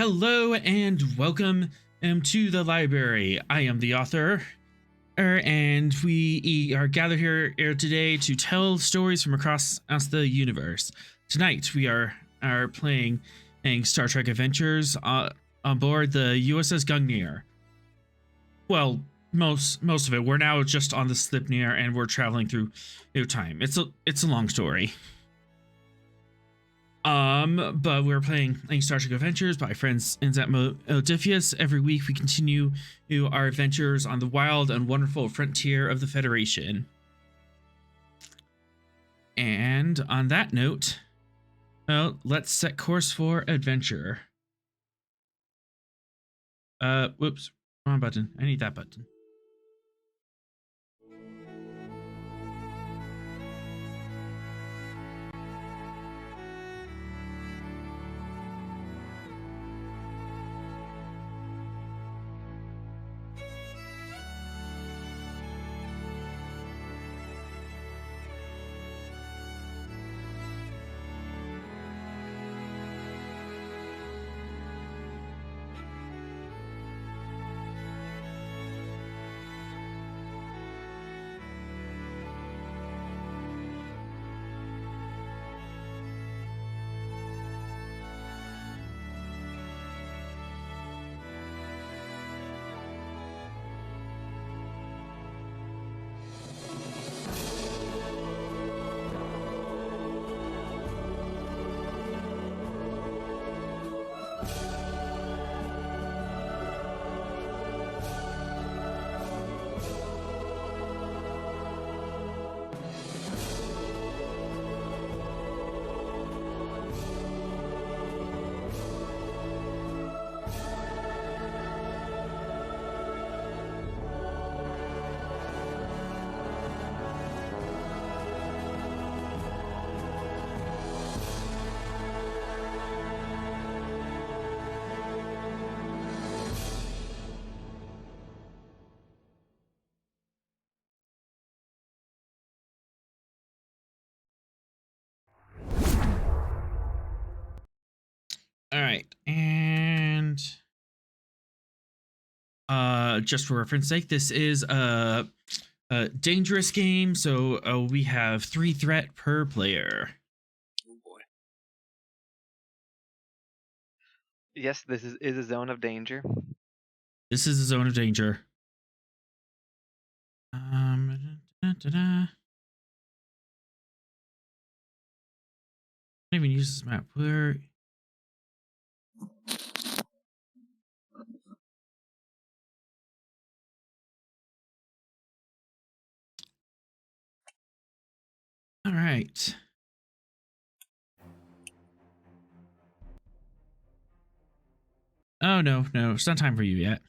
Hello and welcome to the library. I am the author, and we are gathered here today to tell stories from across the universe. Tonight we are playing Star Trek Adventures on board the USS Gungnir. Well, most of it. We're now just on the Slipnir, and we're traveling through time. It's a long story. But we're playing Star Trek Adventures by friends Inzat Modiphius. Every week we continue our adventures on the wild and wonderful frontier of the Federation. And on that note, let's set course for adventure. Whoops, wrong button. I need that button. All right, and just for reference sake, this is a dangerous game, so we have 3 threat per player. Oh boy. Yes, this is a zone of danger. This is a zone of danger. I don't even use this map. Where? All right. Oh, no, it's not time for you yet.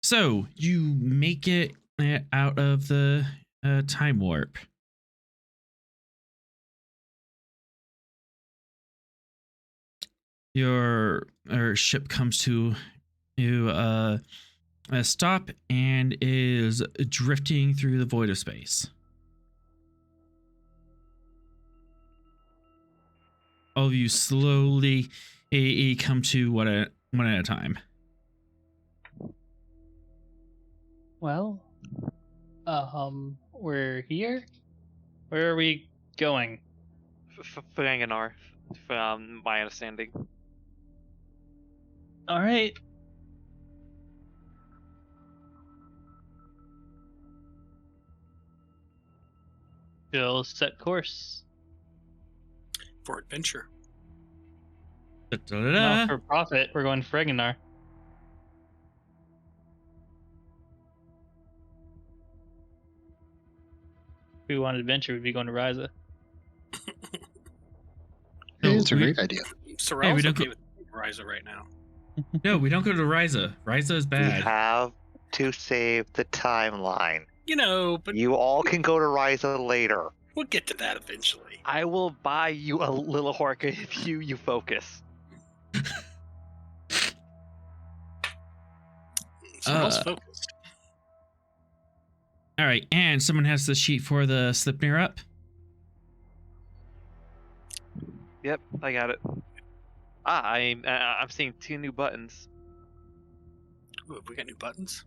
So, you make it out of the time warp. Your ship comes to a stop and is drifting through the void of space. All of you slowly come to one at a time. Well, we're here. Where are we going? Gungnir, from my understanding. All right. We'll set course. For adventure. No, for profit, we're going to Gungnir. If we want adventure, we'd be going to Ryza. Hey, it's a great idea. Sorrel's we don't okay with Ryza right now. No, we don't go to Ryza. Ryza is We bad. have to save the timeline. You know, but You all can go to Ryza later. we'll get to that eventually. I will buy you a little Horka if you focus. Sorrel's focused. All right, and someone has the sheet for the Slipnir up. Yep, I got it. I'm seeing 2 new buttons. Ooh, have we got new buttons?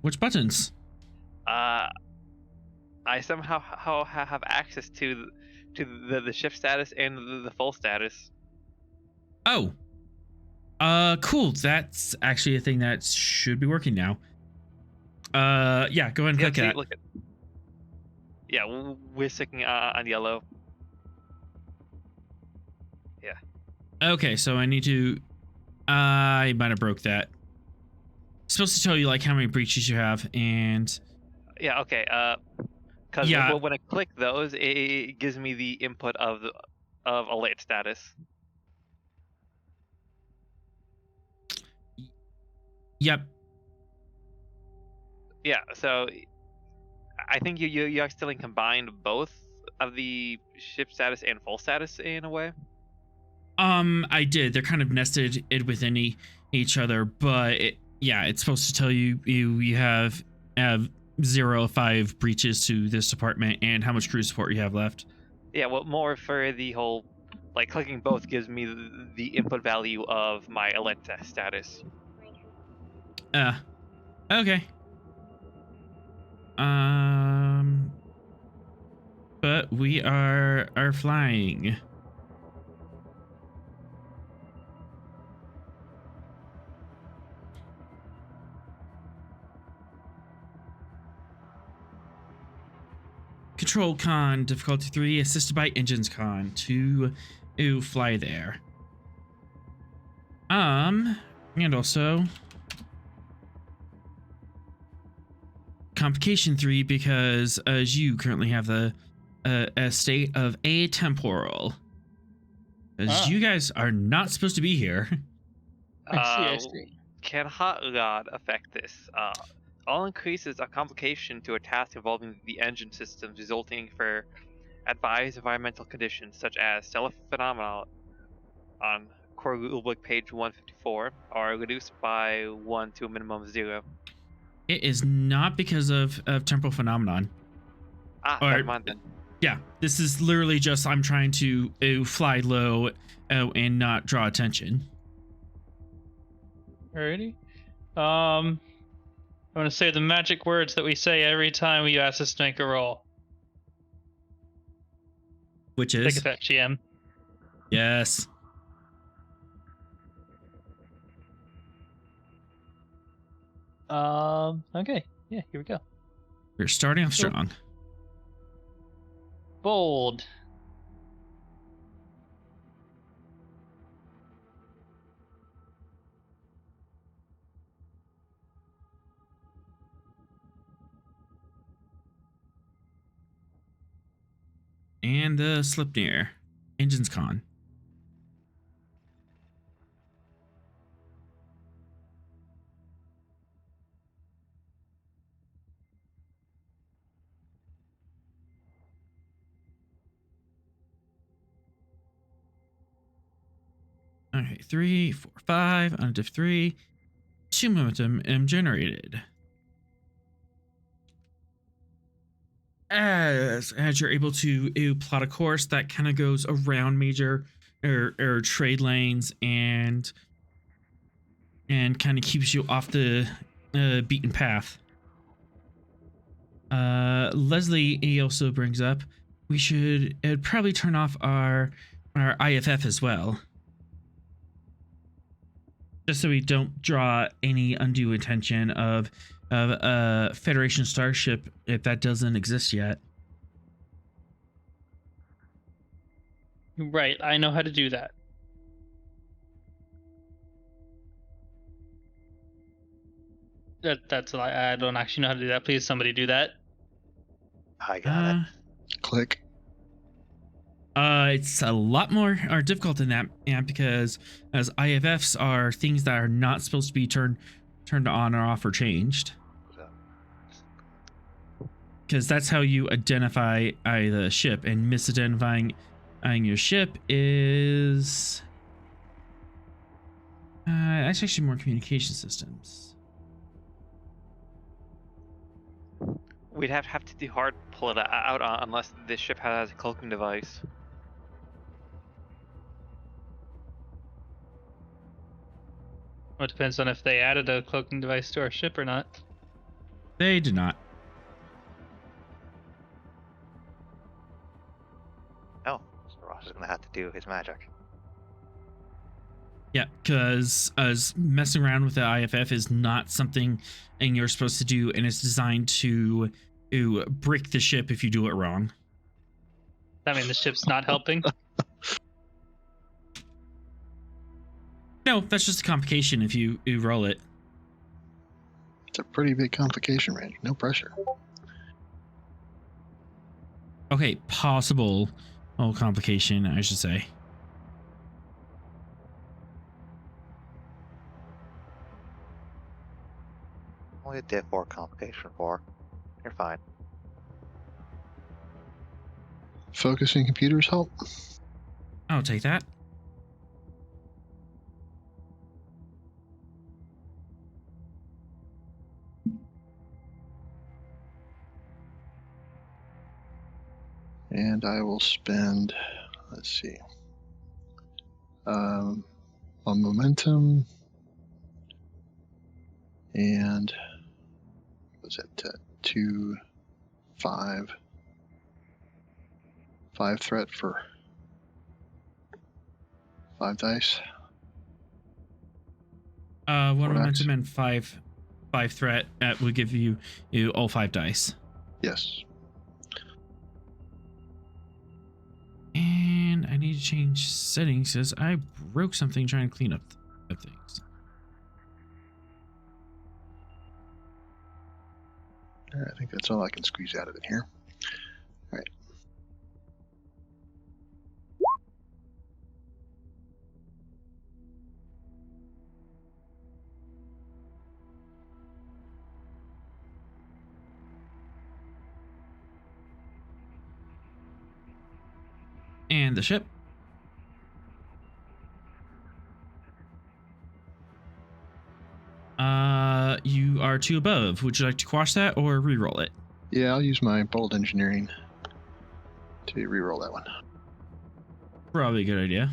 Which buttons? I somehow have access to the shift status and the full status. Oh. Cool. That's actually a thing that should be working now. Yeah, go ahead and click See, that. look at. Yeah, we're sticking on yellow. Okay, so I need to. I might have broke that. It's supposed to tell you like how many breaches you have, and Yeah, okay. Because Yeah. when I click those, it gives me the input of alert status. yep. Yeah, so I think you accidentally combined both of the ship status and full status in a way. I did. They're kind of nested within each other, but yeah, it's supposed to tell you you have 0 of 5 breaches to this department and how much crew support you have left. Yeah, well, more for the whole, like clicking both gives me the input value of my alert status. Okay. But we are flying. Control con, difficulty 3, assisted by engines con to fly there. And also complication 3 because as you currently have the a state of atemporal. As you guys are not supposed to be here. I see. Can hot rod affect this? All increases a complication to a task involving the engine systems, resulting for advised environmental conditions such as stellar phenomena on core rulebook page 154 are reduced by 1 to a minimum of 0. It is not because of temporal phenomenon. Never mind then. Yeah, this is literally just I'm trying to fly low and not draw attention. Alrighty. I'm gonna say the magic words that we say every time you ask us to make a roll. Which Take is? a fetch, GM. Yes. Okay. Yeah, here we go. We're starting off strong. Bold. And the Slipnir. Engines con. Okay, 3, 4, 5, on diff 3. 2 momentum generated. As you're able to plot a course that kind of goes around major or trade lanes and kind of keeps you off the beaten path. Leslie, he also brings up we should probably turn off our IFF as well, just so we don't draw any undue attention of a Federation starship if that doesn't exist yet. Right, I know how to do that. That's a lie. I don't actually know how to do that. Please, somebody do that. I got it. Click. It's a lot more difficult than that, and because as IFFs are things that are not supposed to be turned on or off or changed. Because that's how you identify the ship, and misidentifying your ship is that's actually more communication systems. We'd have to do hard pull it out unless this ship has a cloaking device. Well, it depends on if they added a cloaking device to our ship or not. They did not. Oh, so Ross is gonna have to do his magic. Yeah, because messing around with the IFF is not something and you're supposed to do, and it's designed to break the ship if you do it wrong. I mean, the ship's not helping. No, that's just a complication if you roll it. It's a pretty big complication range. No pressure. Okay, possible complication, I should say. Only a div 4 complication 4. You're fine. Focusing computers help. I'll take that. And I will spend, let's see, on momentum, and was it 2, 5 threat for 5 dice. One What momentum else? and five threat would give you all 5 dice. Yes. And I need to change settings because I broke something trying to clean up things. All right, I think that's all I can squeeze out of it here. All right. And the ship. You are 2 above. Would you like to quash that or re-roll it? Yeah, I'll use my bold engineering to re-roll that one. Probably a good idea.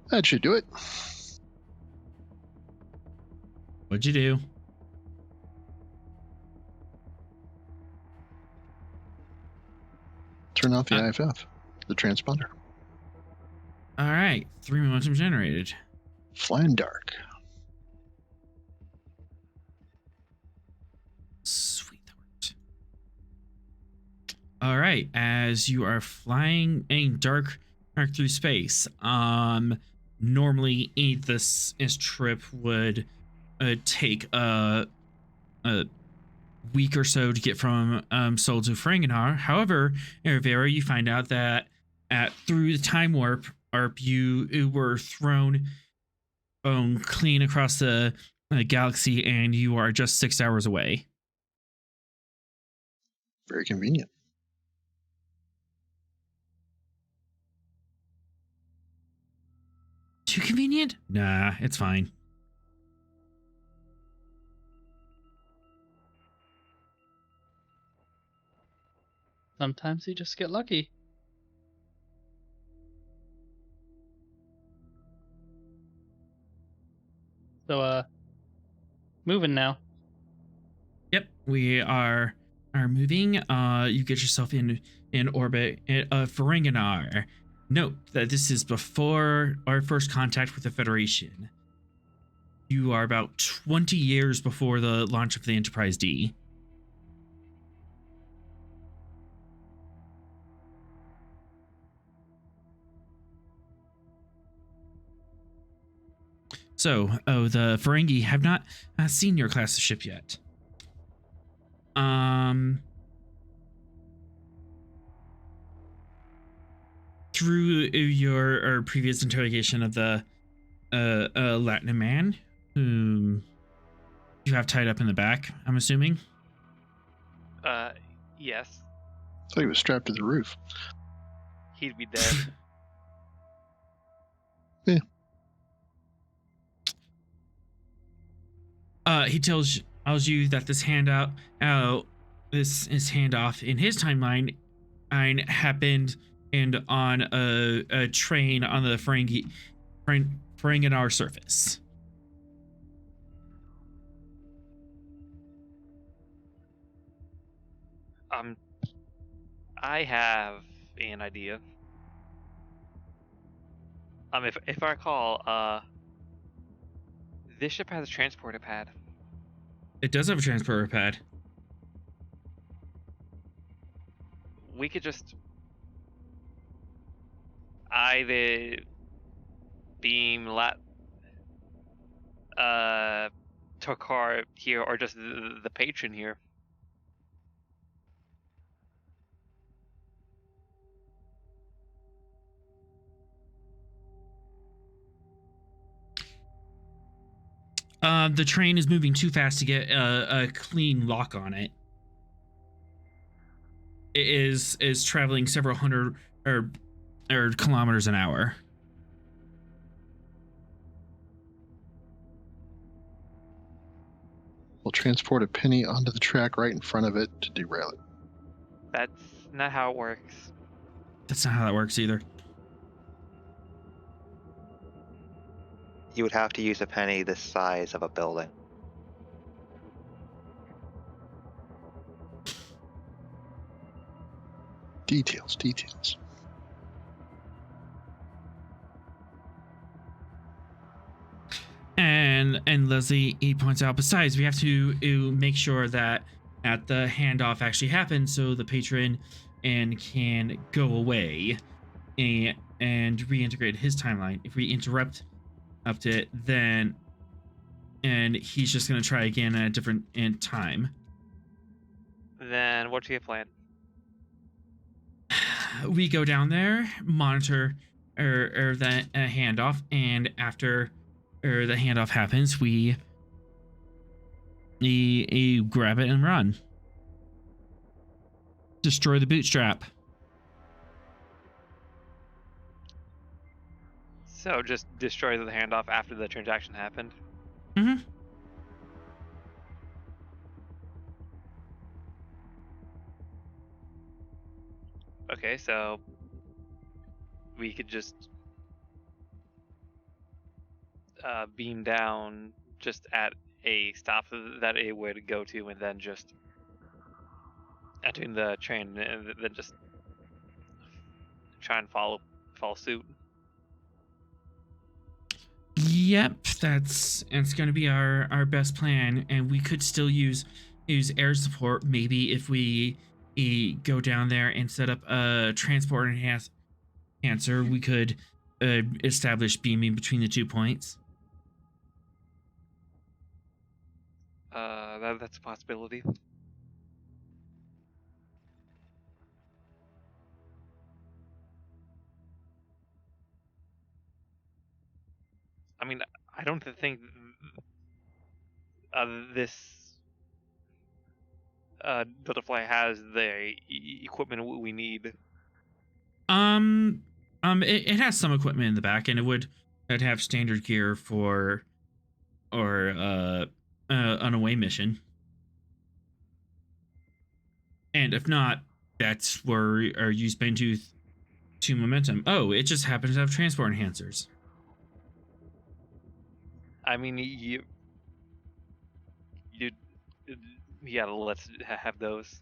That should do it. What'd you do? Turn off the IFF, the transponder. All right, 3 momentum generated. Flying dark. Sweet. That worked. All right, as you are flying in dark through space, normally this trip would take a week or so to get from Sol to Frangenar. However, in Rivera, you find out that through the time warp, you were thrown clean across the galaxy, and you are just 6 hours away. Very convenient. Too convenient? Nah, it's fine. Sometimes you just get lucky. So, moving now. Yep, we are moving. You get yourself in orbit of Ferenginar. Note that this is before our first contact with the Federation. You are about 20 years before the launch of the Enterprise D. So, the Ferengi have not seen your class of ship yet. Through your previous interrogation of the Latin man, whom you have tied up in the back, I'm assuming. Yes. I thought he was strapped to the roof. He'd be dead. He tells you that this handoff in his timeline happened and on a train on the Ferenginar surface. I have an idea. If I recall, this ship has a transporter pad. It does have a transporter pad. We could just either beam Tokar here or just the patron here. The train is moving too fast to get a clean lock on it. It is traveling several hundred or kilometers an hour. We'll transport a penny onto the track right in front of it to derail it. That's not how it works. That's not how that works either. You would have to use a penny this size of a building. Details. And Leslie, he points out, besides, we have to make sure that the handoff actually happens so the patron can go away and reintegrate his timeline. If we interrupt it, then and he's just going to try again at a different time. Then what's your plan? We go down there, monitor the handoff, and after the handoff happens, we grab it and run. Destroy the bootstrap. So just destroy the handoff after the transaction happened? Mm-hmm. Okay, so we could just beam down just at a stop that it would go to, and then just entering the train, and then just try and follow suit. Yep, it's going to be our best plan, and we could still use air support. Maybe if we go down there and set up a transport enhancer, we could establish beaming between the 2 points. That's a possibility. I mean, I don't think this butterfly has the equipment we need. It has some equipment in the back, and it'd have standard gear for an away mission. And if not, that's where you spend two momentum. Oh, it just happens to have transport enhancers. I mean, yeah, let's have those.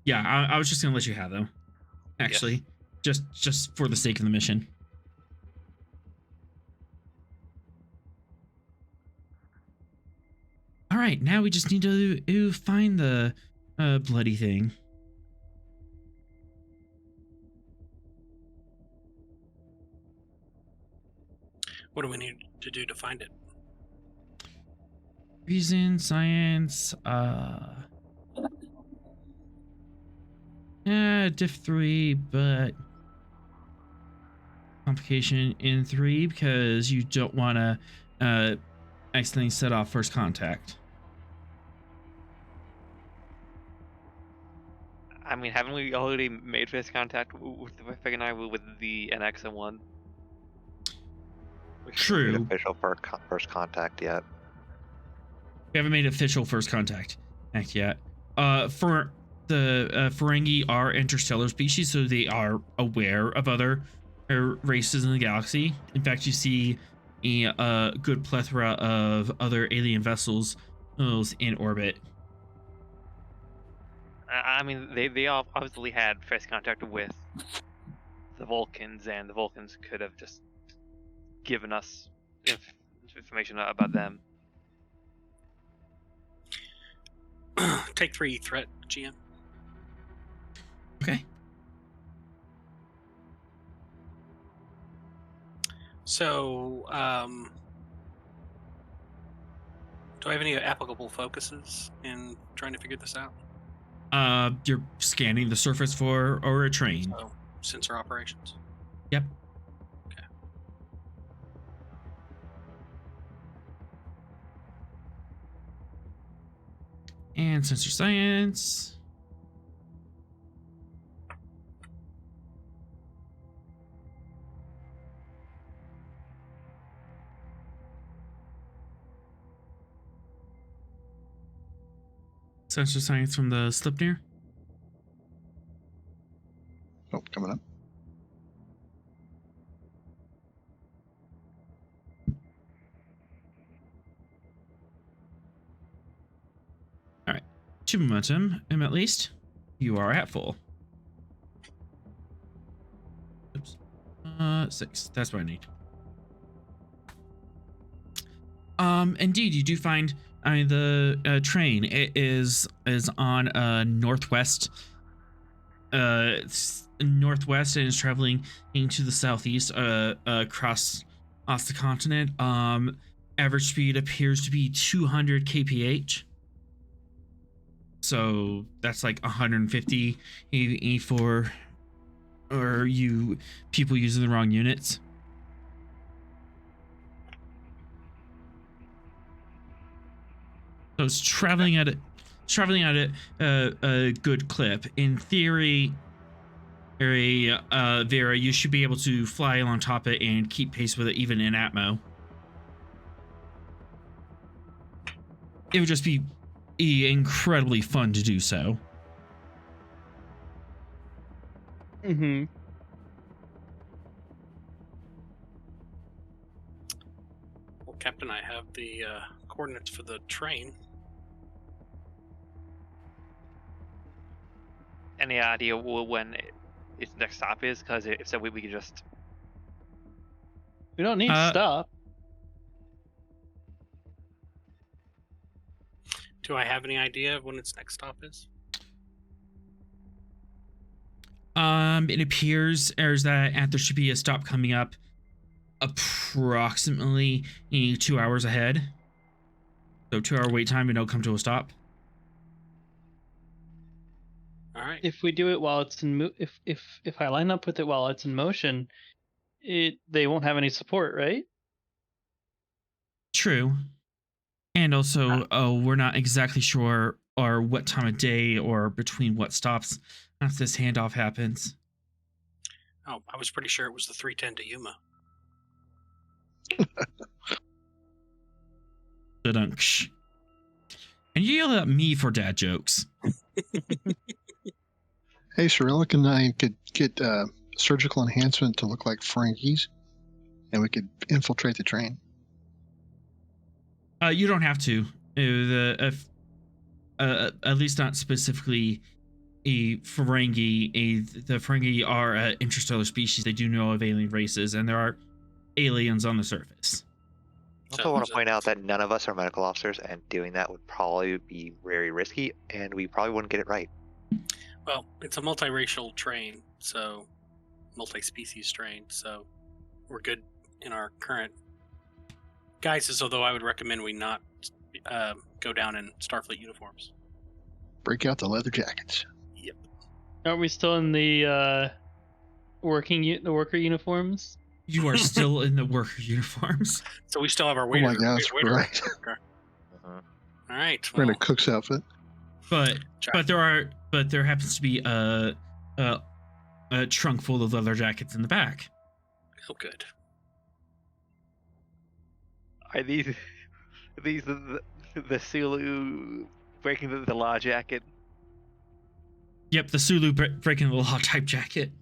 Yeah, I was just gonna let you have them. Actually, Yes. just for the sake of the mission. All right, now we just need to find the bloody thing. What do we need to do to find it? Reason, science, diff 3, but complication in 3 because you don't want to accidentally set off first contact. I mean, haven't we already made first contact with the Feganai with the NX-1? True. Made official first contact yet. We haven't made official first contact yet. For Ferengi are interstellar species, so they are aware of other races in the galaxy. In fact, you see a good plethora of other alien vessels in orbit. I mean, they all obviously had first contact with the Vulcans, and the Vulcans could have just given us information about them. Take 3 threat, GM. Okay. So, do I have any applicable focuses in trying to figure this out? You're scanning the surface for or a train. So, sensor operations. Yep. Okay. And sensor science. Sensor science from the Slipnir. Oh, coming up. All right. 2 momentum, and at least you are at full. Oops. 6. That's what I need. Indeed, you do find the train. It is on northwest. It's northwest and is traveling into the southeast across the continent. Average speed appears to be 200 kph. So that's like 150 E4, or you people using the wrong units. So it's traveling at a good clip. In theory, Vera, you should be able to fly along top of it and keep pace with it even in Atmo. It would just be incredibly fun to do so. Mm-hmm. Well, Captain, I have the coordinates for the train. Any idea when its next stop is? Because if so, we could just. We don't need to stop. Do I have any idea of when its next stop is? It appears that there should be a stop coming up approximately 2 hours ahead. So 2 hour wait time and it'll come to a stop. All right. If we do it while it's in if I line up with it while it's in motion, they won't have any support, right? True. And also, we're not exactly sure or what time of day or between what stops after this handoff happens. Oh, I was pretty sure it was the 310 to Yuma. Da-dunksh. And you yell at me for dad jokes. Hey, Cyrillic and I could get surgical enhancement to look like Frankie's, and we could infiltrate the train. You don't have to. At least not specifically a Ferengi. The Ferengi are an interstellar species. They do know of alien races, and there are aliens on the surface. I also want to point out that none of us are medical officers, and doing that would probably be very risky, and we probably wouldn't get it right. Well, it's a multiracial train, so multi-species train, so we're good in our current guises, although I would recommend we not go down in Starfleet uniforms. Break out the leather jackets. Yep. Aren't we still in the worker uniforms? You are still in the worker uniforms. So we still have our waiter. Oh my gosh, waiter. right. Okay. All right. We're in well, a cook's outfit. But there happens to be a trunk full of leather jackets in the back. oh, good. Are these the Sulu breaking the law jacket? Yep, the Sulu breaking the law type jacket.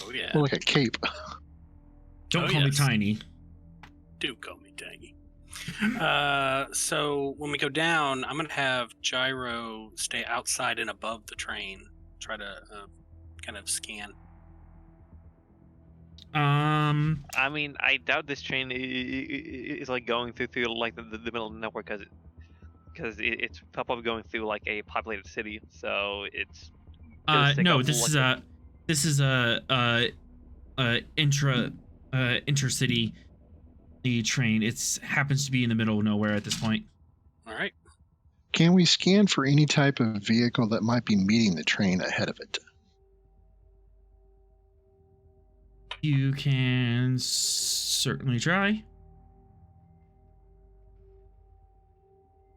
Oh yeah. More like a cape. Don't Oh, call me yes. tiny. Do call me Tiny. So when we go down, I'm gonna have Gyro stay outside and above the train. Try to kind of scan. I mean, I doubt this train is like going through like the middle of nowhere because it's probably going through like a populated city, so it's gonna stick No, up this like is a intercity train. It's happens to be in the middle of nowhere at this point. All right. Can we scan for any type of vehicle that might be meeting the train ahead of it? You can certainly try.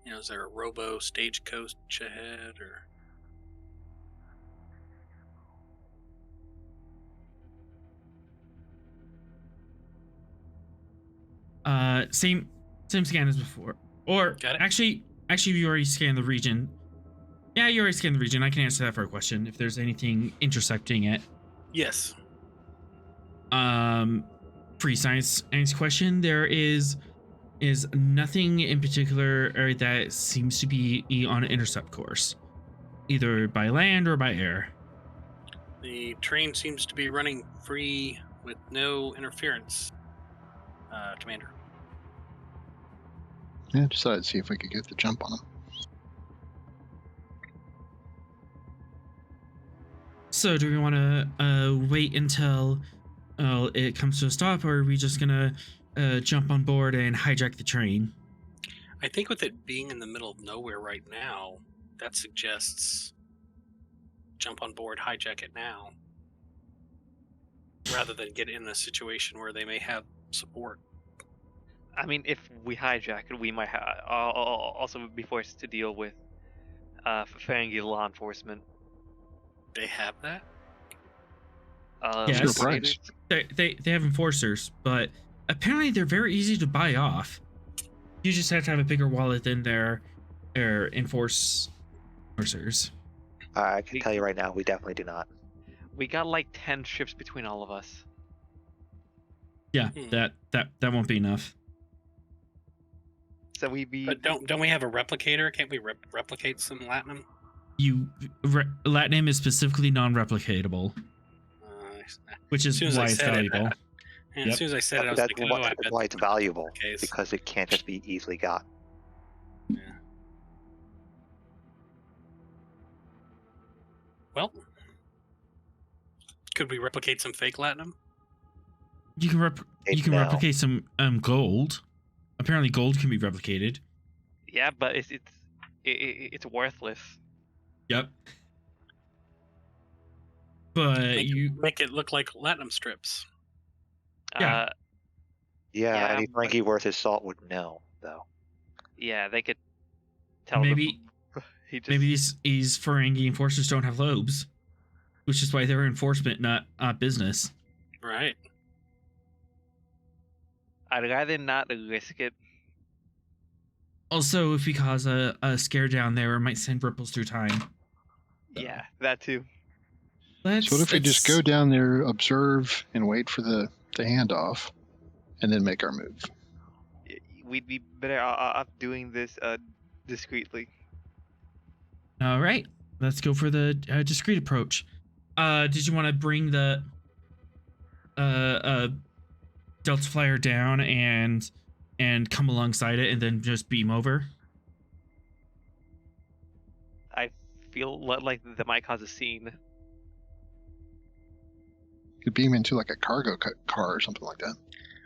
You know, is there a robo stagecoach ahead or? Same scan as before. Or Got it. actually, you already scanned the region. Yeah, you already scanned the region. I can answer that for a question if there's anything intercepting it. Yes. Free science question. There is nothing in particular that seems to be on an intercept course, either by land or by air. The train seems to be running free with no interference, Commander. Yeah, just thought I'd see if we could get the jump on them. So, do we want to wait until it comes to a stop, or are we just gonna jump on board and hijack the train? I think with it being in the middle of nowhere right now, that suggests jump on board, hijack it now, rather than get in a situation where they may have support. I mean, if we hijack it, we might also be forced to deal with Ferengi law enforcement. They have that? Yes. Sure price. They have enforcers, but apparently they're very easy to buy off. You just have to have a bigger wallet than their enforcers. I can tell you right now, we definitely do not. We got like 10 ships between all of us. Yeah, that won't be enough. So we be. But don't we have a replicator? Can't we replicate some Latinum? Latinum is specifically non-replicatable, which is why it's valuable. And as soon as I said it, I was That's thinking, oh, I bet why it's valuable, case. because it can't just be easily got. Yeah. Well, could we replicate some fake Latinum? You can No. replicate some gold. Apparently, gold can be replicated. Yeah, but it's worthless. Yep. But Make it look like Latinum strips. Yeah. Yeah, any but- Frankie worth his salt would know, though. Yeah, they could tell. maybe He just, maybe these Ferengi enforcers don't have lobes, which is why they're enforcement, not business. Right. I'd rather not risk it. Also, if we cause a scare down there, it might send ripples through time. Yeah, that too. So what if we just go down there, observe, and wait for the handoff, and then make our move? We'd be better off doing this discreetly. All right, let's go for the discreet approach. Did you want to bring the Delta Flyer down and come alongside it and then just beam over? I feel like that might cause a scene. Could beam into like a cargo car or something like that.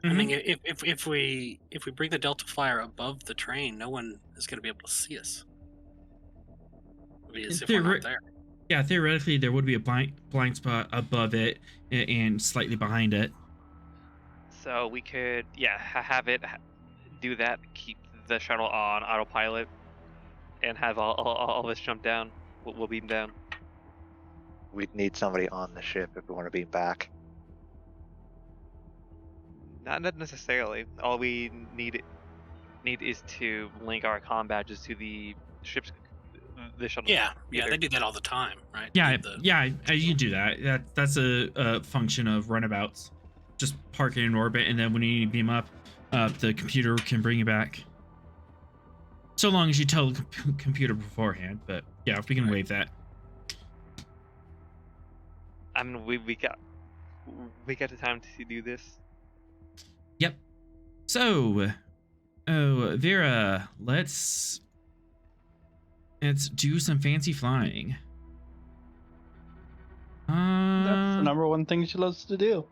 I mean, if we bring the Delta Flyer above the train, no one is going to be able to see us. It'll be as if we're not there. Yeah, theoretically, there would be a blind spot above it and slightly behind it. So we could, have it do that, keep the shuttle on autopilot, and have all this jump down. We'll beam down. We'd need somebody on the ship if we want to beam back. Not necessarily. All we need is to link our comm badges to the ship's the shuttle. Yeah, Either. they do that all the time, right? Yeah, The- you can do that. That's a function of runabouts. Just park it in orbit, and then when you need to beam up, the computer can bring you back. So long as you tell the computer beforehand. But yeah, we can Right. waive that. I mean, we got the time to do this. Yep. So, Vera, let's do some fancy flying. That's the number one thing she loves to do.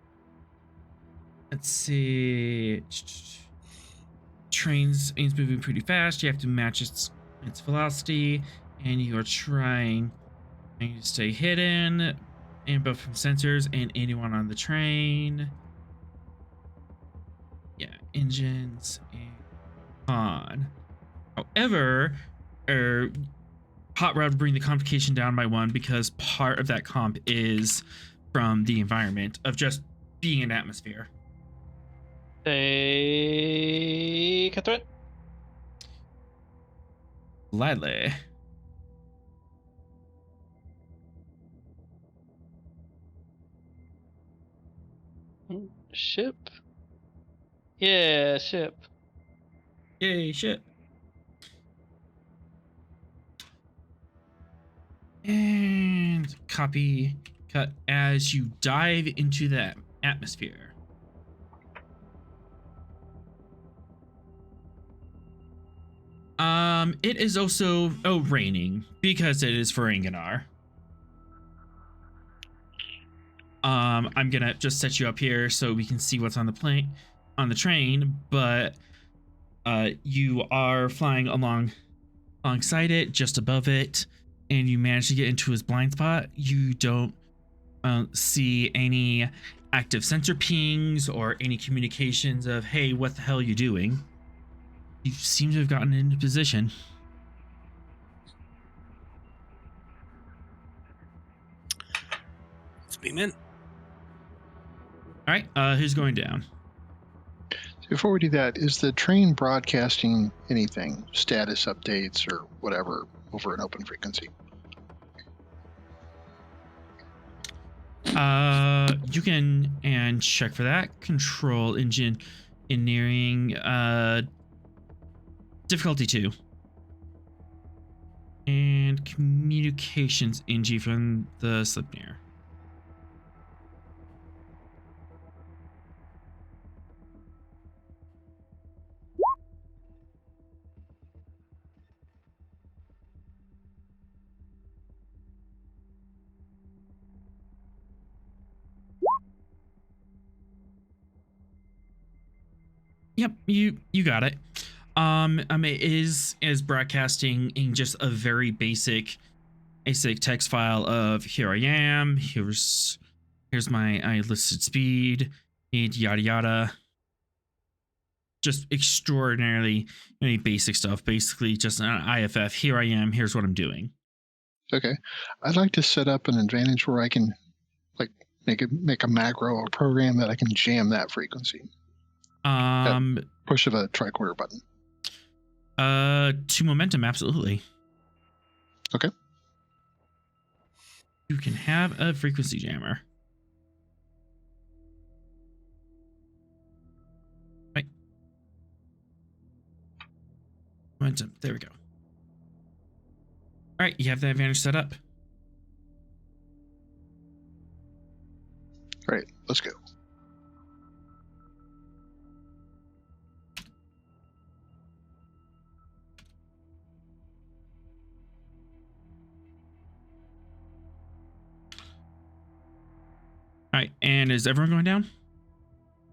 Let's see. Train's moving pretty fast. You have to match its velocity, and you are trying to stay hidden, and both from sensors and anyone on the train. Yeah, engines and on. However, Hot Rod will bring the complication down by 1 because part of that comp is from the environment of just being in atmosphere. Take a threat. Gladly. Ship. Yeah, ship. Yay, shit. And copy cut as you dive into the atmosphere. It is also raining because it is for Gungnir. I'm gonna just set you up here so we can see what's on the train, but you are flying alongside it, just above it, and you manage to get into his blind spot. You don't see any active sensor pings or any communications of, hey, what the hell are you doing? You seem to have gotten into position. Let's beam in. All right, who's going down? Before we do that, is the train broadcasting anything, status updates or whatever, over an open frequency? You can and check for that. Control engine engineering, difficulty 2. And communications NG from the Slipnir. Yep, you got it. It is broadcasting in just a very basic text file of here I am, here's my listed speed, and yada yada. Just extraordinarily basic stuff. Basically, just an IFF. Here I am. Here's what I'm doing. Okay, I'd like to set up an advantage where I can, like, make a macro or program that I can jam that frequency. Push of a tricorder button. To momentum, absolutely. Okay. You can have a frequency jammer. Right. Momentum. There we go. All right, you have the advantage set up. All right, let's go. All right, and is everyone going down?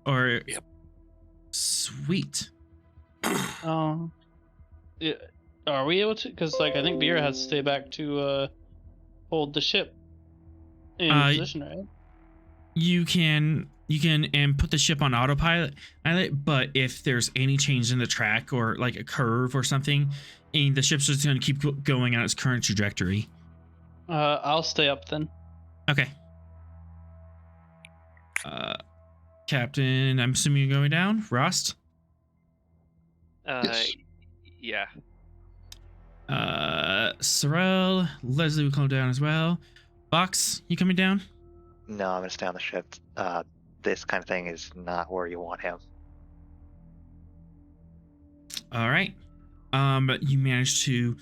Or Yep. Sweet. Yeah, are we able to? Because I think Beer has to stay back to hold the ship in position, right? You can and put the ship on autopilot, but if there's any change in the track or like a curve or something, and the ship's just going to keep going on its current trajectory. I'll stay up then. Okay. Captain, I'm assuming you're going down. Rost? Yes. Yeah. Sorrel, Leslie will come down as well. Box, you coming down? No, I'm gonna stay on the ship. This kind of thing is not where you want him. All right. You managed to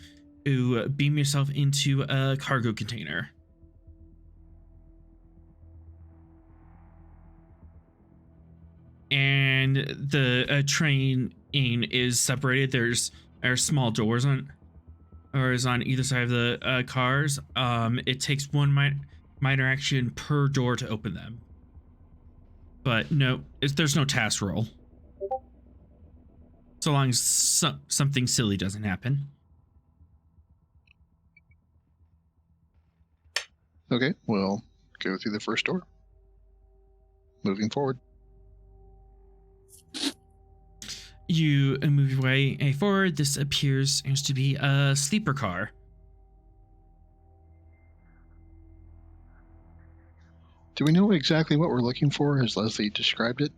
beam yourself into a cargo container. And the train is separated. There's small doors on either side of the cars. It takes one minor action per door to open them. But no, there's no task roll. So long as something silly doesn't happen. Okay, we'll go through the first door. Moving forward. You move your way forward. This appears to be a sleeper car. Do we know exactly what we're looking for as Leslie described it?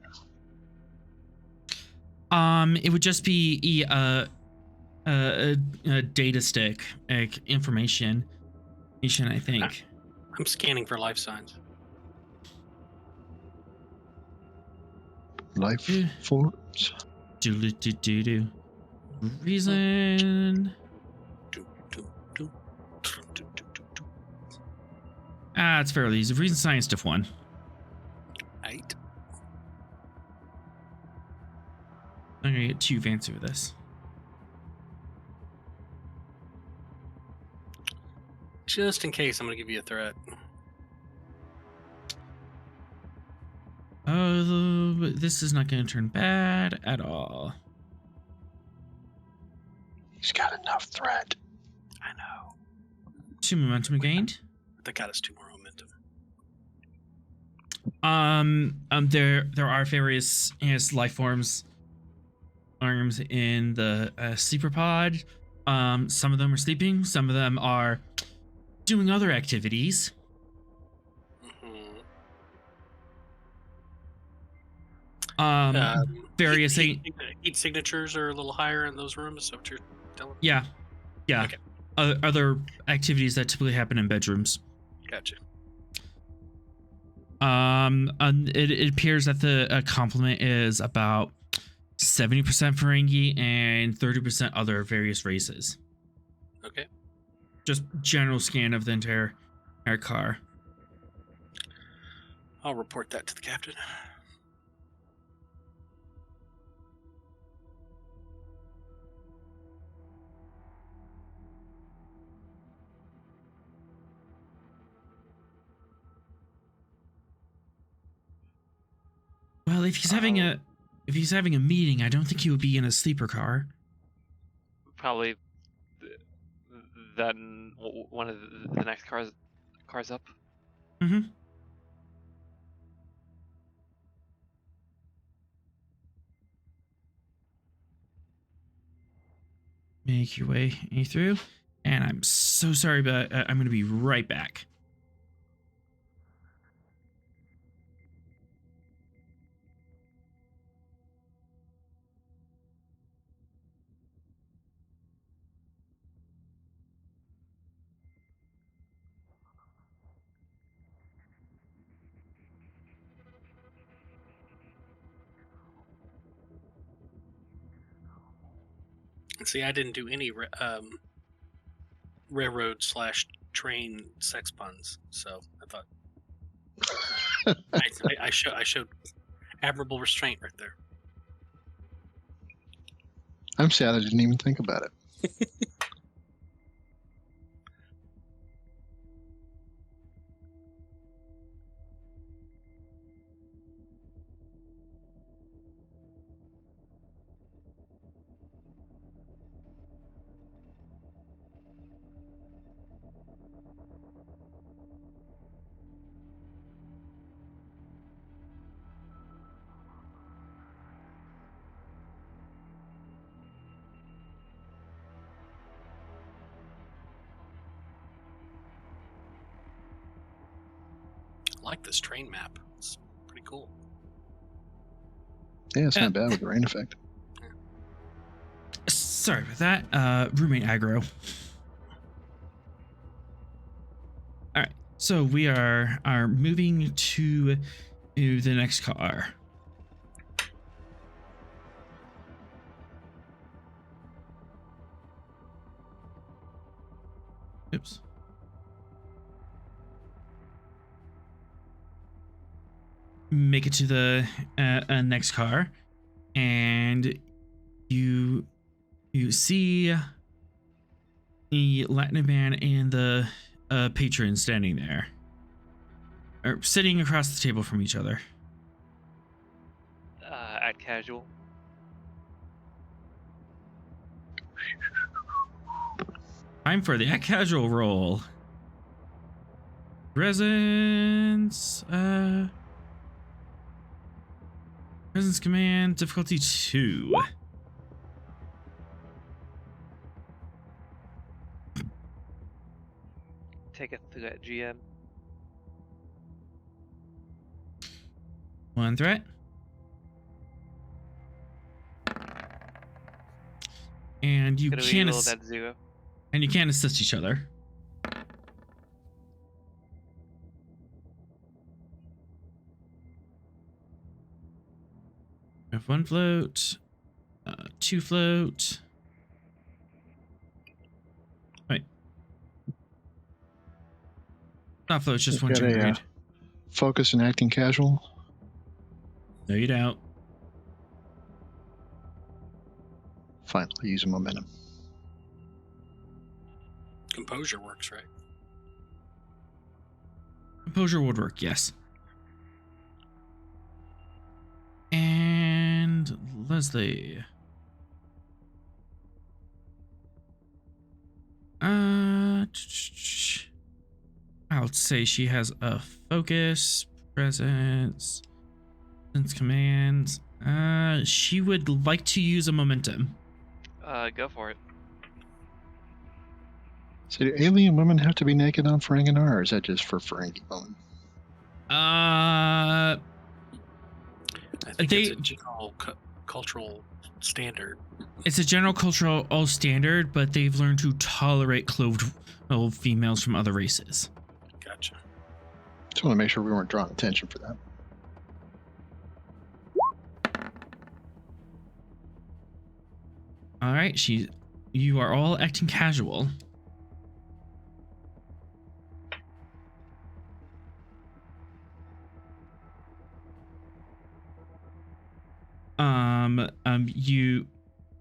It would just be a data stick, like information, I think. I'm scanning for life signs. Life forms. Do. Reason. It's fairly easy. Reason science diff 1. 8. I'm gonna get 2 fancy with this. Just in case, I'm gonna give you a threat. Oh, this is not gonna turn bad at all. He's got enough threat. I know. 2 momentum gained. That got us 2 more momentum. There are various life forms arms in the sleeper pod. Some of them are sleeping. Some of them are doing other activities. Various heat signatures are a little higher in those rooms. So what you're telling me? Yeah. Okay. Other activities that typically happen in bedrooms. Gotcha. It appears that the complement is about 70% Ferengi and 30% other various races. Okay. Just general scan of the entire car. I'll report that to the captain. Well, if he's having a meeting, I don't think he would be in a sleeper car. Probably then one of the next cars up. Mm-hmm. Make your way through. And I'm so sorry, but I'm going to be right back. See, I didn't do any railroad/train sex puns, so I thought I showed admirable restraint right there. I'm sad I didn't even think about it. I like this train map. It's pretty cool. Yeah, it's not bad with the rain effect. Sorry about that. Roommate aggro. All right. So we are moving to the next car. Oops. Make it to the next car, and you see the Latin man and the patron standing there, or sitting across the table from each other. Act casual. Time for the act casual roll. Presence command difficulty 2. Take a threat, GM. 1 threat. And you Gonna can't reroll that 0. and you can't assist each other. We have 1 float, 2 float. Wait. Not float, just We've 1 got turn a, grade. Focus and acting casual. No, you don't. Fine, I'll use a momentum. Composure works, right? Composure would work, yes. And Leslie. I would say she has a focus, presence, sense command. She would like to use a momentum. Go for it. So do alien women have to be naked on Ferenginar, or is that just for Ferengi women? I think They- it's a general cultural standard. It's a general cultural all standard, but they've learned to tolerate clothed females from other races. Gotcha. Just want to make sure we weren't drawing attention for that. All right, you are all acting casual.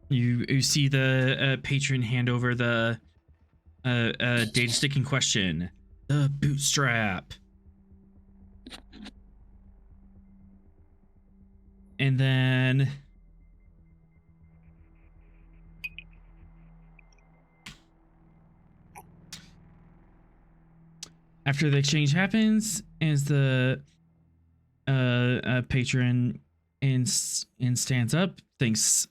You see the patron hand over the data stick in question, the bootstrap, and then after the exchange happens, as the patron and stands up, thanks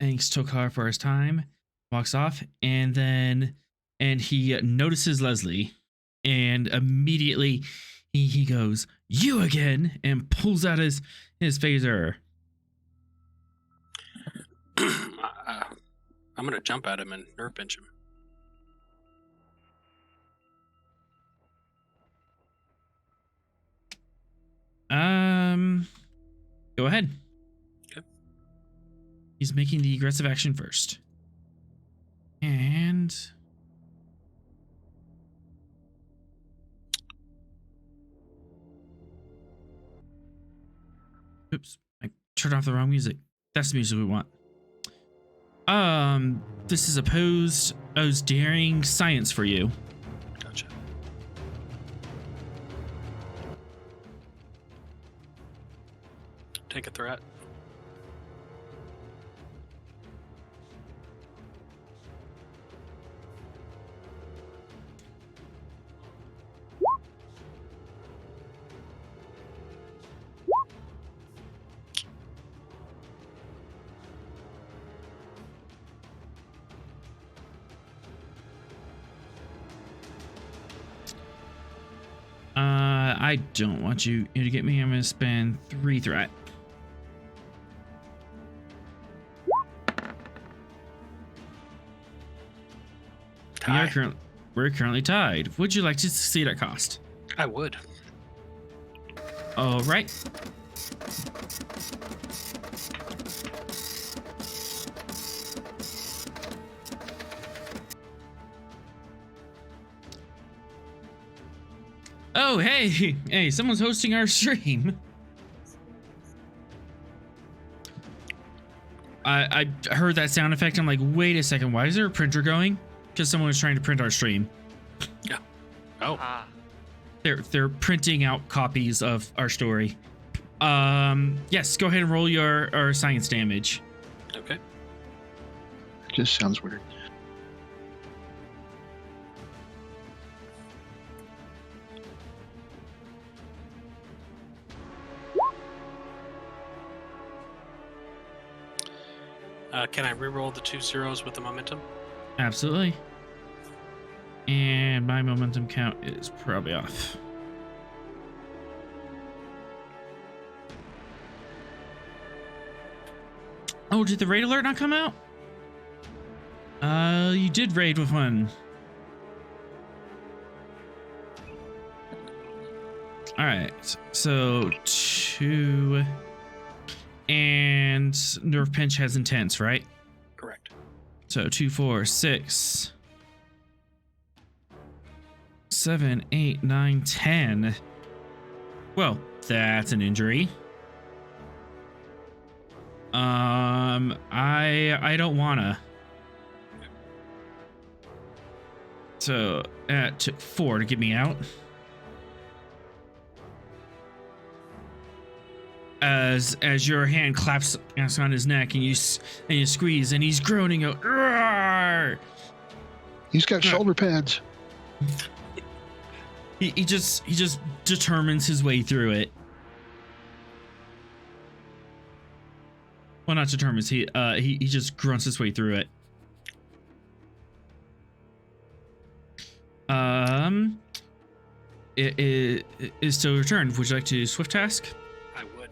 Tokar for his time, walks off, and he notices Leslie, and immediately he goes, "You again," and pulls out his phaser. I'm gonna jump at him and nerve pinch him. Go ahead. Okay. He's making the aggressive action first. And oops, I turned off the wrong music. That's the music we want. This is opposed daring science for you. Gotcha. Take a threat. I don't want you to get me. I'm gonna spend 3 threat. We're currently tied. Would you like to succeed at cost? I would. All right. Oh, hey, someone's hosting our stream. I heard that sound effect. I'm like, wait a second, why is there a printer going? Because someone was trying to print our stream. Yeah. Oh. They're printing out copies of our story. Yes, go ahead and roll your science damage. Okay. Just sounds weird. Can I reroll the 2 zeros with the momentum? Absolutely. And my momentum count is probably off. Oh, did the raid alert not come out? You did raid with one. All right, so 2, and nerve pinch has intense, right? Correct. So 2, 4, 6, 7, 8, 9, 10. Well, that's an injury. I don't wanna. So that took 4 to get me out. As your hand claps on his neck and you squeeze and he's groaning out. Roar! He's got shoulder pads. He just determines his way through it. Well, not determines. He just grunts his way through it. It is still returned. Would you like to swift task? I would.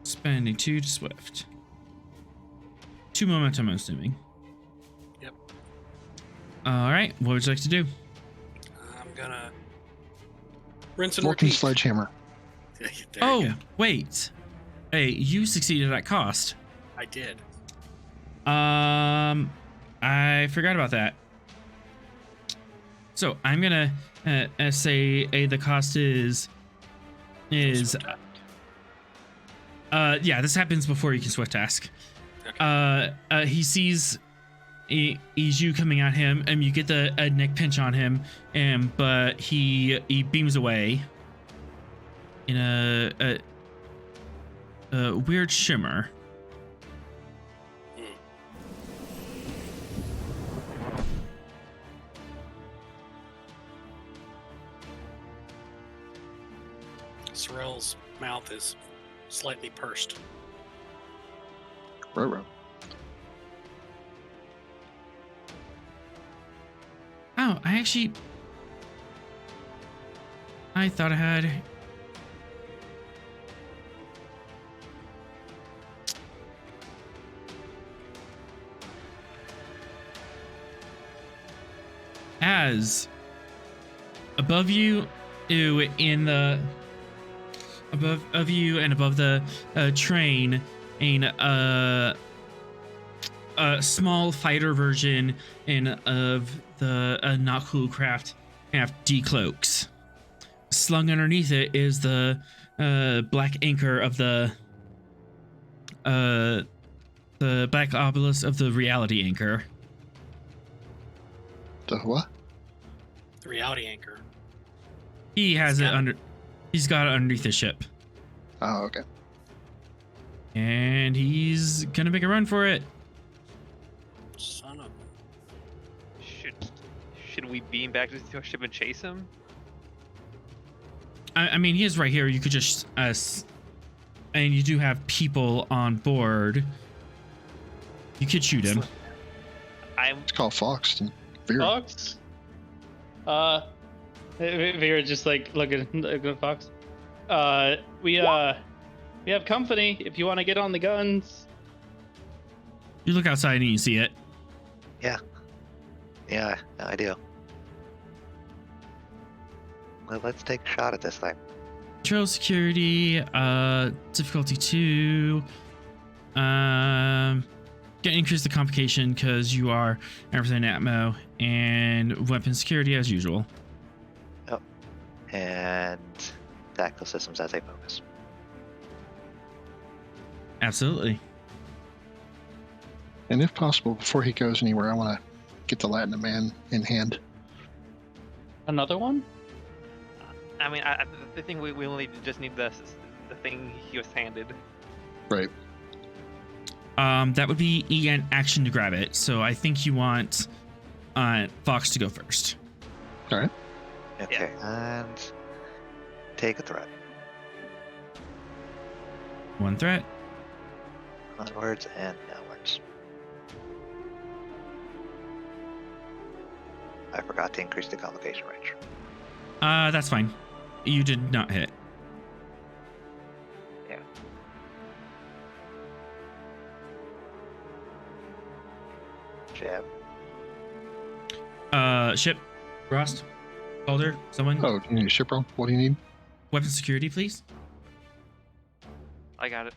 Spending 2 to swift. 2 momentum, I'm assuming. Yep. All right. What would you like to do? I'm gonna rinse and Vulcan repeat. sledgehammer. There Oh, you go. wait. Hey, you succeeded at cost. I did. I forgot about that. So I'm gonna say the cost is yeah, this happens before you can swift task. Okay. He sees you coming at him, and you get the neck pinch on him, but he beams away in a weird shimmer. Sorrel's mouth is slightly pursed. Ruh-roh. Oh, I thought I had. As above you, above you and above the train, a small fighter version of the not cool craft decloaks. Slung underneath it is the black anchor of the black obelisk of the reality anchor. The what? The reality anchor. He has it under. He's got it underneath the ship, Oh, okay. and he's gonna make a run for it. Son of Should we beam back to the ship and chase him? I mean, he is right here. You could just and you do have people on board. You could shoot him. It's called Fox. Vera. Fox? Vera just like looking at Fox. We have company if you want to get on the guns. You look outside and you see it. Yeah. Yeah, I do. Well, let's take a shot at this thing. Trail security, difficulty 2. Gonna increase the complication because you are everything ammo, and weapon security as usual. Yep. And tactical systems as a focus. Absolutely. And if possible, before he goes anywhere, I want to get the Latin man in hand. Another one? I mean, the thing we only just need the thing he was handed. Right. That would be an action to grab it. So I think you want Fox to go first. All right. Okay, and take a threat. 1 threat. Onwards and downwards. I forgot to increase the complication range. That's fine. You did not hit. Yeah. Jab. Ship. Rost. Calder. Someone. Oh, do you need a ship roll? What do you need? Weapon security, please. I got it.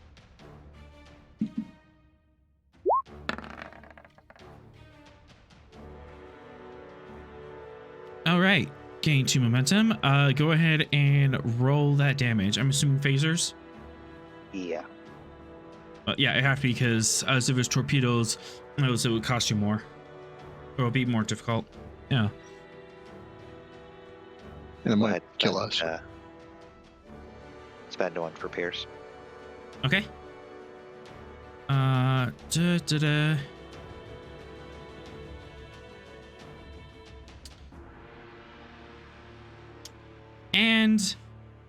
All right. Gain 2 momentum. Go ahead and roll that damage. I'm assuming phasers. Yeah. Yeah, it have to be because if it was torpedoes, it would cost you more. It would be more difficult. Yeah. And it Go might ahead, kill us. Spend 1 for Pierce. Okay. Da.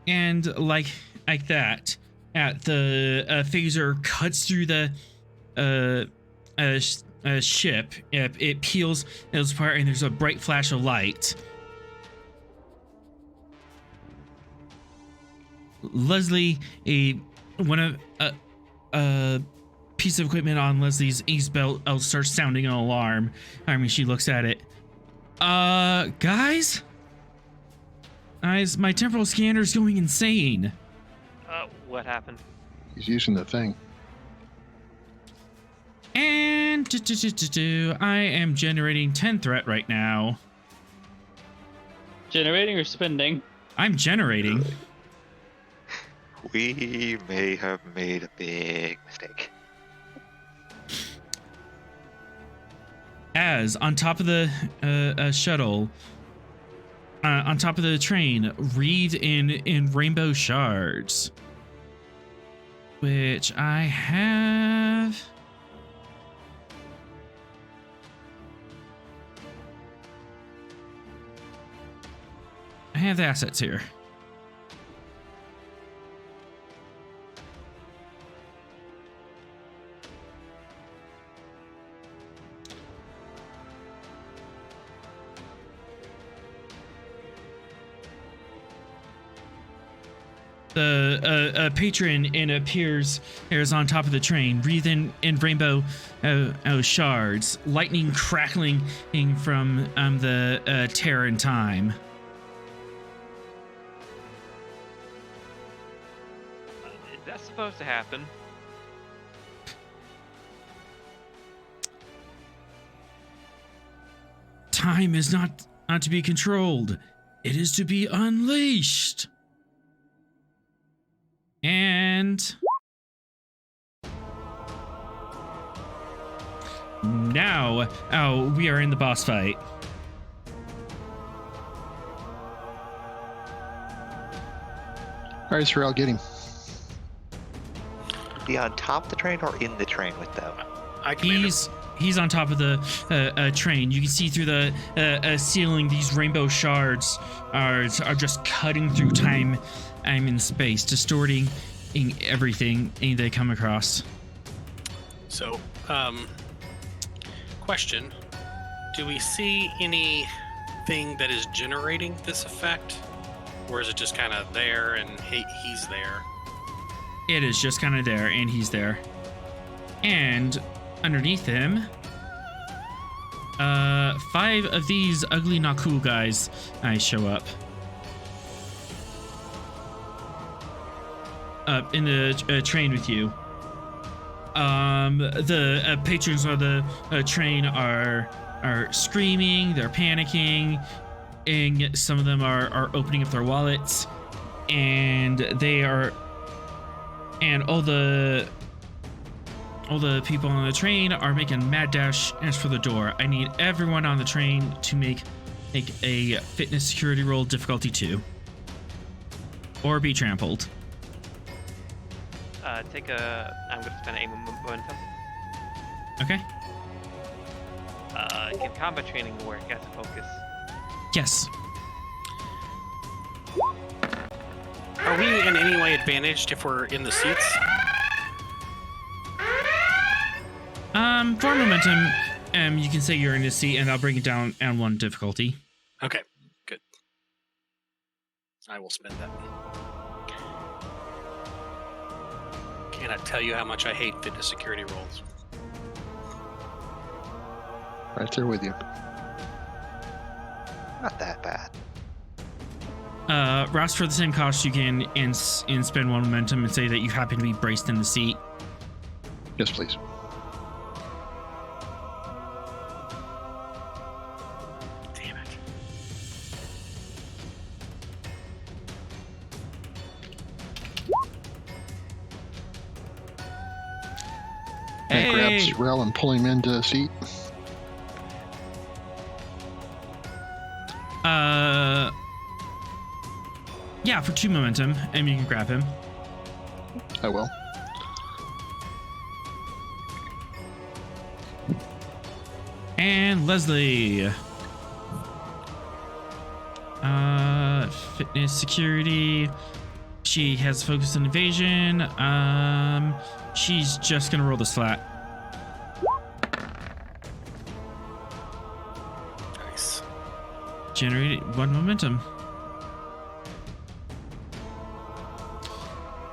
And like that, the phaser cuts through the ship. It peels its apart, and there's a bright flash of light. Leslie, a piece of equipment on Leslie's east belt starts sounding an alarm. I mean, she looks at it. Guys, my temporal scanner's going insane. What happened? He's using the thing. And I am generating 10 threat right now. Generating or spending? I'm generating. We may have made a big mistake. As on top of the shuttle, on top of the train, wreathed in rainbow shards, which I have. I have the assets here. The patron appears on top of the train, breathing in rainbow shards, lightning crackling from the terror and time. Is that supposed to happen? Time is not to be controlled. It is to be unleashed. And now, we are in the boss fight. All right, Sorrel, get him. Be on top of the train or in the train with them? I can He's on top of the train. You can see through the ceiling, these rainbow shards are just cutting through time and space, distorting everything they come across. So, question. Do we see anything that is generating this effect? Or is it just kind of there and he's there? It is just kind of there, and he's there. And underneath him, 5 of these ugly, not cool guys show up. In the train with you. The patrons of the train are screaming, they're panicking, and some of them are opening up their wallets, and all the people on the train are making mad dash for the door. I need everyone on the train to make a fitness security roll difficulty 2, or be trampled. I'm gonna spend a momentum. Okay. Can combat training work as a focus? Yes. Are we in any way advantaged if we're in the seats? For momentum, you can say you're in the seat, and I'll bring it down on 1 difficulty. Okay, good. I will spend that. Cannot tell you how much I hate fitness security rolls. Right there with you. Not that bad. Ross, for the same cost, you can and spend 1 momentum and say that you happen to be braced in the seat. Yes, please. Damn it. I grabs Rel and pull him into the seat. Yeah, for 2 momentum, and you can grab him. I will. And Leslie. Fitness security. She has focus on evasion. She's just gonna roll this flat. Nice. Generated 1 momentum.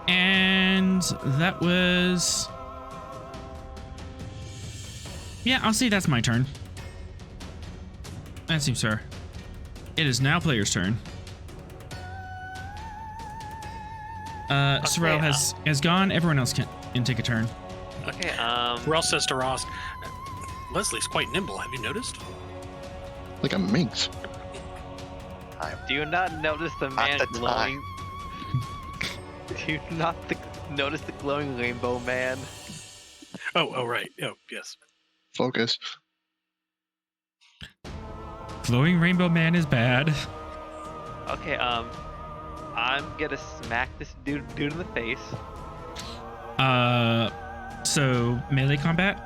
And that was... Yeah, I'll say that's my turn. That seems fair. It is now player's turn. Sorrel has gone. Everyone else can take a turn. Okay, Rel says to Ross, Leslie's quite nimble, have you noticed? Like a minx. do you not notice the man the glowing? Do you not notice the glowing rainbow man? Oh, right. Oh, yes. Focus. Glowing Rainbow Man is bad. Okay, I'm gonna smack this dude in the face. So melee combat?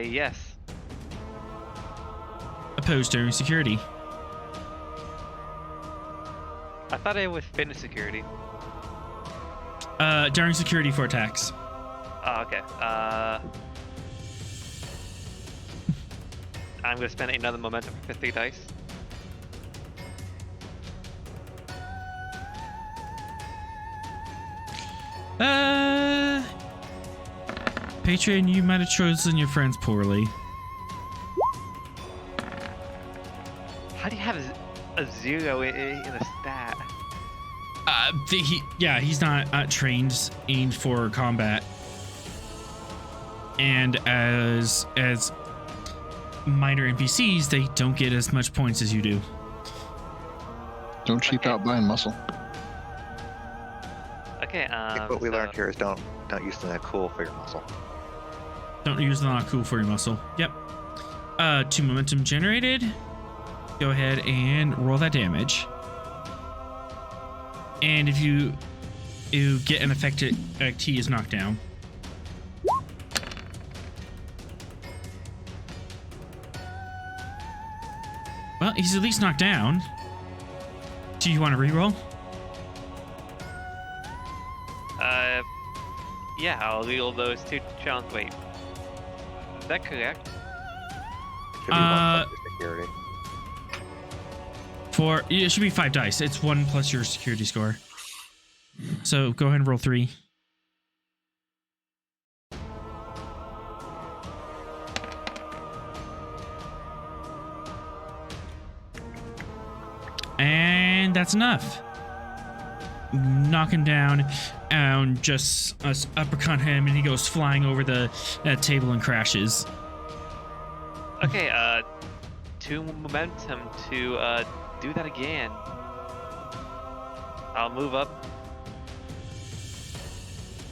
Yes. Opposed during security. I thought it was fitness security. During security for attacks. Oh, okay. I'm gonna spend another momentum for 3 dice. Patreon, you might have chosen your friends poorly. How do you have a 0 in a stat? He's not trained aimed for combat, and as minor NPCs, they don't get as much points as you do. Don't cheap out buying muscle. Okay. I think what we learned here is don't use the not cool for your muscle. Don't use the not cool for your muscle. Yep. 2 momentum generated. Go ahead and roll that damage. And if you get an effect, he is knocked down. Well, he's at least knocked down. Do you want to reroll? Yeah, I'll reroll those 2 challenges. Wait, is that correct? It should be 1 plus your security. It should be 5 dice. It's 1 plus your security score. So go ahead and roll 3. And that's enough. Knock him down and just uppercut him, and he goes flying over the table and crashes. Okay, 2 momentum to do that again. I'll move up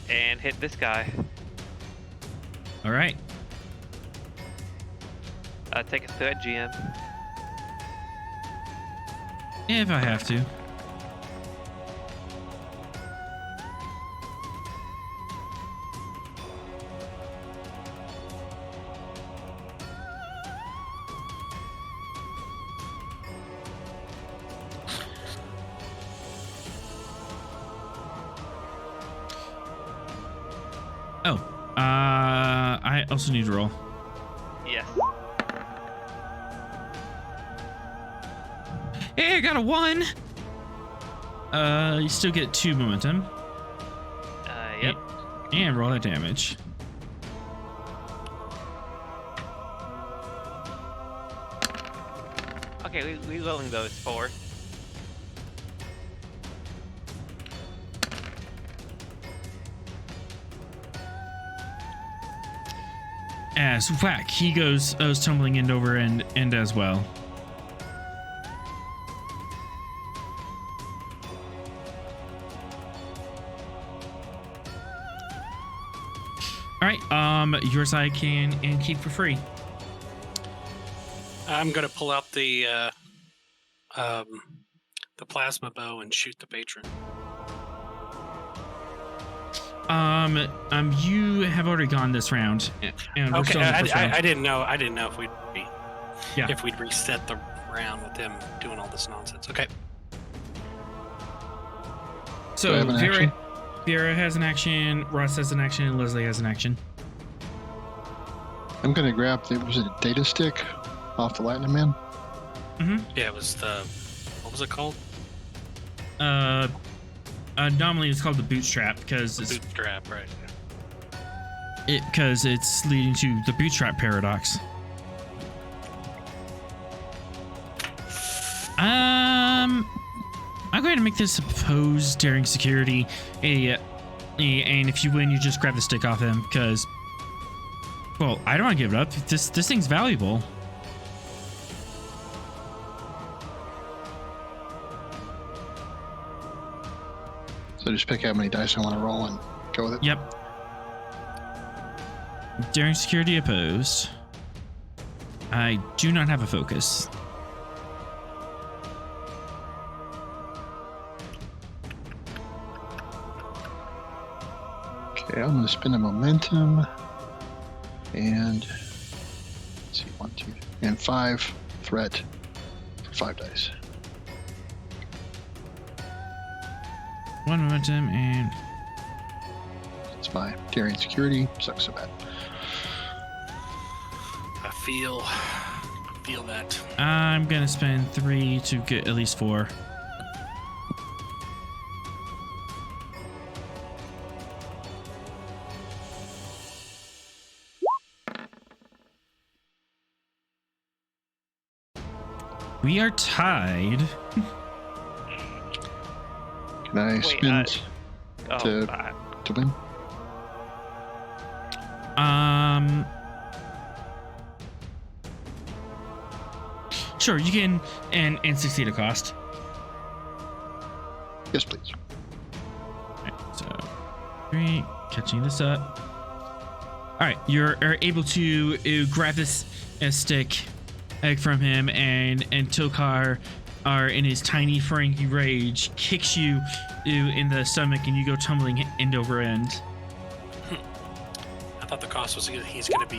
and hit this guy. All right. Take a threat, GM. If I have to. Oh, I also need to roll. Yes. Hey, I got a 1. You still get 2 momentum. Yep. And roll that damage. Okay, reloading those 4. As whack, he goes tumbling end over end as well. All right, yours I can and keep for free. I'm gonna pull out the plasma bow and shoot the patron. You have already gone this round. And we're Okay, still in the first round. I didn't know if we'd be, Yeah. if we'd reset the round with him doing all this nonsense. Okay. So Do I have an action? Vera has an action, Ross has an action, and Leslie has an action. I'm gonna grab was it a data stick off the Lightning Man? Yeah, it was what was it called? Normally it's called the bootstrap because it's Bootstrap, right? it's leading to the bootstrap paradox. I'm going to make this opposed daring security, and if you win, you just grab the stick off him because, well, I don't want to give it up. This thing's valuable. So just pick how many dice I want to roll and go with it. Yep. Daring security opposed. I do not have a focus. Okay, I'm gonna spend a momentum and let's see, 1, 2, and 5 threat for 5 dice. 1 momentum and It's my daring security. Sucks so bad. I feel that. I'm gonna spend 3 to get at least 4. We are tied. Can I Wait, spin Oh, to win? Sure, you can and succeed a cost. Yes, please. Right, so 3, catching this up. All right, you're able to grab this stick from him, and Tokar, are in his tiny Ferengi rage, kicks you in the stomach, and you go tumbling end over end. I thought the cost was he's gonna do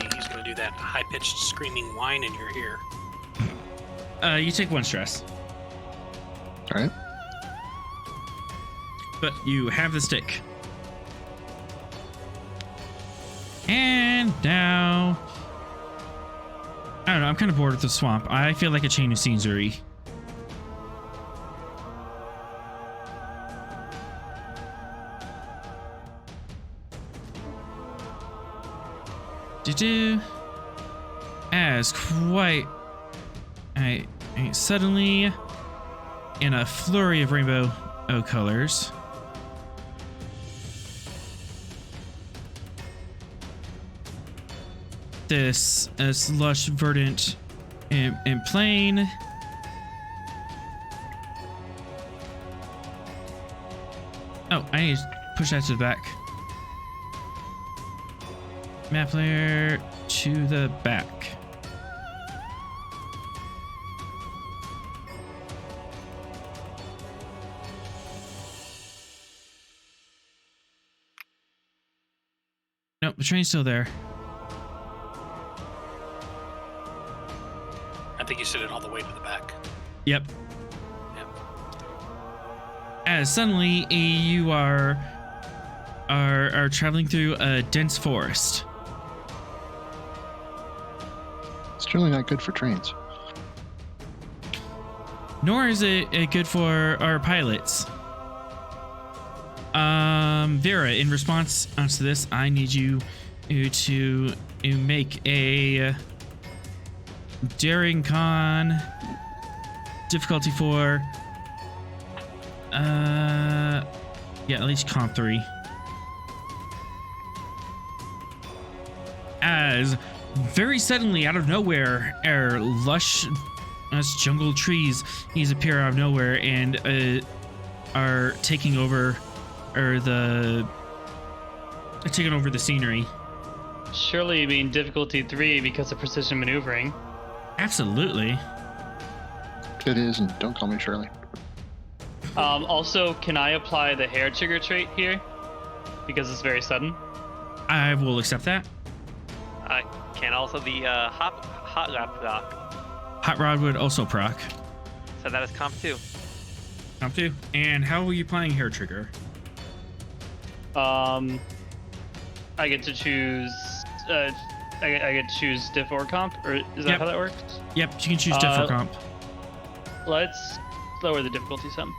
that high pitched screaming whine in your ear. You take 1 stress, All right. but you have the stick. And now, I don't know. I'm kind of bored with the swamp. I feel like a change of scenery. As quite, suddenly, in a flurry of rainbow colors. This lush, verdant, and plain. Oh, I need to push that to the back. Map layer to the back. Nope, the train's still there. I think you sent it all the way to the back. Yep. Yep. As suddenly you are traveling through a dense forest. It's truly not good for trains. Nor is it good for our pilots. Vera, in response to this, I need you to make a Daring Con difficulty for yeah, at least Con 3. As very suddenly out of nowhere, lush jungle trees appear out of nowhere and are taking over the scenery. Surely you mean difficulty 3 because of precision maneuvering. Absolutely. It is, and don't call me Shirley. Also, can I apply the hair trigger trait here? Because it's very sudden. I will accept that. Can also the hot rod proc. Hot rod would also proc. So that is comp 2. Comp 2. And how are you playing hair trigger? I get to choose. I get to choose diff or comp, or is that Yep. how that works? Yep, you can choose diff or comp. Let's lower the difficulty some.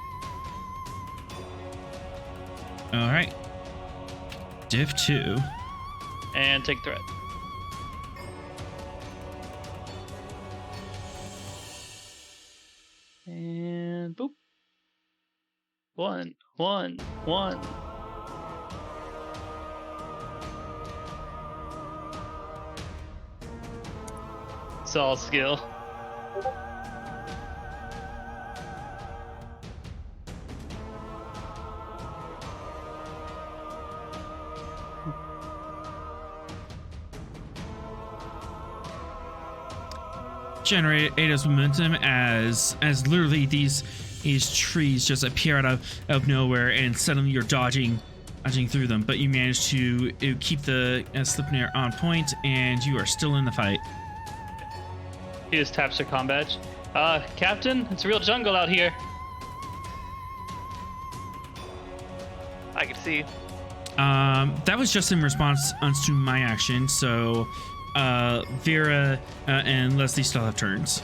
All right. Diff 2. And take threat. And boop. 1, 1, 1. It's all skill. Generate Ada's momentum as literally these trees just appear out of nowhere, and suddenly you're dodging through them, but you manage to keep the Slipnir on point, and you are still in the fight. He just taps her comm badge. Captain, it's a real jungle out here. I can see. That was just in response to my action, so Vera and Leslie still have turns.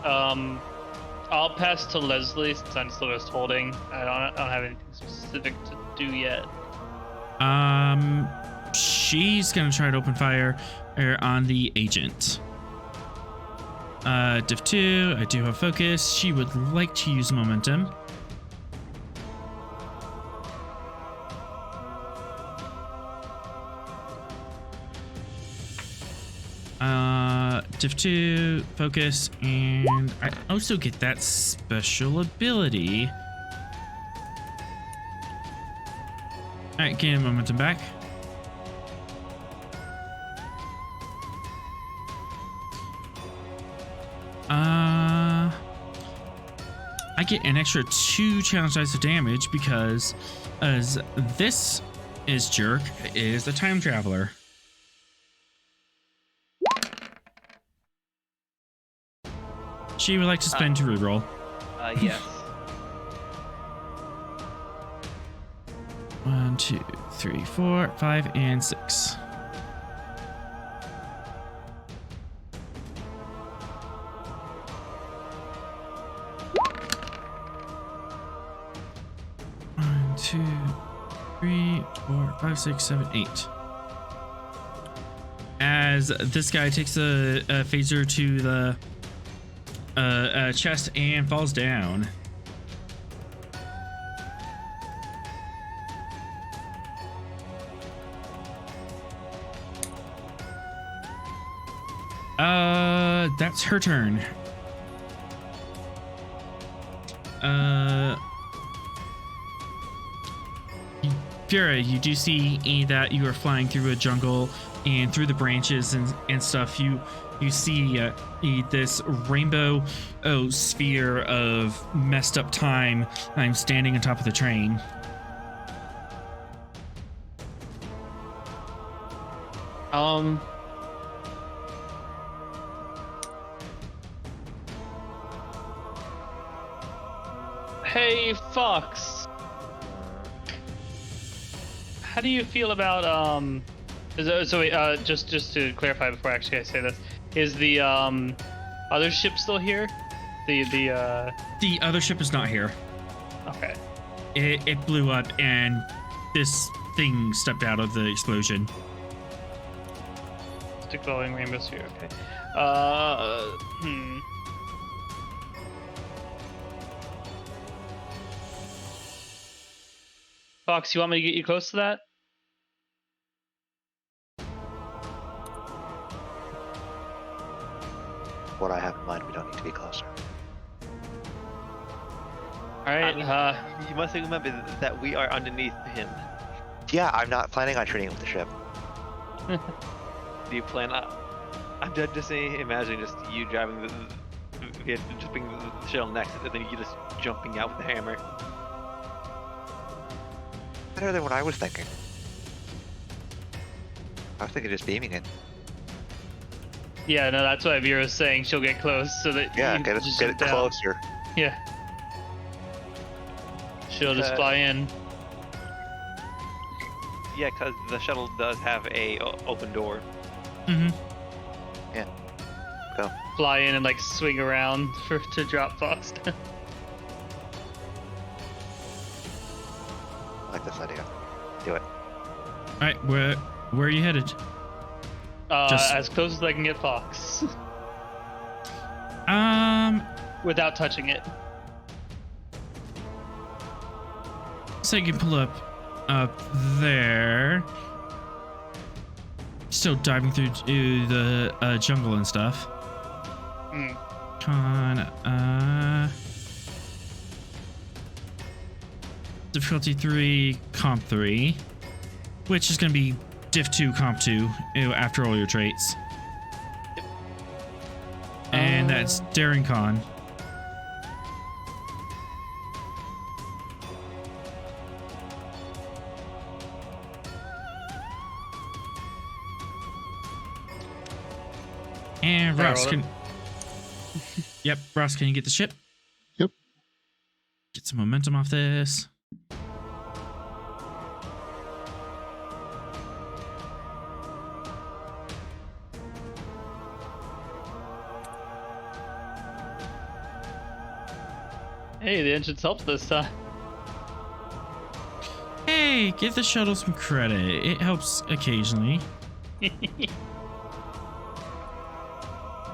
I'll pass to Leslie since I'm still just holding. I don't have anything specific to do yet. She's gonna try to open fire on the agent. Div 2, I do have focus. She would like to use momentum. Div 2, focus, and I also get that special ability. Alright, gain momentum back. I get an extra 2 challenge dice of damage because as this jerk is the time traveler. She would like to spend to reroll. Yes. 1, 2, 3, 4, 5, and 6. One, 2, 3, 4, 5, 6, 7, 8. As this guy takes a phaser to chest and falls down. That's her turn. Vera, you do see that you are flying through a jungle and through the branches and stuff. You see this rainbow sphere of messed up time. I'm standing on top of the train. Hey, Fox. How do you feel about just to clarify before actually I say this, is the other ship still here? The other ship is not here. Okay. It blew up and this thing stepped out of the explosion. Stick glowing rainbows here. Okay. Fox, you want me to get you close to that? What I have in mind, we don't need to be closer. Alright, You must remember that we are underneath him. Yeah, I'm not planning on trading with the ship. Do you plan on... I'm just imagining just you driving just being the shell next, and then you just jumping out with the hammer. Better than what I was thinking. I was thinking just beaming it. yeah, no, that's why Vera's saying she'll get close so that Yeah, you get just it jump down. closer. Yeah. She'll just fly in. Yeah, because the shuttle does have a open door. Mm-hmm. Yeah. Go. Fly in and like swing around to drop Fox down. I like this idea. Do it. All right, where are you headed? As close as I can get Fox. Without touching it. So you can pull up there. Still diving through the jungle and stuff. Difficulty 3, comp 3, which is going to be diff 2, comp 2 after all your traits. And that's daring con. And Ross can... Yep, Ross, can you get the ship? Yep. Get some momentum off this. Hey, the engine's helped this time. Hey, give the shuttle some credit. It helps occasionally.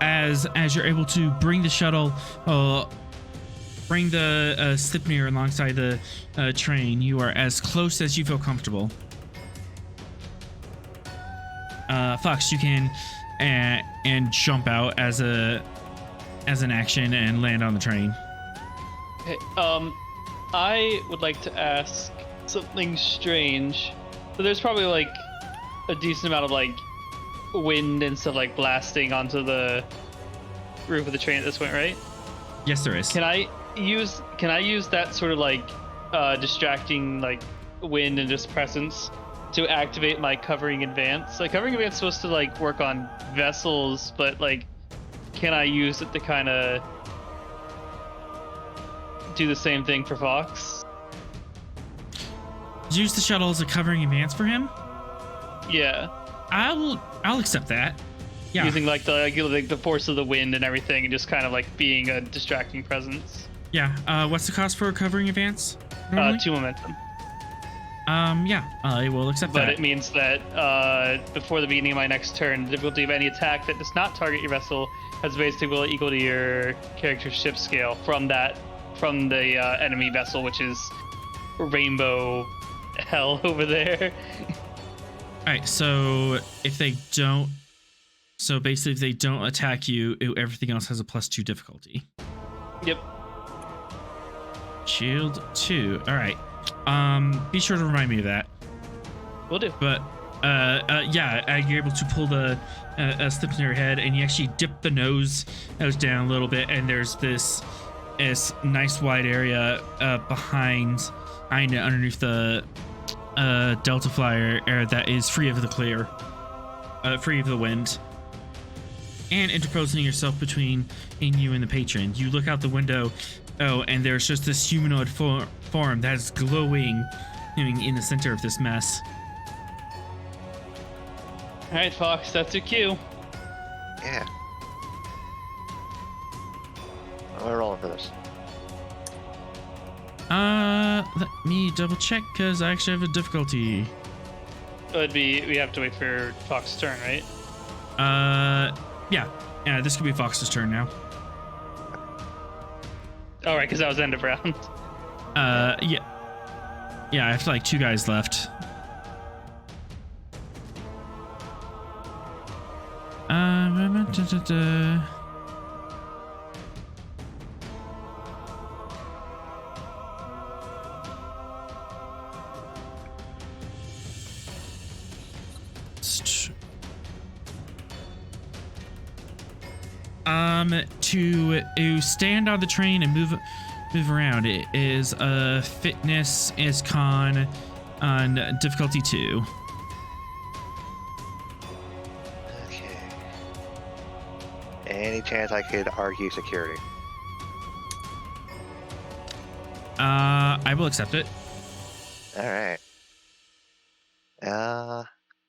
As you're able to bring the shuttle, bring the Slipnir alongside the train, you are as close as you feel comfortable. Fox, you can and jump out as an action and land on the train. Okay, I would like to ask something strange. So there's probably like a decent amount of like wind and stuff like blasting onto the roof of the train at this point, right? Yes, there is. Can I use that sort of like distracting like wind and just presence to activate my covering advance? Like covering advance is supposed to like work on vessels, but like can I use it to kind of do the same thing for Fox? Use the shuttle as a covering advance for him? Yeah. I'll accept that. Yeah. Using like the force of the wind and everything, and just kind of like being a distracting presence. Yeah. What's the cost for a covering advance? Normally? 2 momentum. Yeah, I will accept that. But it means that before the beginning of my next turn, the difficulty of any attack that does not target your vessel has basically equal to your character ship scale from the enemy vessel, which is rainbow hell over there. All right, so if they don't, so basically if they don't attack you, everything else has a +2 difficulty. Yep. Shield 2. All right. Be sure to remind me of that. Will do. But yeah, you're able to pull the slip in your head, and you actually dip the nose down a little bit, and there's this nice wide area behind it, underneath the Delta Flyer that is free of the free of the wind, and interposing yourself between you and the patron. You look out the window, and there's just this humanoid form that is glowing in the center of this mess. All right, Fox, that's your cue. Yeah. We're rolling for this. Let me double check, because I actually have a difficulty. We have to wait for Fox's turn, right? Yeah, this could be Fox's turn now. All right, because that was end of round. Yeah, I have like 2 guys left. To stand on the train and move around, it is fitness is con on difficulty 2. Okay. Any chance I could argue security? I will accept it. Alright.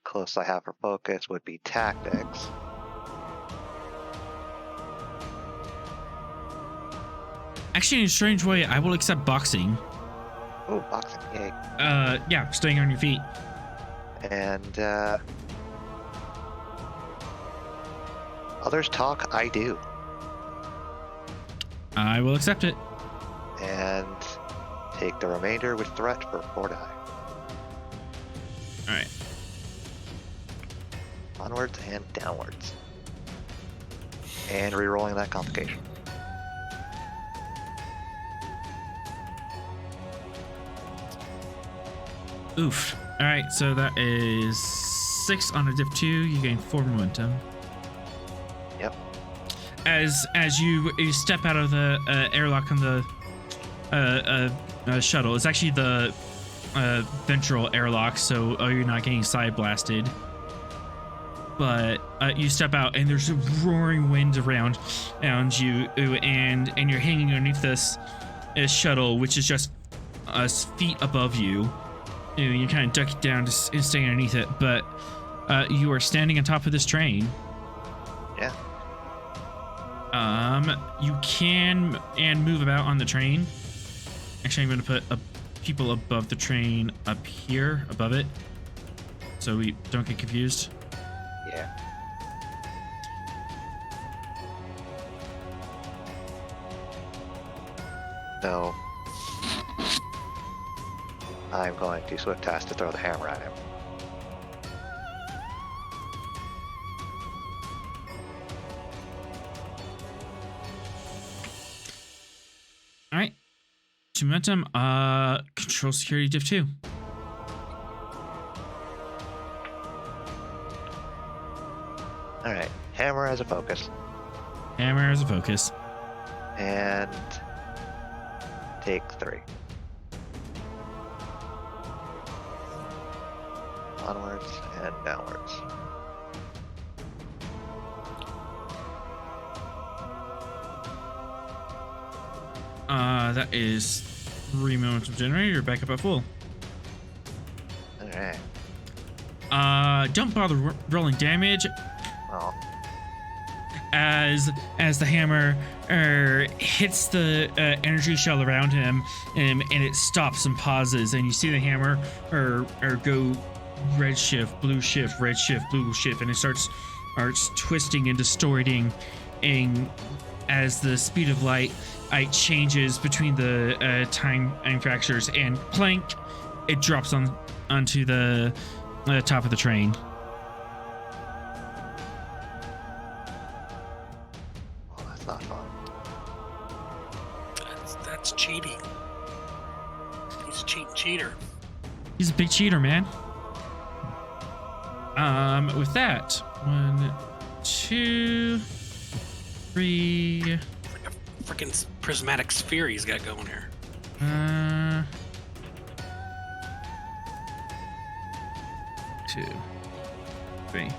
Closest I have for focus would be tactics. Actually, in a strange way, I will accept boxing. Oh, boxing, yay. Yeah, staying on your feet. And, others talk, I do. I will accept it. And take the remainder with threat for 4 die. Alright. Onwards and downwards. And re-rolling that complication. Oof. Alright, so that is 6 on a diff 2. You gain 4 momentum. Yep. As you step out of the airlock on the shuttle, it's actually the ventral airlock, so you're not getting side blasted. But you step out, and there's a roaring wind around you, and you're hanging underneath this shuttle, which is just feet above you. You kind of duck down to stay underneath it, but you are standing on top of this train. Yeah. You can move about on the train. Actually, I'm going to put people above the train up here, above it, so we don't get confused. Yeah. So, I'm going to swift task to throw the hammer at him. All right. 2 momentum. Control security diff 2. All right, hammer as a focus, Hammer as a focus. and take 3. Onwards and downwards. That is 3 momentum generator. Back up at full. All right. Don't bother rolling damage. Well, As the hammer hits the energy shell around him, and it stops and pauses, and you see the hammer go red shift, blue shift, red shift, blue shift, and it starts twisting and distorting and as the speed of light changes between the time fractures, and plank, it drops onto the top of the train. Oh, that's not fun. That's cheating. He's a cheater. He's a big cheater, man. With that, 1, 2, 3. Like a freaking prismatic sphere he's got going here. 2, 3.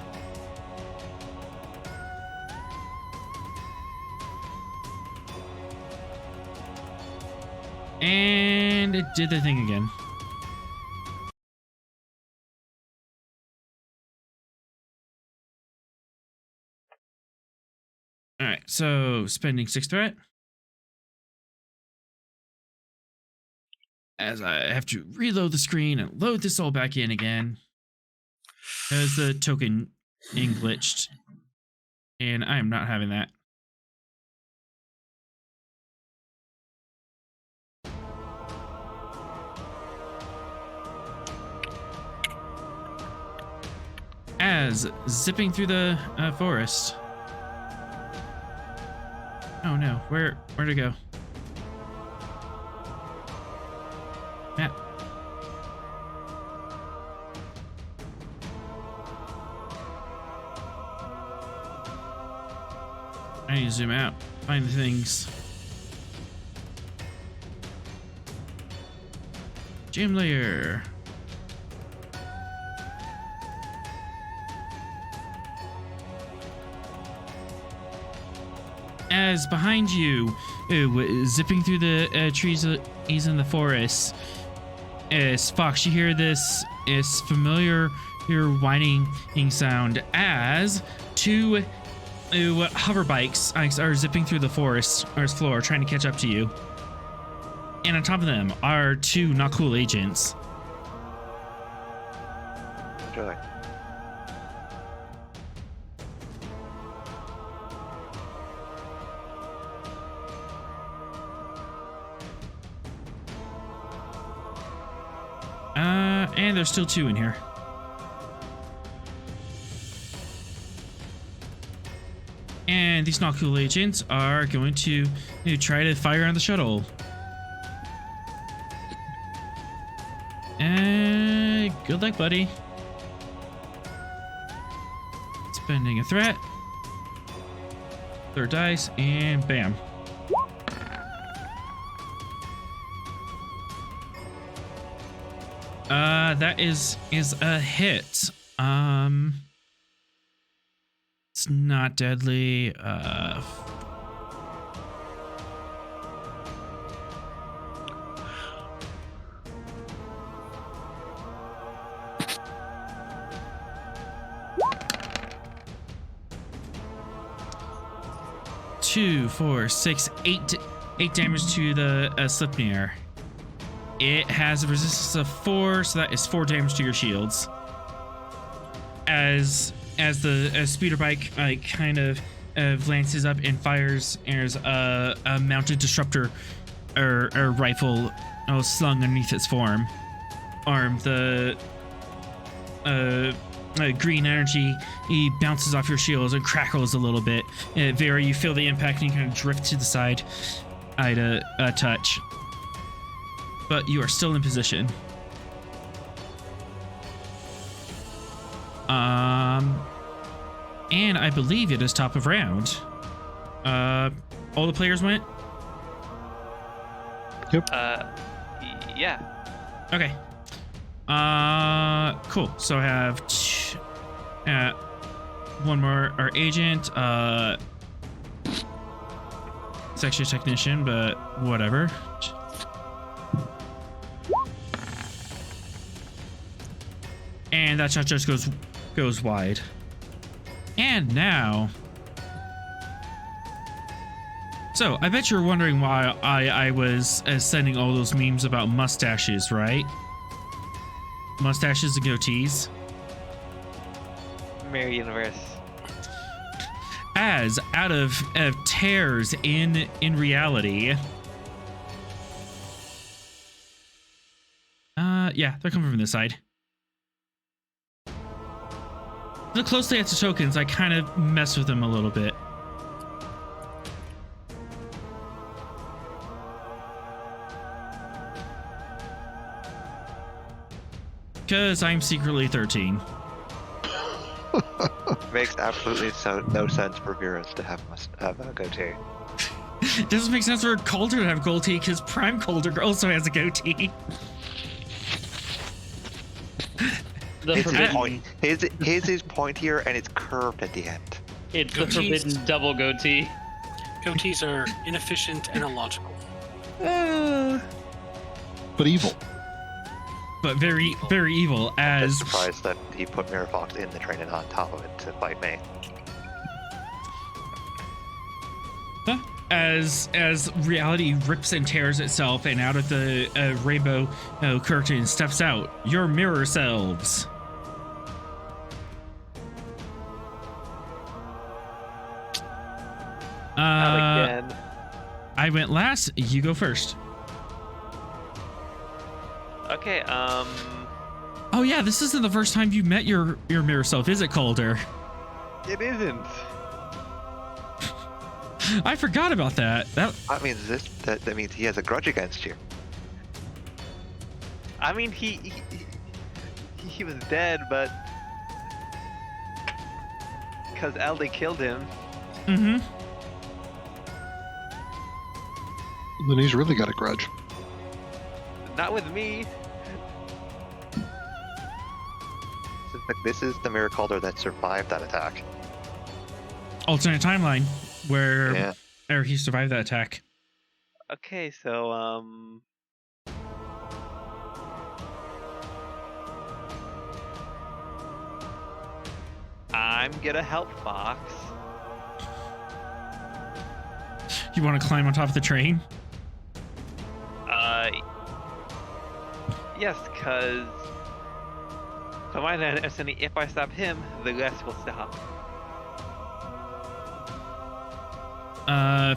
And it did the thing again. All right, so spending 6 threat. As I have to reload the screen and load this all back in again. Because the token glitched. And I am not having that. As zipping through the forest. Oh no, where'd it go? Matt. I need to zoom out, find the things. Gym layer. As behind you, zipping through the trees in the forest, Fox, you hear this familiar whining sound as 2 hover bikes are zipping through the forest floor, trying to catch up to you. And on top of them are 2 not cool agents. Enjoy. And there's still 2 in here. And these not cool agents are going to try to fire on the shuttle. And good luck, buddy. Spending a threat. 3rd dice, and bam. That is a hit. It's not deadly. Two, 4, 6, 8 damage to the Slipnir. It has a resistance of 4, so that is 4 damage to your shields. As the speeder bike kind of lances up and fires, there's a mounted disruptor or rifle slung underneath its arm. The green energy bounces off your shields and crackles a little bit. You feel the impact and you kind of drift to the side a touch. But you are still in position. And I believe it is top of round. All the players went? Yep. Yeah. Okay. Cool. So I have one more, our agent. It's actually a technician, but whatever. And that shot just goes wide. And now, so I bet you're wondering why I was sending all those memes about mustaches, right? Mustaches and goatees. Mirror universe. as out of tears in reality. Yeah, they're coming from this side. The closely at the tokens, I kind of mess with them a little bit. Because I'm secretly 13. Makes absolutely no sense for Virus to have a goatee. Doesn't make sense for Calder to have a goatee because Prime Calder also has a goatee. His is pointier and it's curved at the end. It's the forbidden double goatee. Goatees are inefficient and illogical. But evil. But very, very evil. I'm As surprised that he put Mirror Fox in the train and on top of it to fight me. as reality rips and tears itself, and out of the rainbow curtain steps out your mirror selves. Again. I went last. You go first. Okay, Oh yeah, this isn't the first time you met your mirror self, is it, Calder? it isn't. I forgot about that. That That means he has a grudge against you. I mean, he was dead, but because Aldi killed him. Mm-hmm. Then he's really got a grudge. Not with me. This is the Mirror Calder that survived that attack. Alternate timeline where Yeah. he survived that attack. Okay, so I'm gonna help Fox. You want to climb on top of the train? Yes, because to my understanding, if I stop him, the rest will stop.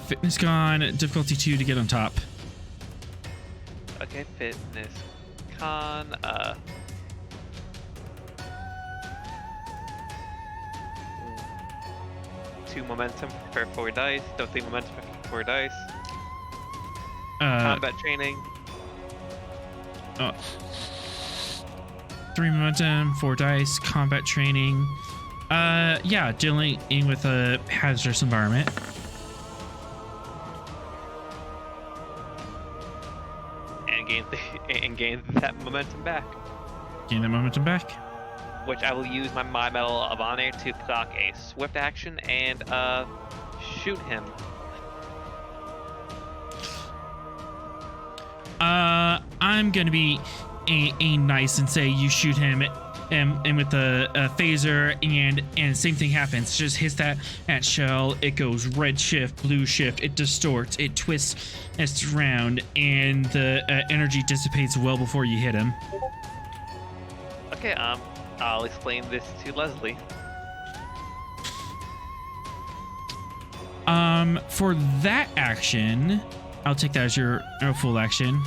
Fitness gone. Difficulty 2 to get on top. Okay, fitness con. 2 momentum for 4 dice. No, 3 momentum for 4 dice. Combat training. 3 momentum, 4 dice, combat training. Yeah, dealing with a hazardous environment. And gain that momentum back. Gain that momentum back. Which I will use my Medal of Honor to proc a swift action and shoot him. I'm gonna be a nice and say you shoot him and with a phaser, and same thing happens. Just hits that shell, it goes red shift, blue shift, it distorts, it twists it's around, and the energy dissipates well before you hit him. Okay, I'll explain this to Leslie. For that action, I'll take that as your full action.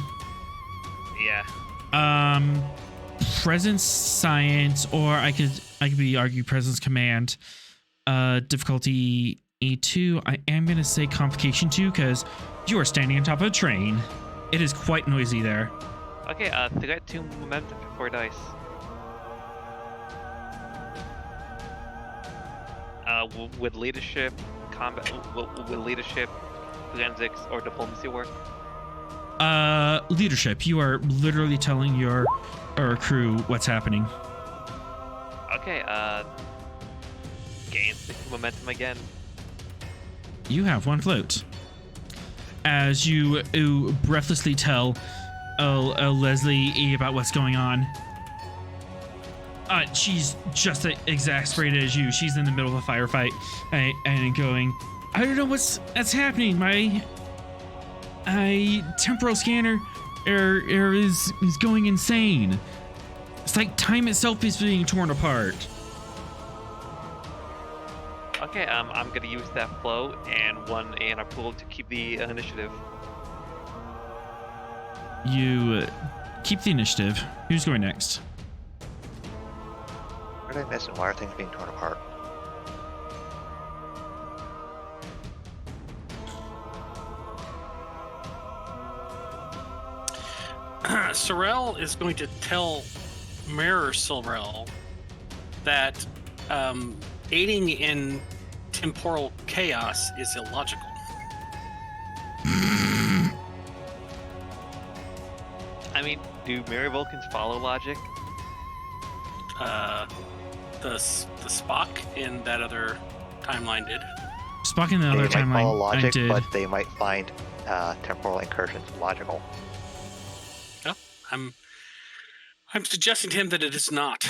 Yeah. Presence science, or I could be argue presence command. Difficulty A2. I am gonna say complication 2 because you are standing on top of a train. It is quite noisy there. Okay, threat 2 momentum for 4 dice. With leadership, combat, with leadership, forensics, or diplomacy work? Leadership. You are literally telling your crew what's happening. Okay, gain 6 momentum again. You have 1 float. As you breathlessly tell Leslie about what's going on. She's just as exasperated as you. She's in the middle of a firefight and going, I don't know that's happening. My temporal scanner is going insane. It's like time itself is being torn apart. Okay, Okay, I'm gonna use that flow and 1 in our pool to keep the initiative. You keep the initiative. Who's going next? What did I miss and why are things being torn apart? Sorrel is going to tell Mirror Sorrel that aiding in temporal chaos is illogical. I mean, do Mirror Vulcans follow logic? The Spock in that other timeline did. Spock in the They other might follow timeline. I logic, did. but they might find temporal incursions logical. I'm suggesting to him that it is not.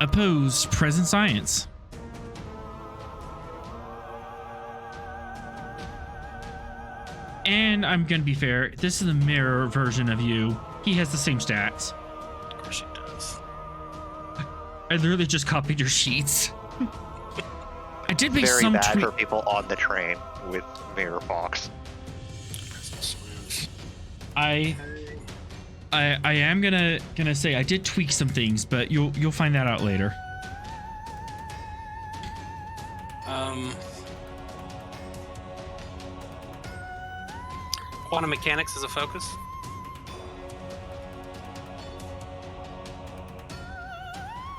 Oppose present science. And I'm gonna be fair. This is the mirror version of you. He has the same stats. Of course he does. I literally just copied your sheets. I did make Very some bad tweak. for people on the train with Mirror Fox. I am gonna say I did tweak some things, but you'll find that out later. Quantum mechanics is a focus.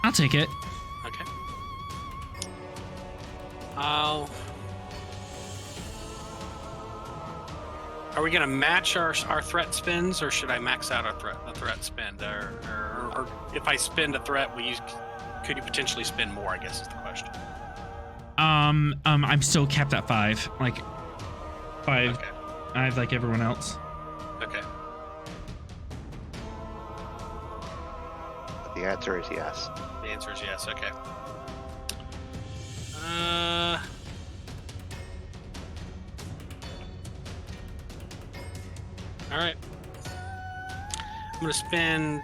I'll take it. Okay. Are we gonna match our threat spins, or should I max out the threat spend, or if I spend a threat, could you potentially spend more? I guess is the question. I'm still capped at 5. Like 5. Okay. I have like everyone else. Okay. The answer is yes. The answer is yes. Okay. All right. I'm gonna spend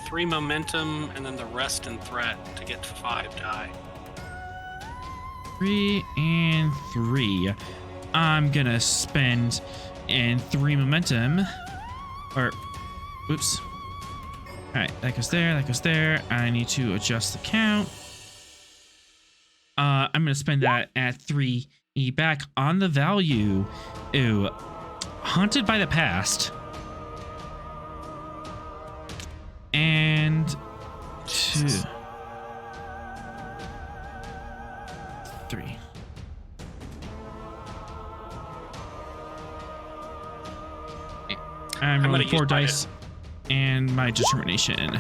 3 momentum and then the rest in threat to get to 5 die. 3 and 3. I'm gonna spend and 3 momentum. Or, whoops. All right, that goes there. That goes there. I need to adjust the count. I'm gonna spend that at 3 back on the value. Ooh, Haunted by the Past. And 2, 3. I'm rolling 4 dice and my determination.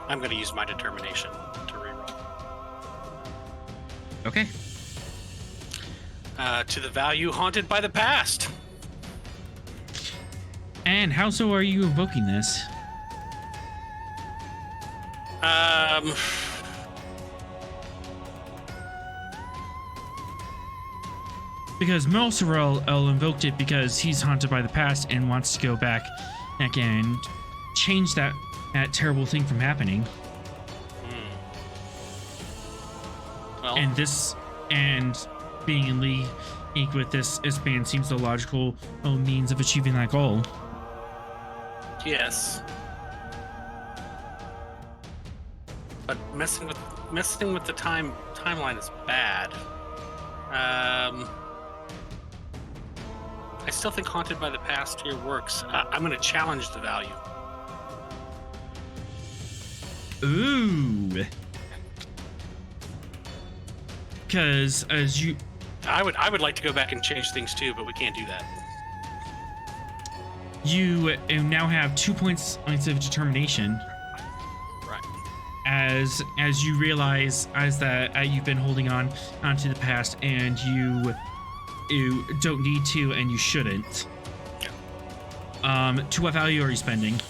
I'm gonna use my determination to reroll. Okay. To the value haunted by the past. And how so are you invoking this? Because Melsorel invoked it because he's haunted by the past and wants to go back and change that terrible thing from happening. Well, And being in league with this band seems the logical means of achieving that goal. yes. But messing with the timeline is bad. I still think haunted by the past here works. I'm going to challenge the value. Ooh. Because as you... I would like to go back and change things too, but we can't do that. You now have 2 points of determination. Right. As you realize that you've been holding onto the past and you don't need to and you shouldn't. Yeah. To what value are you spending?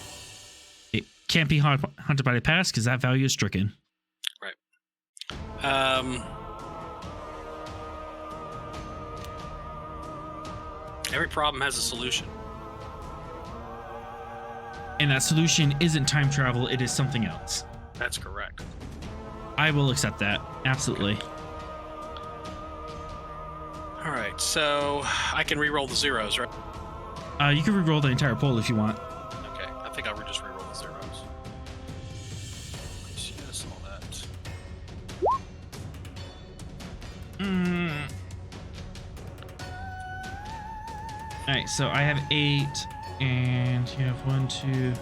It can't be haunted by the past because that value is stricken. Right. Every problem has a solution. And that solution isn't time travel, it is something else. That's correct. I will accept that. Absolutely. All right, so I can re-roll the zeros, right? You can re-roll the entire poll if you want. Okay, I think I'll just re-roll the zeros. Yes, all that. All right, so I have 8, and you have 1, 2.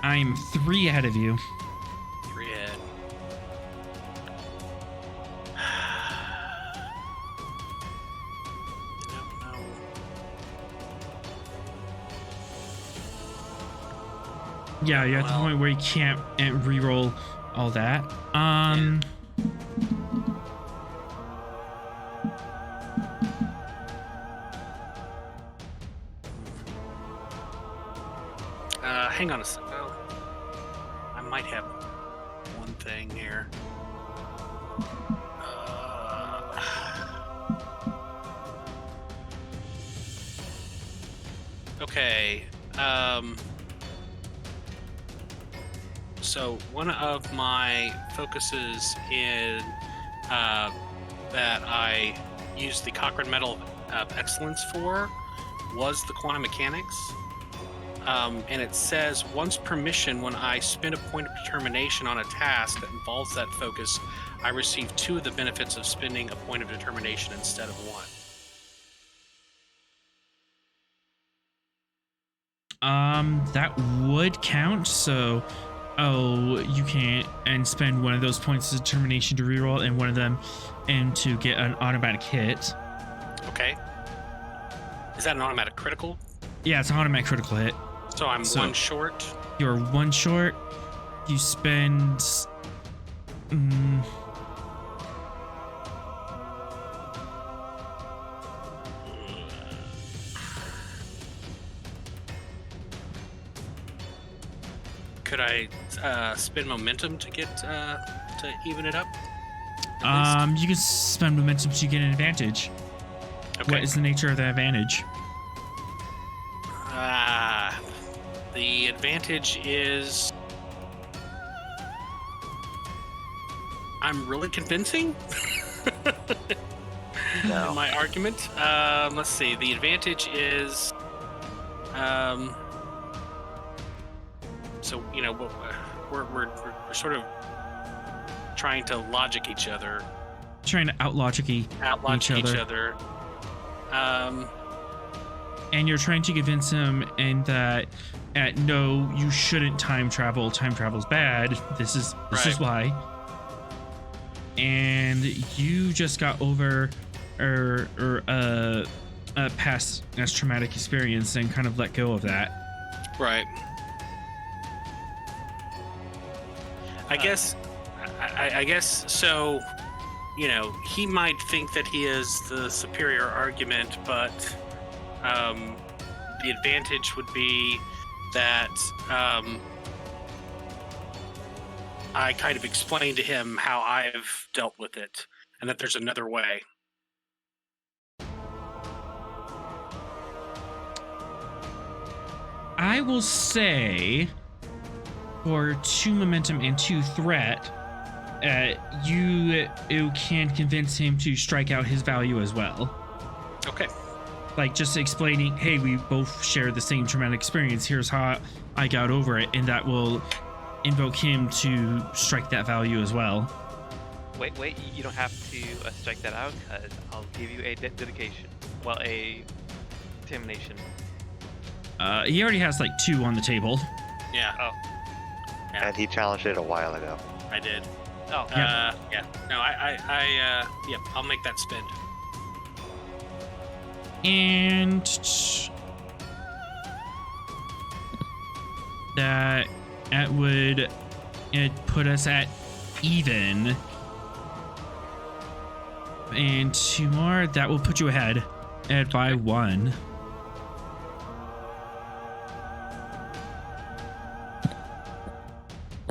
I'm 3 ahead of you. 3 ahead. No. Yeah, you're at the Well. point where you can't re-roll all that. Hang on a second. Well, I might have one thing here. Okay. So one of my focuses in that I used the Cochrane Medal of Excellence for was the quantum mechanics. And it says, once per mission, when I spend a point of determination on a task that involves that focus, I receive 2 of the benefits of spending a point of determination instead of 1. That would count. So, you can't and spend one of those points of determination to reroll, and one of them, and to get an automatic hit. Okay. Is that an automatic critical? Yeah, it's an automatic critical hit. So I'm So- 1 short. You're 1 short. You spend. Could I spend momentum to get to even it up? At least? You can spend momentum to get an advantage. Okay. What is the nature of the advantage? The advantage is I'm really convincing No. in my argument. Let's see. The advantage is, so you know, we're sort of trying to logic each other, Trying to outlogic each other. and you're trying to convince him, and that no, you shouldn't time travel. Time travel's bad. This is Right. why. And you just got over a past as traumatic experience and kind of let go of that. Right. I guess so. You know, he might think that he is the superior argument, but the advantage would be that I kind of explained to him how I've dealt with it, and that there's another way. I will say, for 2 momentum and 2 threat, you can convince him to strike out his value as well. Okay. Like, just explaining, hey, we both share the same traumatic experience. Here's how I got over it, and that will invoke him to strike that value as well. Wait, you don't have to strike that out, because I'll give you a dedication. Well, a determination. He already has like 2 on the table. Yeah. Oh. Yeah. And he challenged it a while ago. I did. Oh, Yeah. Yeah. No, yep, I'll make that spend. And that would put us at even. And 2 more, that will put you ahead by 1.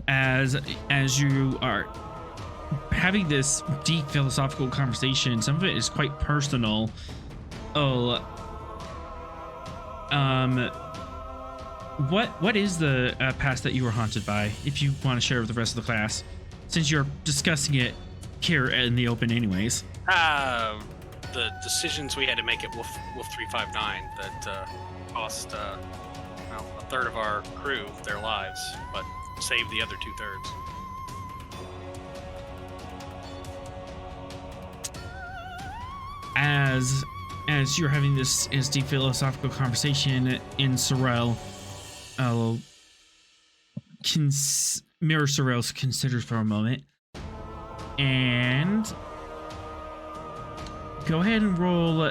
As you are having this deep philosophical conversation, some of it is quite personal. what is the past that you were haunted by? If you want to share with the rest of the class, since you're discussing it here in the open, anyways. The decisions we had to make at Wolf 359 that cost well, a third of our crew their lives, but saved the other 2/3. As you're having this deep philosophical conversation in Sorrel, Mirror Sorrel considers for a moment, and go ahead and roll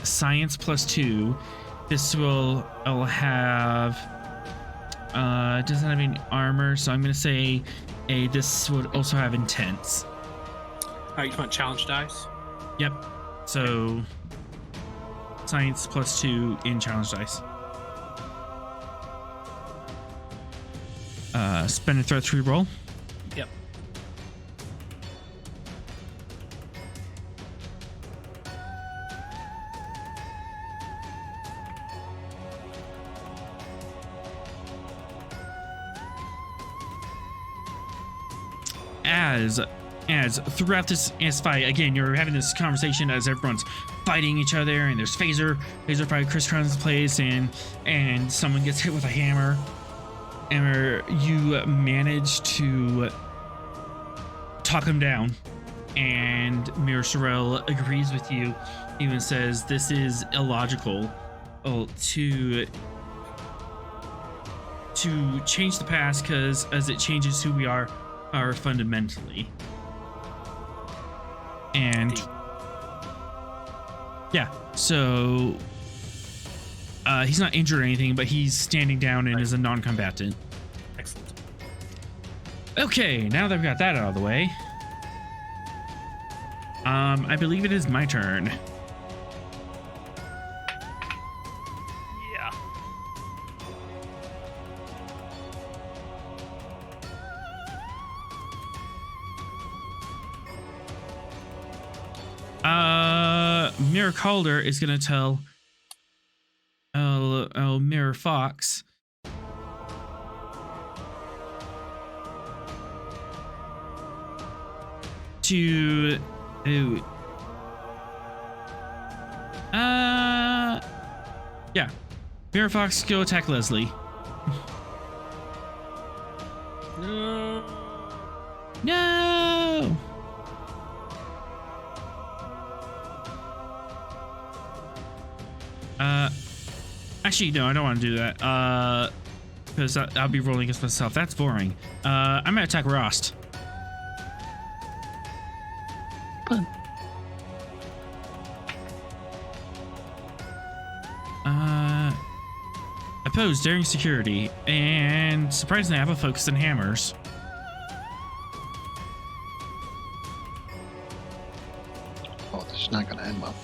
science +2. This will have it doesn't have any armor, so I'm gonna say this would also have intense. All right, you want challenge dice? Yep. So science +2 in challenge dice. Spend a threat 3 roll. Yep. As throughout this fight, again, you're having this conversation as everyone's fighting each other, and there's phaser fight crisscross place, and someone gets hit with a hammer, and you manage to talk him down, and Mirror Sorrel agrees with you, even says this is illogical to change the past, because as it changes who we are fundamentally. And yeah, so he's not injured or anything, but he's standing down and is a non-combatant. Excellent. Okay, now that we've got that out of the way, I believe it is my turn. Mirror Calder is gonna tell Mirror Fox to yeah, Mirror Fox, go attack Leslie. No. Actually, no, I don't want to do that. Because I'll be rolling against myself. That's boring. I'm gonna attack Rost. Oppose daring security, and surprisingly, I have a focus on hammers. Oh, this is not going to end well.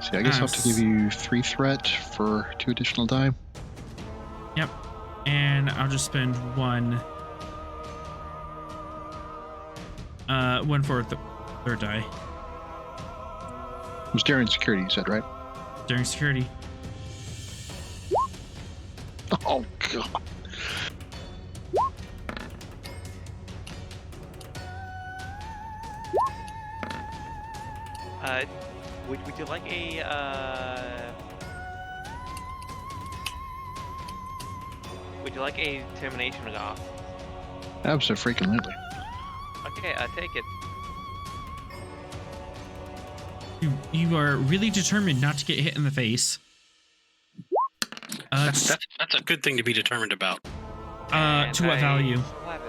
See, I guess I'll have to give you 3 threat for 2 additional die. Yep, and I'll just spend one for a third die. It was daring security, you said, right? Daring security. Oh, God. Would you like a termination off? Absolutely. Okay, take it. You are really determined not to get hit in the face. That's a good thing to be determined about. To what value? 11.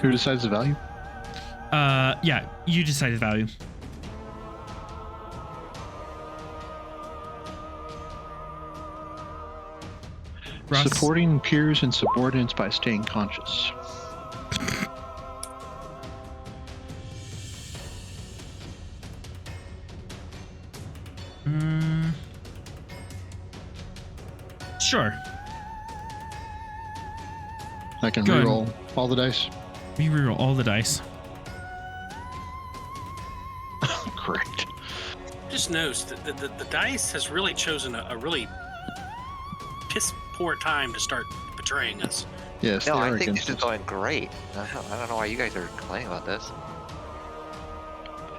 Who decides the value? Yeah, you decide the value. Ross? Supporting peers and subordinates by staying conscious. Sure. I can Go ahead. reroll all the dice. You reroll all the dice. Great. Just knows that the dice has really chosen a really piss poor time to start betraying us. Yes, No, they I are think against this is us. going great. I don't know why you guys are complaining about this.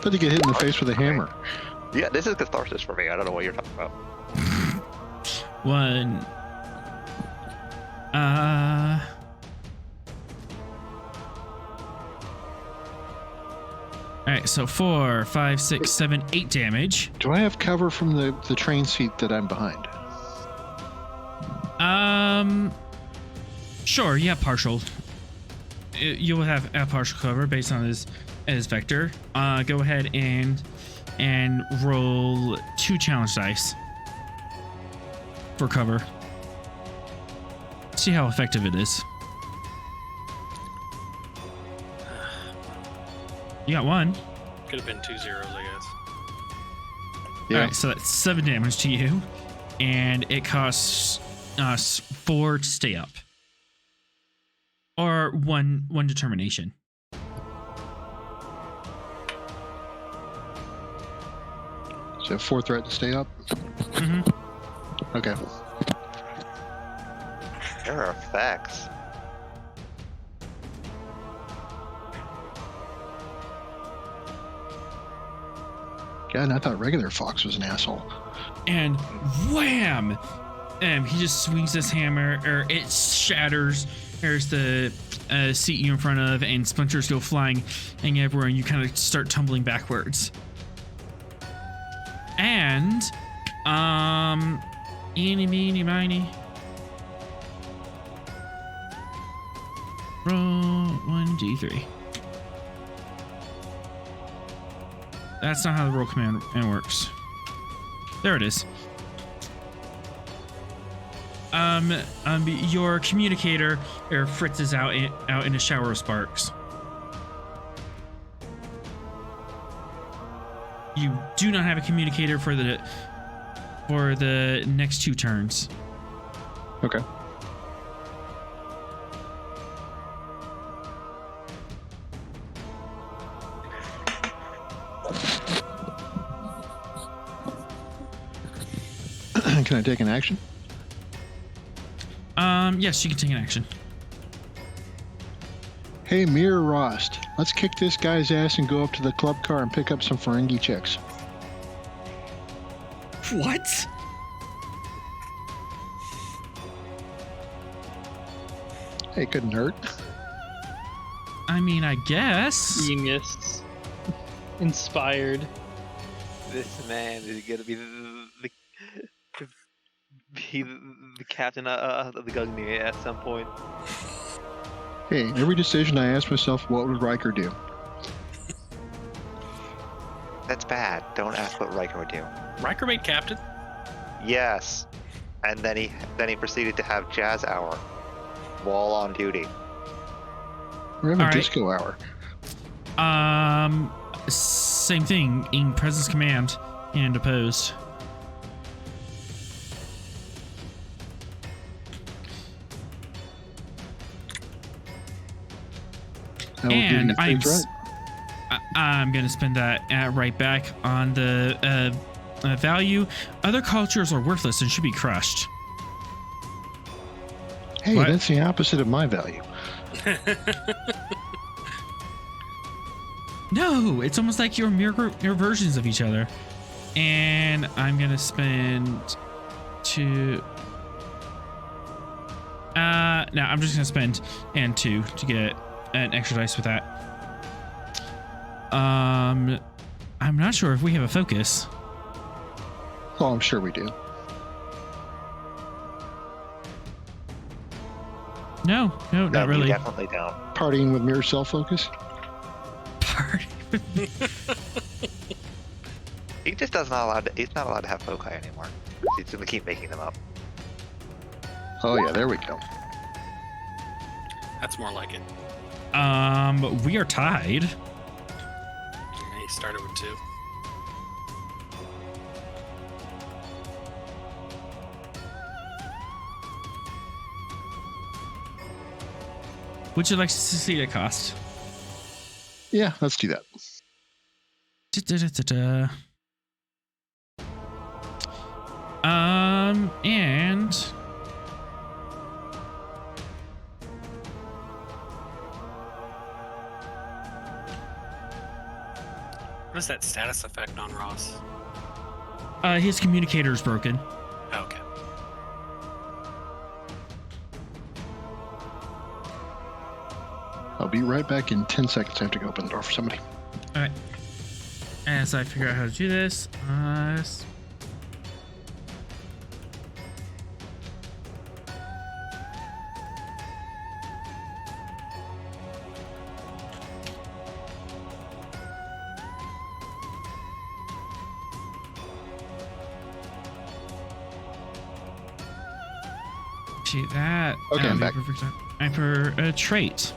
But to get hit in the face with a hammer. Yeah, this is catharsis for me. I don't know what you're talking about. One. All right, so 4, 5, 6, 7, 8 damage. Do I have cover from the train seat that I'm behind? Sure, yeah, partial. You will have a partial cover based on his vector. Go ahead and roll 2 challenge dice for cover. See how effective it is. You got 1. Could have been 2 zeros, I guess. Yeah. All right, so that's 7 damage to you, and it costs us 4 to stay up, or one determination. So 4 threat to stay up? Mm-hmm. Okay. There are effects. God, I thought regular Fox was an asshole. And wham! He just swings his hammer, or it shatters. There's the seat you're in front of, and splinters go flying everywhere, and you kind of start tumbling backwards. And, eeny, meeny, miny. Roll 1d3. That's not how the roll command works. There it is. Your communicator fritzes out in a shower of sparks. You do not have a communicator for the next 2 turns. Okay. Can I take an action? Yes, you can take an action. Hey, Mirror Rost, let's kick this guy's ass and go up to the club car and pick up some Ferengi checks. What? Hey, couldn't hurt. I mean, I guess. Genius. Inspired. This man is gonna be the captain of the Gungnir at some point. Hey, every decision I ask myself, what would Riker do? That's bad. Don't ask what Riker would do. Riker made captain? Yes. And then he proceeded to have jazz hour while on duty. We're having All right. disco hour. Same thing in presence command and opposed. I will give And you free threat. I'm gonna spend that right back on the value. Other cultures are worthless and should be crushed. Hey, What? that's the opposite of my value. No, it's almost like you're mirror versions of each other. And I'm gonna spend 2. No, I'm just gonna spend 2 to get an extra dice with that. I'm not sure if we have a focus. Oh, I'm sure we do. No, not No, really. You definitely don't. Partying with mirror self focus. Party. He just does not allowed. He's not allowed to have foci anymore. He's gonna keep making them up. Oh yeah, there we go. That's more like it. We are tied. Yeah, he started with 2. Would you like to succeed at cost? Yeah, let's do that. Da-da-da-da-da. And What is that status effect on Ross? his communicator is broken. Oh, okay. I'll be right back in 10 seconds. I have to go open the door for somebody. All right. As I figure out how to do this, see that. Okay, that'll I'm be back. perfect time. And for a trait.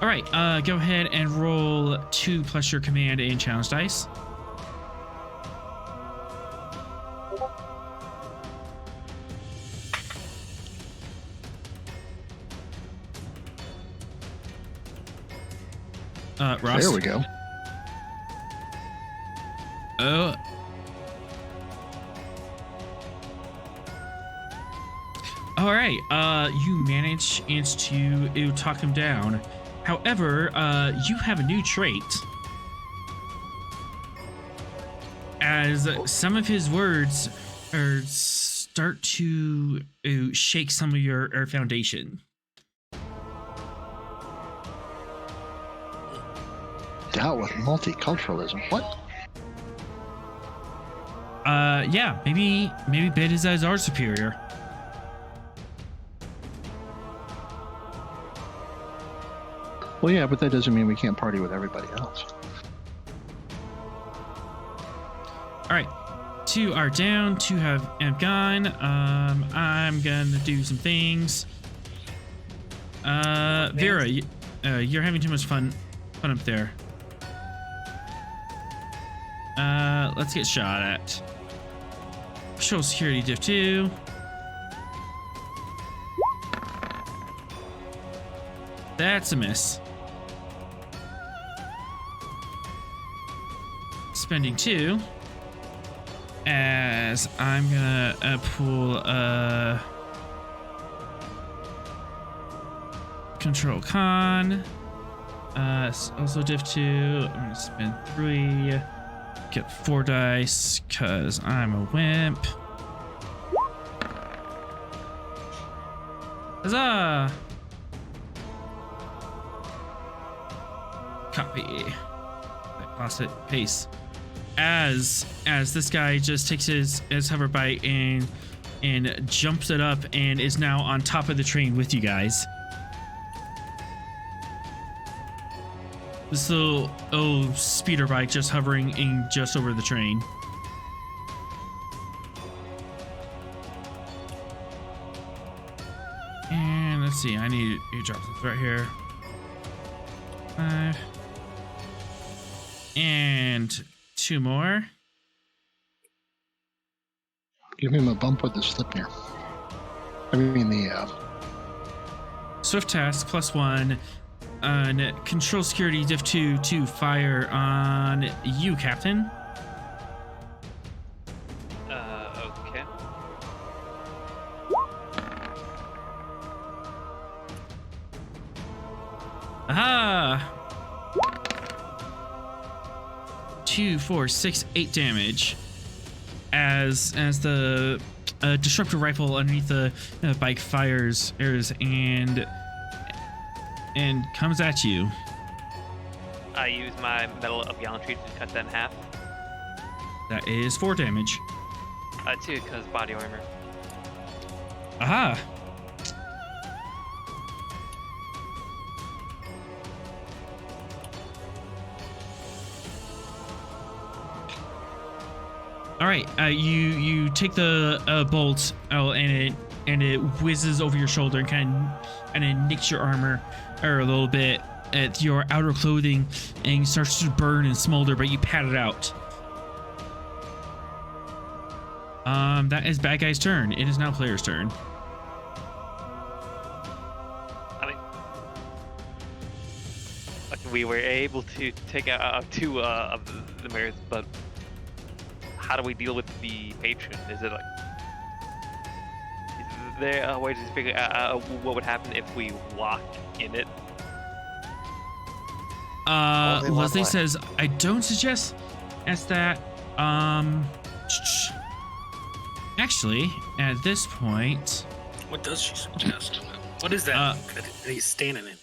All right, go ahead and roll 2 plus your command and challenge dice. Ross. There we go. Oh. All right. You manage to talk him down. However, you have a new trait. As some of his words start to shake some of your foundation. Doubt with multiculturalism. What? Yeah, maybe Bid is as our superior. Well, yeah, but that doesn't mean we can't party with everybody else. All right, 2 are down, 2 have gone. I'm gonna do some things. Vera, you're having too much fun up there. Let's get shot at. Patrol security div 2. That's a miss. Spending 2. As I'm gonna pull control con. Also div 2. I'm gonna spend 3. Get 4 dice because I'm a wimp. Huzzah! Copy. I lost it. Paste. As this guy just takes his hover bike and jumps it up and is now on top of the train with you guys. This little speeder bike just hovering in just over the train. And let's see, I need to drop this right here. 5. And 2 more. Give him a bump with the Slipnir. I mean the Swift task +1 on control security div 2 to fire on you, Captain. Okay. Aha! 2, 4, 6, 8 damage. As the disruptor rifle underneath the bike fires and comes at you. I use my Medal of Gallantry to cut that in half. That is 4 damage. 2 because body armor. Aha! All right, you take the bolt and and it whizzes over your shoulder and it nicks your armor or a little bit at your outer clothing and starts to burn and smolder, but you pat it out. That is bad guy's turn. It is now player's turn. I mean, like we were able to take out two of the mirrors, but how do we deal with the patron? Is it like, is there a way to figure out what would happen if we walk in it? Only one Leslie way. says, I don't suggest as that. Actually, at this point, What does she suggest? What is that that he's standing in?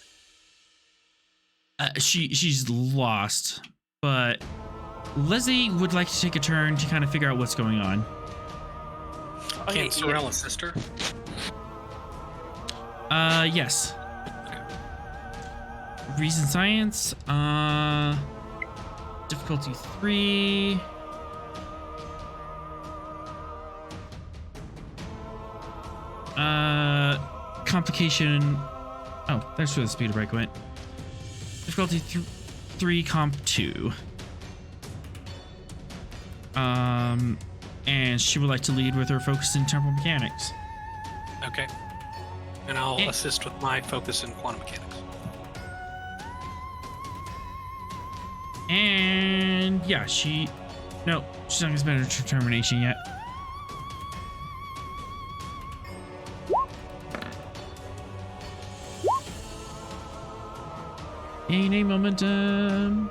she's lost, but Leslie would like to take a turn to kind of figure out what's going on. Can't Sorrel assist her? Yes. Reason science, difficulty 3. Complication. Oh, that's where the speed break went. Difficulty 3, comp 2. And she would like to lead with her focus in temporal mechanics. Okay. And I'll Eh. assist with my focus in quantum mechanics. And yeah, she's not gonna spend her determination yet. Gain a momentum.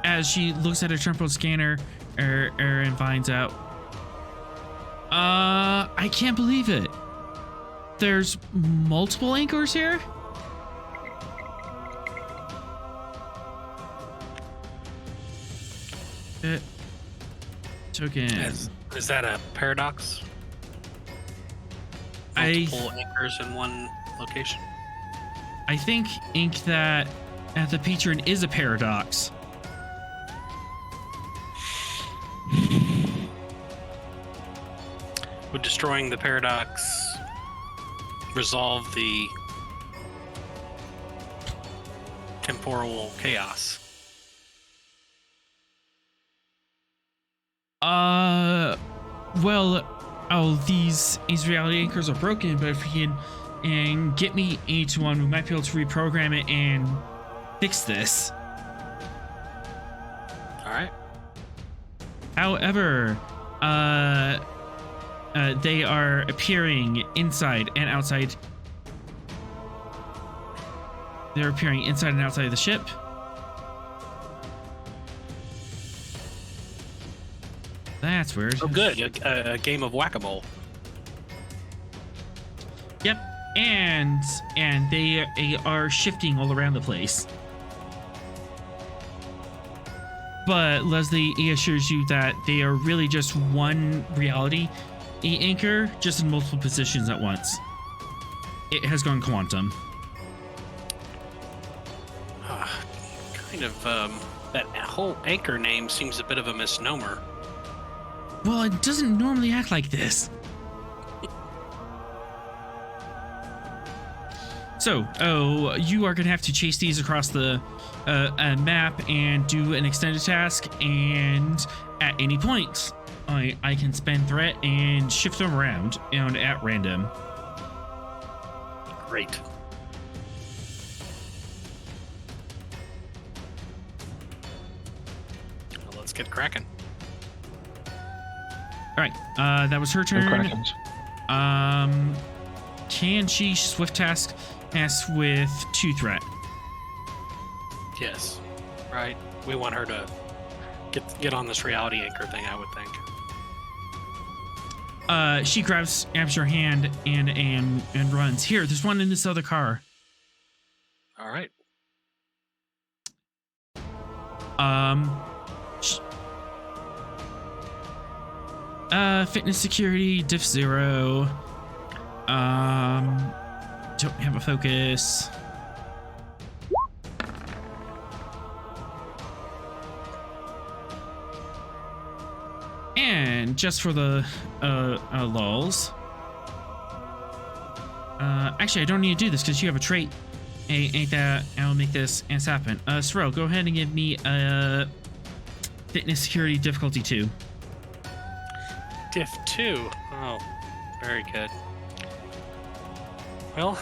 As she looks at her temporal scanner and finds out, I can't believe it. There's multiple anchors here? Token. Is that a paradox? Multiple anchors in one location? I think ink that the patron is a paradox. Would destroying the paradox resolve the temporal chaos? Well, these reality anchors are broken, but if we can get me into one, we might be able to reprogram it and fix this. All right. However, they are appearing inside and outside. They're appearing inside and outside of the ship. That's weird. Oh, good. A game of whack-a-mole. Yep, and they are shifting all around the place. But Leslie assures you that they are really just one reality anchor, just in multiple positions at once. It has gone quantum. That whole anchor name seems a bit of a misnomer. Well, it doesn't normally act like this. So, you are going to have to chase these across the map and do an extended task, and at any point, I can spend threat and shift them around and at random. Great. Well, let's get cracking. All right, that was her No turn. Krakens. Can she swift task with 2 threat? Yes. Right. We want her to get on this reality anchor thing, I would think. She grabs your hand and runs. Here, there's one in this other car. All right. Fitness security, diff 0. Don't have a focus. And just for the lulls. Actually, I don't need to do this because you have a trait. Ain't that? I'll make this happen. Sorrel, go ahead and give me a fitness security difficulty 2. Diff 2. Oh, very good. Well,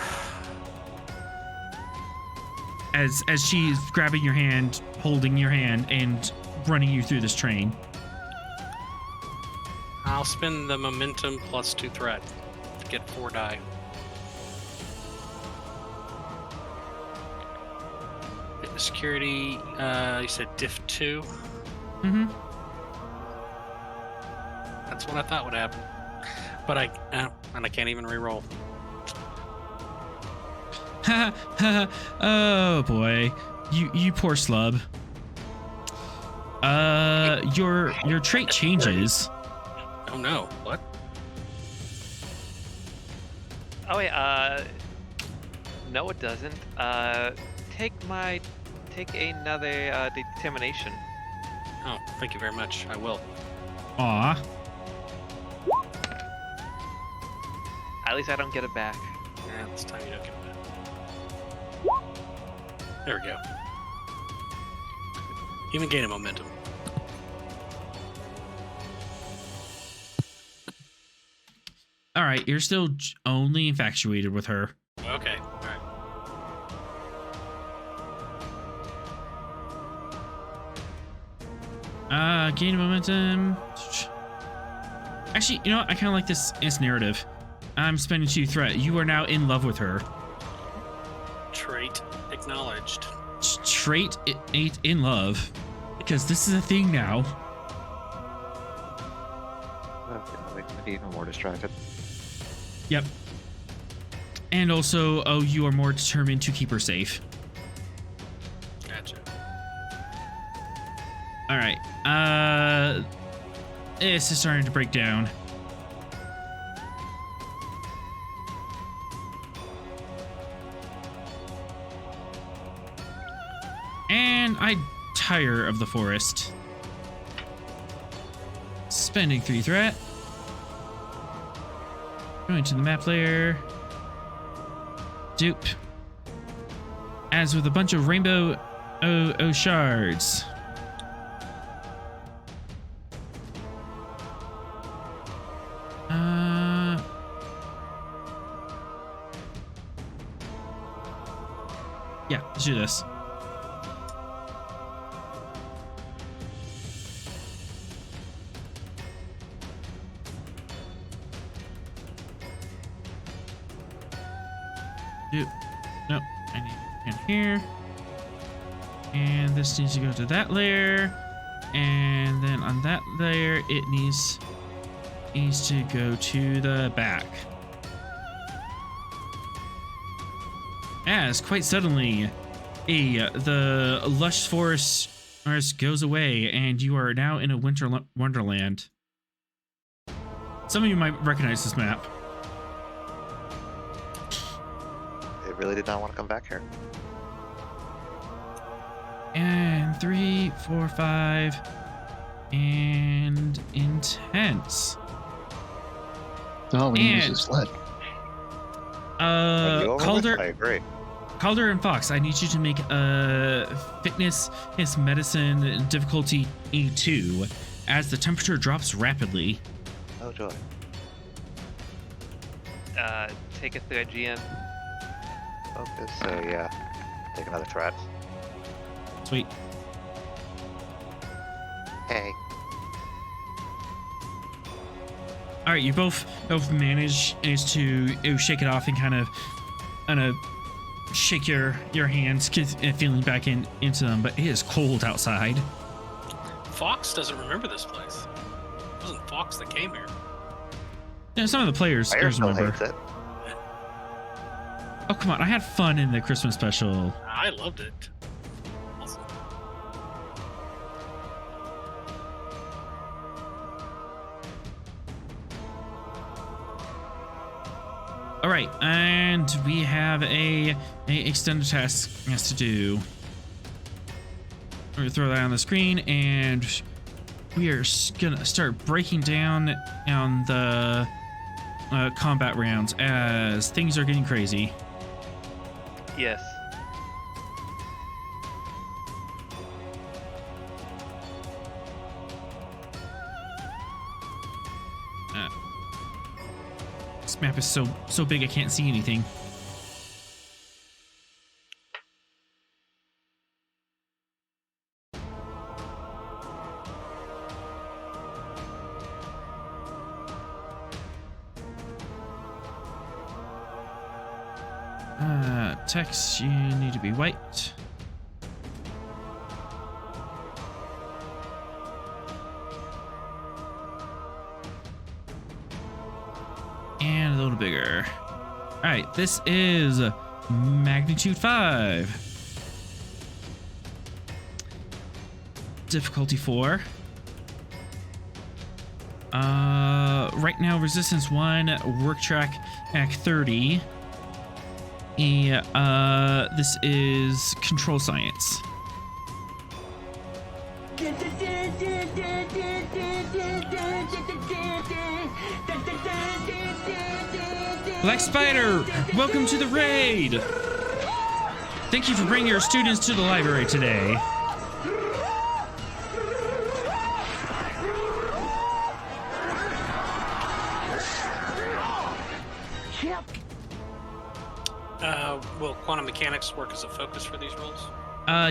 As she's grabbing your hand, holding your hand, and running you through this train. I'll spend the momentum plus 2 threat to get 4 die. Fitness security, you said diff 2? Mm-hmm. That's what I thought would happen. But and I can't even reroll. Ha ha! Oh boy, you poor slub. Your trait changes. Oh no! What? Oh wait, no it doesn't. Take another determination. Oh, thank you very much. I will. Aw. At least I don't get it back. Yeah, this time you don't get it back. There we go. Even gain a momentum. All right, you're still only infatuated with her. Okay. All right. Gain of momentum. Actually, you know what? I kind of like this narrative. I'm spending 2 threat. You are now in love with her. Trait acknowledged. Trait ain't in love, because this is a thing now. Okay, I'll make me even more distracted. Yep. And also, oh, you are more determined to keep her safe. Gotcha. All right. This is starting to break down. And I tire of the forest. Spending 3 threat. Going to the map layer. Dupe. As with a bunch of rainbow shards. Yeah, let's do this. Nope, I need in here. And this needs to go to that layer. And then on that layer, it needs to go to the back. As quite suddenly, the lush forest goes away, and you are now in a winter wonderland. Some of you might recognize this map. They really did not want to come back here. And 3, 4, 5, and intense. All we need is lead. Are you over with? Calder. I agree. Calder and Fox, I need you to make a fitness medicine difficulty E2 as the temperature drops rapidly. Oh joy. Take a threat, GM. Focus. So yeah, take another threat. Sweet. Hey. All right, you both manage to shake it off and kind of shake your hands, feeling back into them. But it is cold outside. Fox doesn't remember this place. It wasn't Fox that came here. Yeah, some of the players Fire still remember. hates it. Oh come on! I had fun in the Christmas special. I loved it. Awesome. All right, and we have a extended task has to do. We're gonna throw that on the screen, and we are gonna start breaking down on the combat rounds as things are getting crazy. Yes. This map is so big I can't see anything. Text, you need to be white. And a little bigger. All right, this is magnitude 5. Difficulty 4. Right now, resistance 1, work track Act 30. This is control science. Black Spider, welcome to the raid. Thank you for bringing your students to the library today. Will quantum mechanics work as a focus for these rolls?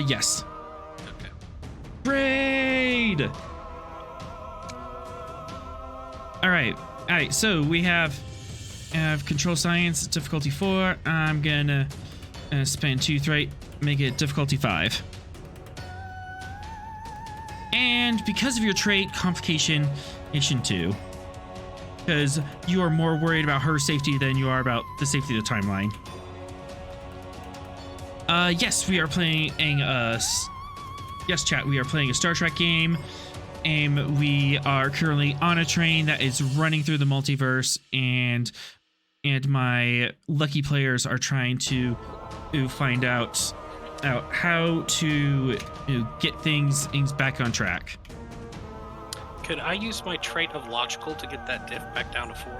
Yes. Okay. Raid! All right, so we have control science, difficulty 4. I'm gonna spend 2 threat, make it difficulty 5. And because of your trait, complication 2. Because you are more worried about her safety than you are about the safety of the timeline. Yes, we are playing yes, chat, we are playing a Star Trek game. We are currently on a train that is running through the multiverse, and my lucky players are trying to find out how to get things back on track. Could I use my trait of logical to get that diff back down to 4?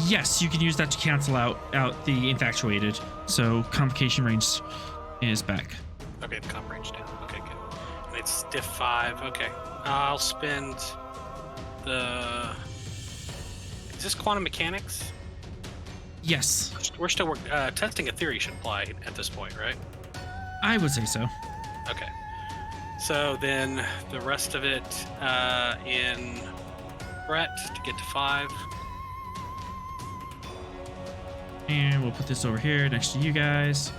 Yes, you can use that to cancel out the infatuated. So complication range is back. Okay, the comp range down. Okay, good. And it's diff 5. Okay. I'll spend the... Is this quantum mechanics? Yes. We're still testing a theory should apply at this point, right? I would say so. Okay. So then the rest of it in threat to get to 5. And we'll put this over here next to you guys.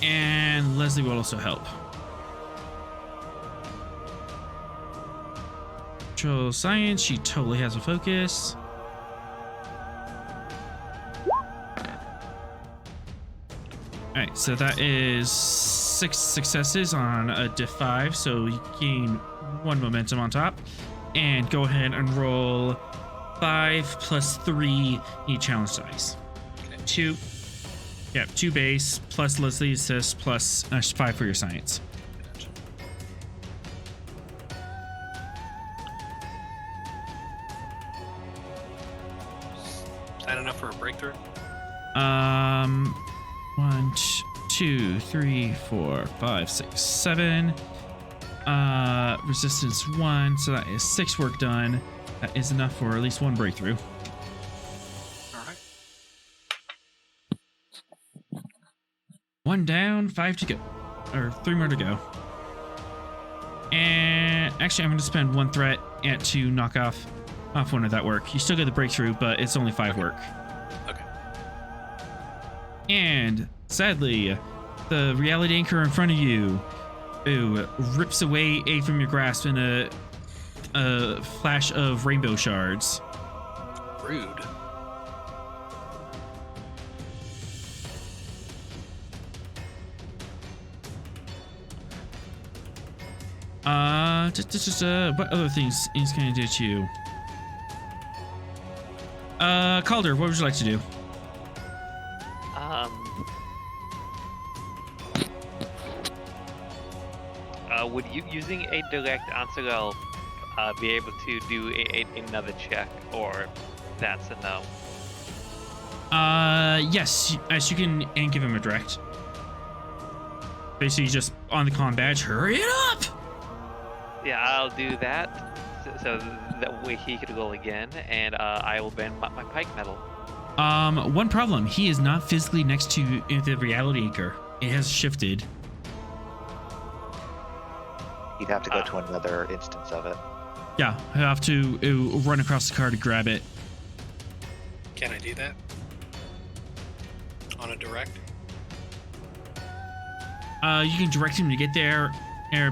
And Leslie will also help. Control science, she totally has a focus. Alright, so that is 6 successes on a diff 5, so you gain 1 momentum on top. And go ahead and roll 5 plus 3 each challenge dice. Okay. 2. Yeah, 2 base plus Leslie's assist plus 5 for your science. Gotcha. Is that enough for a breakthrough? 1, 2, 3, 4, 5, 6, 7. Resistance 1, so that is 6 work done. That is enough for at least 1 breakthrough. All right. 1 down, 5 to go. Or 3 more to go. And actually, I'm going to spend 1 threat to knock off 1 of that work. You still get the breakthrough, but it's only 5 work. Okay. And sadly, the reality anchor in front of you rips away aid from your grasp in a flash of rainbow shards. Rude. What other things he's gonna do to you? Calder, what would you like to do? would you using a direct answer elf be able to do another check, or that's a no? Yes, you can, and give him a direct. Basically, just on the comm badge, hurry it up! Yeah, I'll do that. So that way he could roll again, and I will bend my pike metal. One problem, he is not physically next to the reality anchor. It has shifted. You'd have to go to another instance of it. Yeah, I have to run across the car to grab it. Can I do that? On a direct? You can direct him to get there,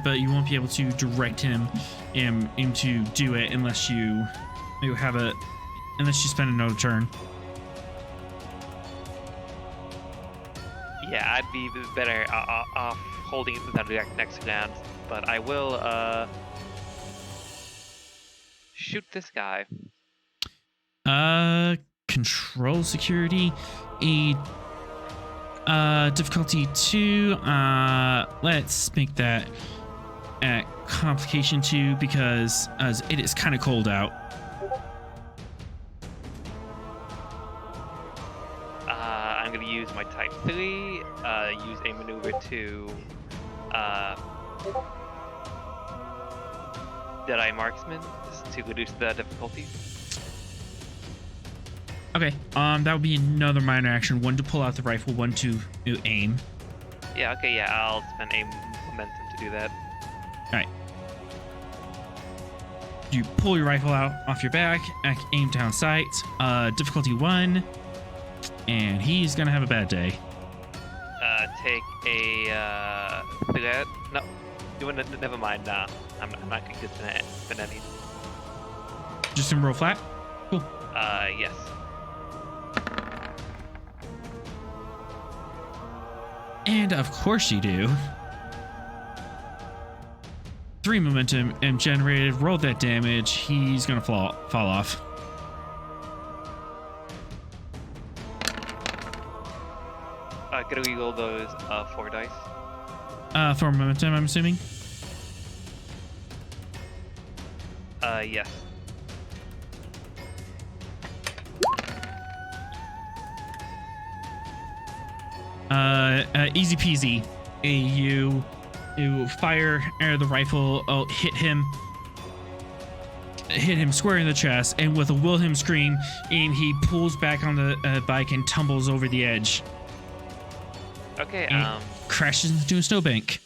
but you won't be able to direct him to do it unless you spend another turn. Yeah, I'd be better off holding the direct next round, but I will shoot this guy. Control security, difficulty 2. Let's make that at complication 2 because it is kind of cold out. I'm gonna use my type 3. Use a maneuver to Deadeye Marksman just to reduce the difficulty. Okay, that would be another minor action. 1 to pull out the rifle, 1 to aim. Yeah, okay, yeah, I'll spend a momentum to do that. Alright. You pull your rifle out off your back, aim down sight, difficulty 1, and he's gonna have a bad day. Take a threat. No, never mind. Nah, I'm not gonna get any. Just gonna roll flat? Cool. Yes. And of course you do. 3 momentum and generated. Roll that damage. He's gonna fall off. Could we roll those 4 dice? 4 momentum, I'm assuming. Yes. Easy peasy. You fire the rifle. Oh, hit him square in the chest, and with a Wilhelm scream, and he pulls back on the bike and tumbles over the edge. Okay. Crashes into a snowbank.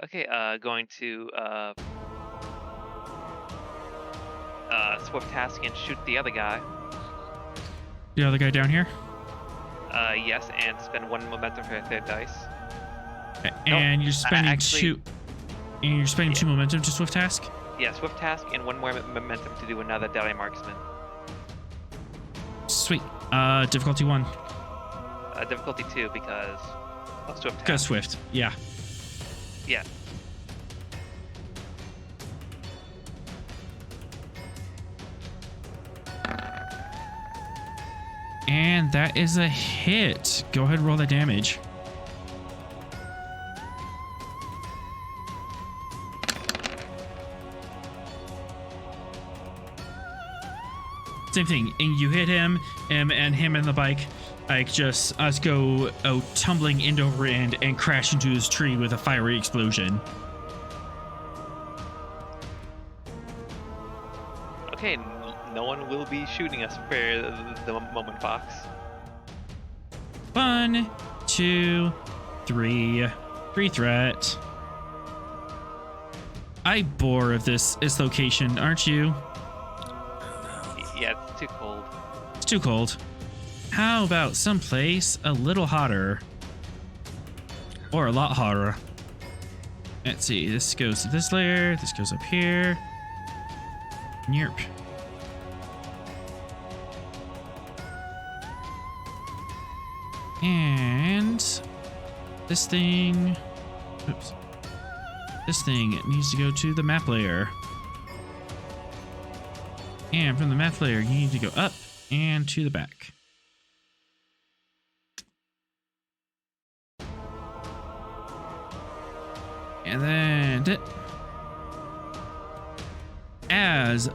Okay. Going to swift task and shoot the other guy. The other guy down here. Yes, and spend 1 momentum for a 3rd dice. And you're spending actually, 2. And you're spending 2 momentum to swift task. Yeah, swift task and 1 more momentum to do another Deadeye Marksman. Sweet. Difficulty 1. Difficulty 2 because of swift task. Because swift. Yeah. Yeah. And that is a hit. Go ahead and roll the damage. Same thing. And you hit him, and him and the bike, like, just us go tumbling end over end and crash into his tree with a fiery explosion. Okay, no one will be shooting us for the moment, Fox. 1, 2, 3. 3 threat. I bore of this location, aren't you? Yeah, it's too cold. It's too cold. How about someplace a little hotter? Or a lot hotter. Let's see, this goes to this layer, this goes up here. Yerp. And this thing, oops. This thing needs to go to the map layer. And from the map layer, you need to go up and to the back. And then as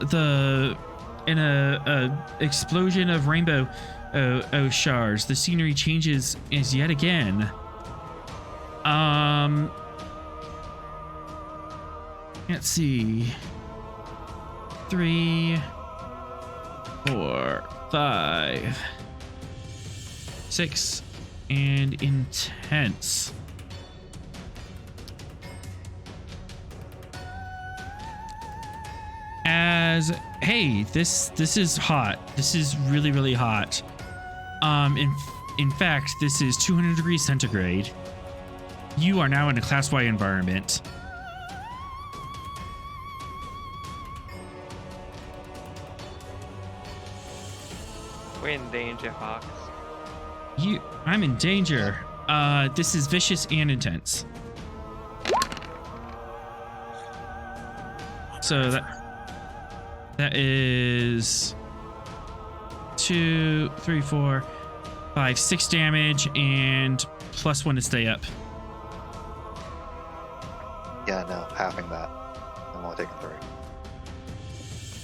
in a explosion of rainbow shards, the scenery changes as yet again. Let's see. 3, 4, 5, 6, and intense. As hey, this is hot. This is really, really hot. In fact, this is 200 degrees centigrade. You are now in a Class Y environment. We're in danger, Fox. I'm in danger. This is vicious and intense. So that is 2, 3, 4, 5, 6 damage and +1 to stay up. Yeah, no, halving that. I'm only taking 3.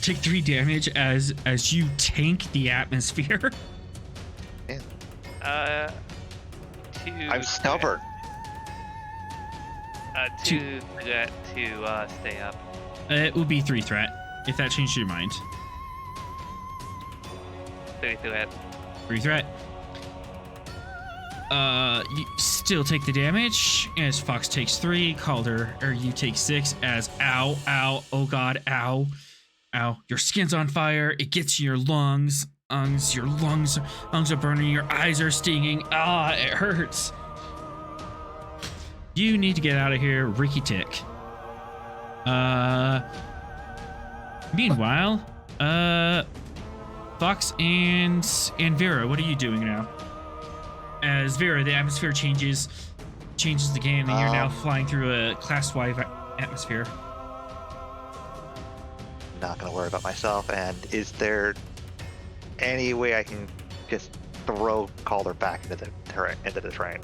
Take 3 damage as you tank the atmosphere. Yeah. 2. I'm stubborn. 2 threat to stay up. It will be 3 threat if that changed your mind. 3 threat. 3 threat. You still take the damage as Fox takes 3. Calder, or you take 6 as ow, oh god, ow, your skin's on fire. It gets in your lungs. Your lungs are burning. Your eyes are stinging. It hurts. You need to get out of here, Ricky Tick. Meanwhile, Fox and Vera, what are you doing now? As Vera, the atmosphere changes again, and you're now flying through a Class Y atmosphere. Not gonna worry about myself. And is there any way I can just throw Calder back into the train?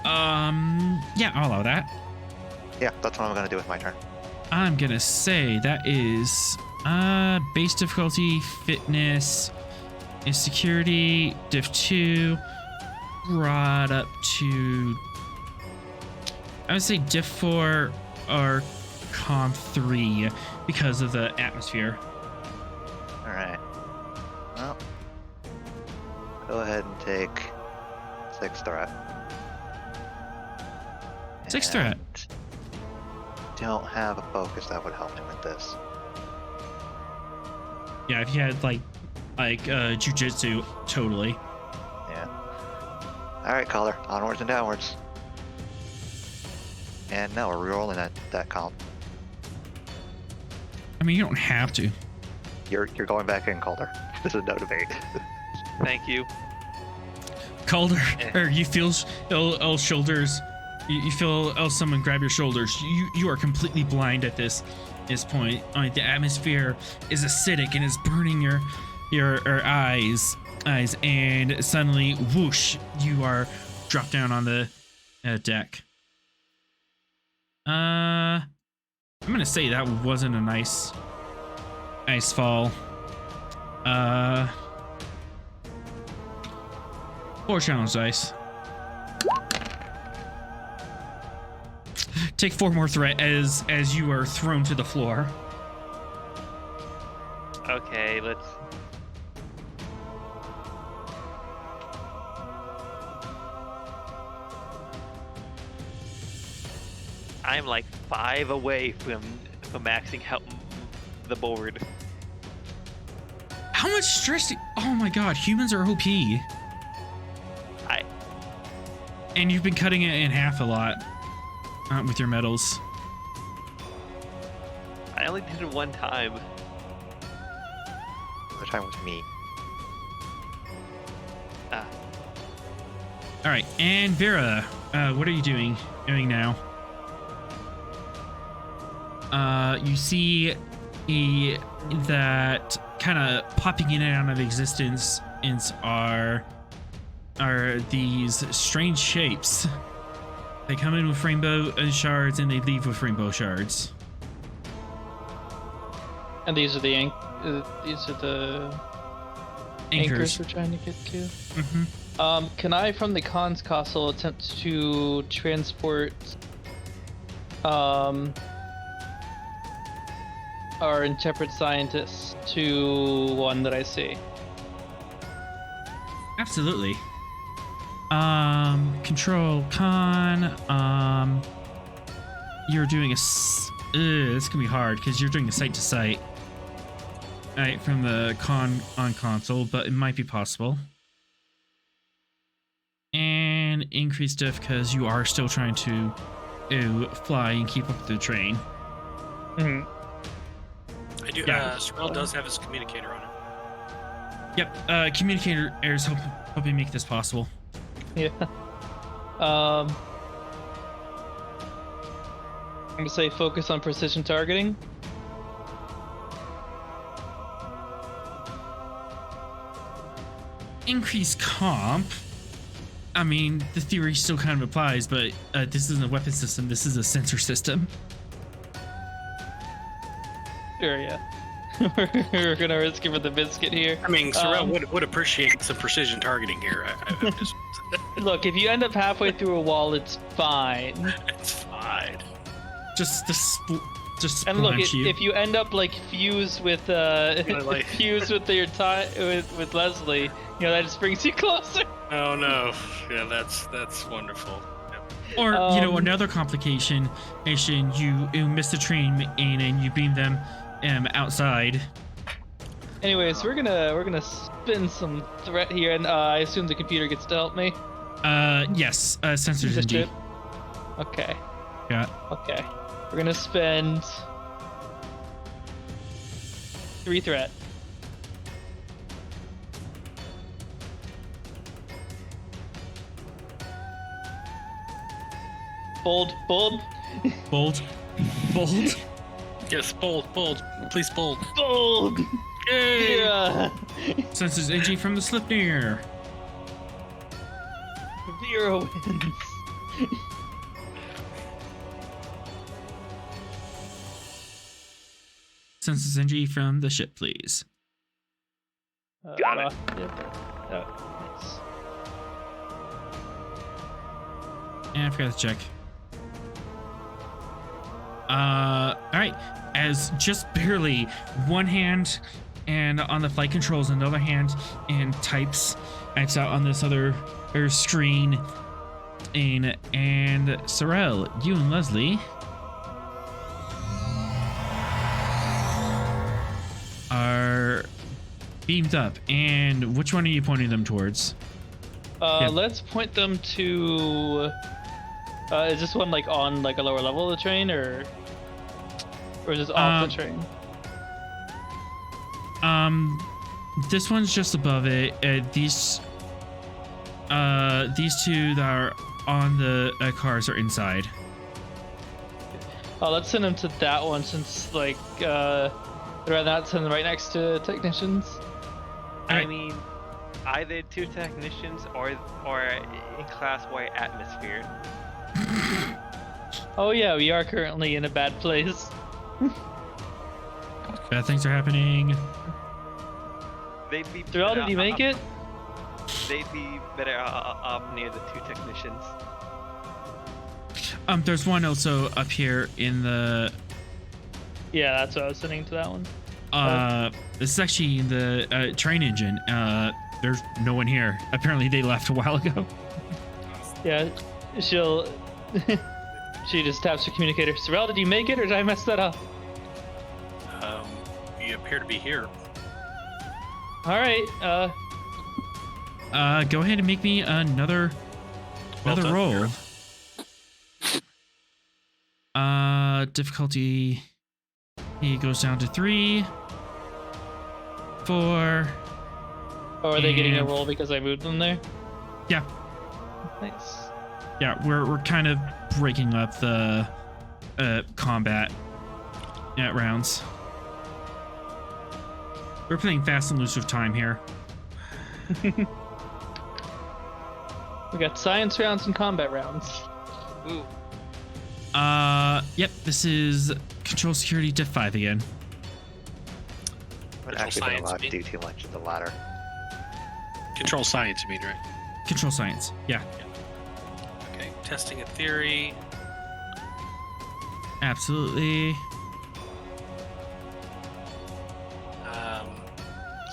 Yeah, I'll allow that. Yeah, that's what I'm gonna do with my turn. I'm gonna say that is base difficulty, fitness, is security, diff 2, brought up to, I would say diff 4 or com 3 because of the atmosphere. Alright. Well, go ahead and take 6 threat. 6 threat. Don't have a focus that would help me with this. Yeah, if you had like jujitsu, totally. Yeah. Alright, Calder. Onwards and downwards. And no, we're re-rolling that column. I mean, you don't have to. You're going back in, Calder. This is no debate. Thank you. Calder, or you feel L shoulders. You feel someone grab your shoulders. You are completely blind at this point. The atmosphere is acidic and is burning your eyes, and suddenly, whoosh! You are dropped down on the deck. I'm gonna say that wasn't a nice fall. 4 challenge dice. Take 4 more threat as you are thrown to the floor. Okay, let's. I'm like 5 away from maxing out the board. How much stress oh my god, humans are OP. And you've been cutting it in half a lot with your medals. I only did it 1 time. The other time was me. All right, and Vera, what are you doing now? You see that kind of popping in and out of existence are these strange shapes They come in with rainbow shards and they leave with rainbow shards. And these are the anchors we're trying to get to. Mm-hmm. Can I, from the Khan's castle, attempt to transport our intrepid scientists to one that I see? Absolutely. Control Khan. You're doing this can be hard because you're doing a site to site. Right, from the Khan on console, but it might be possible. And increase diff because you are still trying to fly and keep up with the train. Mm-hmm. I do. Yeah. Sorrel does have his communicator on it. Yep. Communicator airs helping make this possible. Yeah. I'm gonna say focus on precision targeting. Increase comp. I mean, the theory still kind of applies, but this isn't a weapon system. This is a sensor system. Sure, yeah. We're gonna risk it for the biscuit here. I mean, Sorrel would appreciate some precision targeting here. I just, Look, if you end up halfway through a wall, it's fine. it's fine. Just And look, splash you. if you end up like fused with like- fused with your with Leslie, you know that just brings you closer. Oh no. Yeah, that's wonderful. Yep. Or another complication is you miss the train and you beam them outside. Anyways, we're gonna spin some threat here, and I assume the computer gets to help me. Yes, sensors The indeed. chip? Okay. Yeah. Okay. We're gonna spend 3 threat. Bold. Bold. Bold. Yes, bold. Please bold. Bold! Yay! Yeah! Sensors NG from the Slipnir. 0 wins. Sensors NG from the ship, please. Got it. Yep. Nice. And I forgot to check. Alright. As just barely one hand and on the flight controls, another hand and types out on this other screen. And Sorrel, you and Leslie are beamed up. And which one are you pointing them towards? Yeah. Let's point them to. Is this one like on like a lower level of the train, or is this off the train? This one's just above it. These two that are on the cars are inside. Let's send them to that one since like I'd rather not send them right next to technicians. I Alright. mean, either 2 technicians or in class Y atmosphere. Oh yeah, we are currently in a bad place. Bad things are happening. They'd be Sorrel, did you make it? They'd be better off near the 2 technicians. There's one also up here in the. Yeah, that's what I was sending to that one. This is actually in the train engine. There's no one here. Apparently, they left a while ago. Yeah, she just taps her communicator. Sorrel, did you make it, or did I mess that up? You appear to be here. All right. Go ahead and make me another Well done, roll. Vera. Difficulty. He goes down to 3, 4. Oh, are they getting a And- roll because I moved them there? Yeah, Nice. yeah. We're kind of breaking up the combat rounds. We're playing fast and loose with time here. We got science rounds and combat rounds. Ooh. Yep, this is control security diff 5 again. I'm Control actually not science, allowed to me. do too much in the ladder. Control science, you mean, right? Control science, yeah, Okay. Testing a theory. absolutely.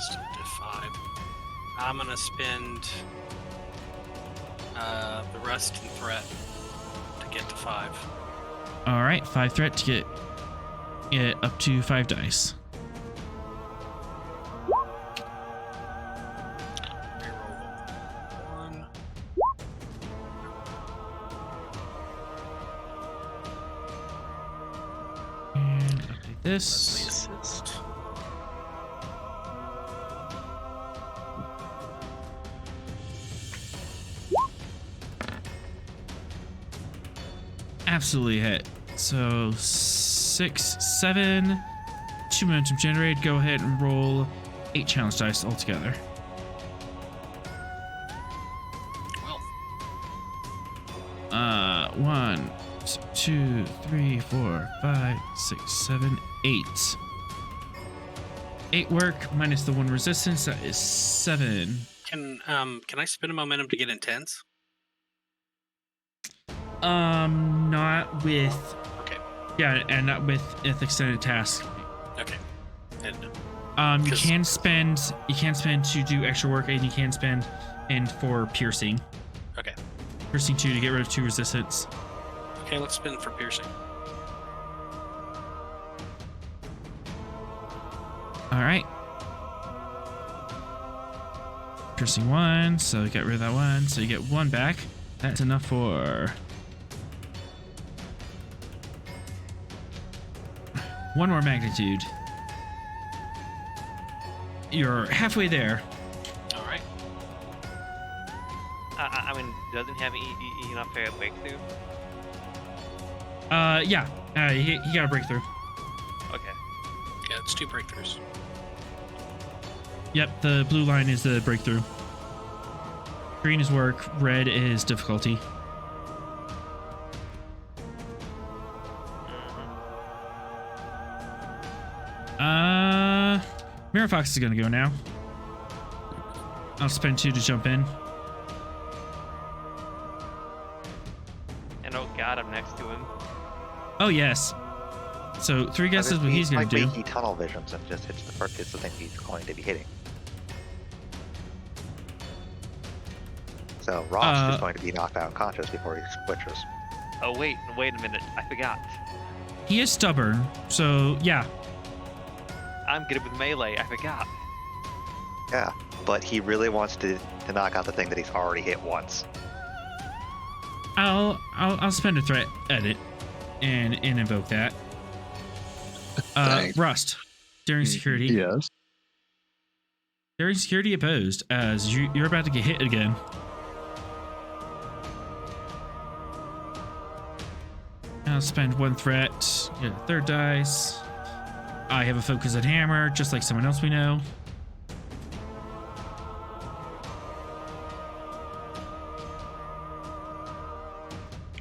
Still diff 5. I'm gonna spend the rest in threat to get to 5. All right, 5 threat to get it up to 5 dice. Reroll 1. And update Leslie this. assist. Absolutely hit. So 6, 7, 2 momentum generated. Go ahead and roll 8 challenge dice altogether. Well, 1, 2, 3, 4, 5, 6, 7, 8. 8 work minus the 1 resistance. That is 7. can I spend a momentum to get intense? Not with. Okay. Yeah, and not with extended task. Okay. And You 'Cause- can spend. You can spend to do extra work, and you can spend in for piercing. okay. Piercing 2 to get rid of 2 resistance. Okay, let's spin for piercing. All right. Piercing 1, so get rid of that 1, so you get 1 back. That's enough for 1 more magnitude. You're halfway there. All right. I mean, doesn't he have enough for a breakthrough? Yeah. He got a breakthrough. Okay. Yeah, it's 2 breakthroughs. Yep, the blue line is the breakthrough. Green is work, red is difficulty. Mirror Fox is gonna go now. I'll spend 2 to jump in. And oh god, I'm next to him. Oh yes. So 3 guesses what he's gonna do. He tunnel visions and just hits the first hits the thing he's going to be hitting. So Ross is going to be knocked out unconscious before he switches. Oh wait a minute, I forgot. He is stubborn, so yeah. I'm good with melee, I forgot. Yeah, but he really wants to knock out the thing that he's already hit once. I'll spend a threat edit and invoke that. Thanks. Rust. During security. Yes. During security opposed, as you're about to get hit again. I'll spend 1 threat, get a 3rd dice. I have a focus at hammer, just like someone else we know.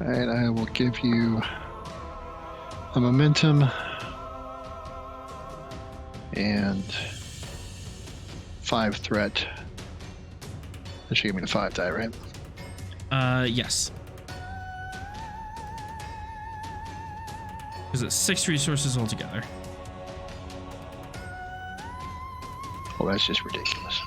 Alright, I will give you a momentum and 5 threat. That should give me the 5 die, right? Yes. Because it's 6 resources altogether. Well, that's just ridiculous.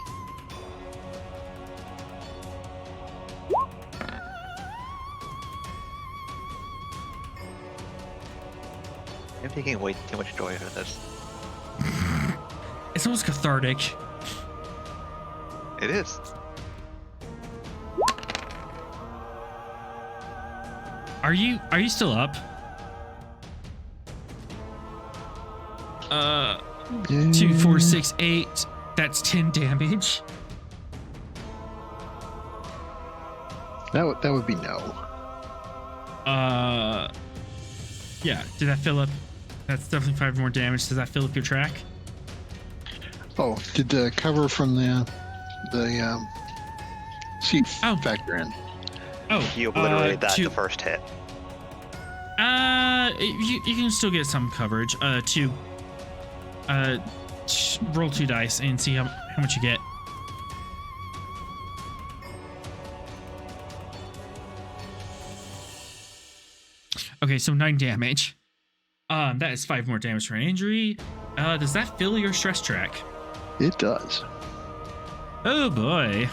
I'm taking way too much joy out of this. It's almost cathartic. It is. Are you still up? 2, 4, 6, 8. That's 10 damage. That would be no. Yeah. Did that fill up? That's definitely 5 more damage. Does that fill up your track? Oh, did the cover from the seat Oh. factor in? Oh, He obliterated that to- the first hit. You can still get some coverage. Roll 2 dice and see how much you get. Okay, so 9 damage. That is 5 more damage for an injury. Does that fill your stress track? It does. Oh boy.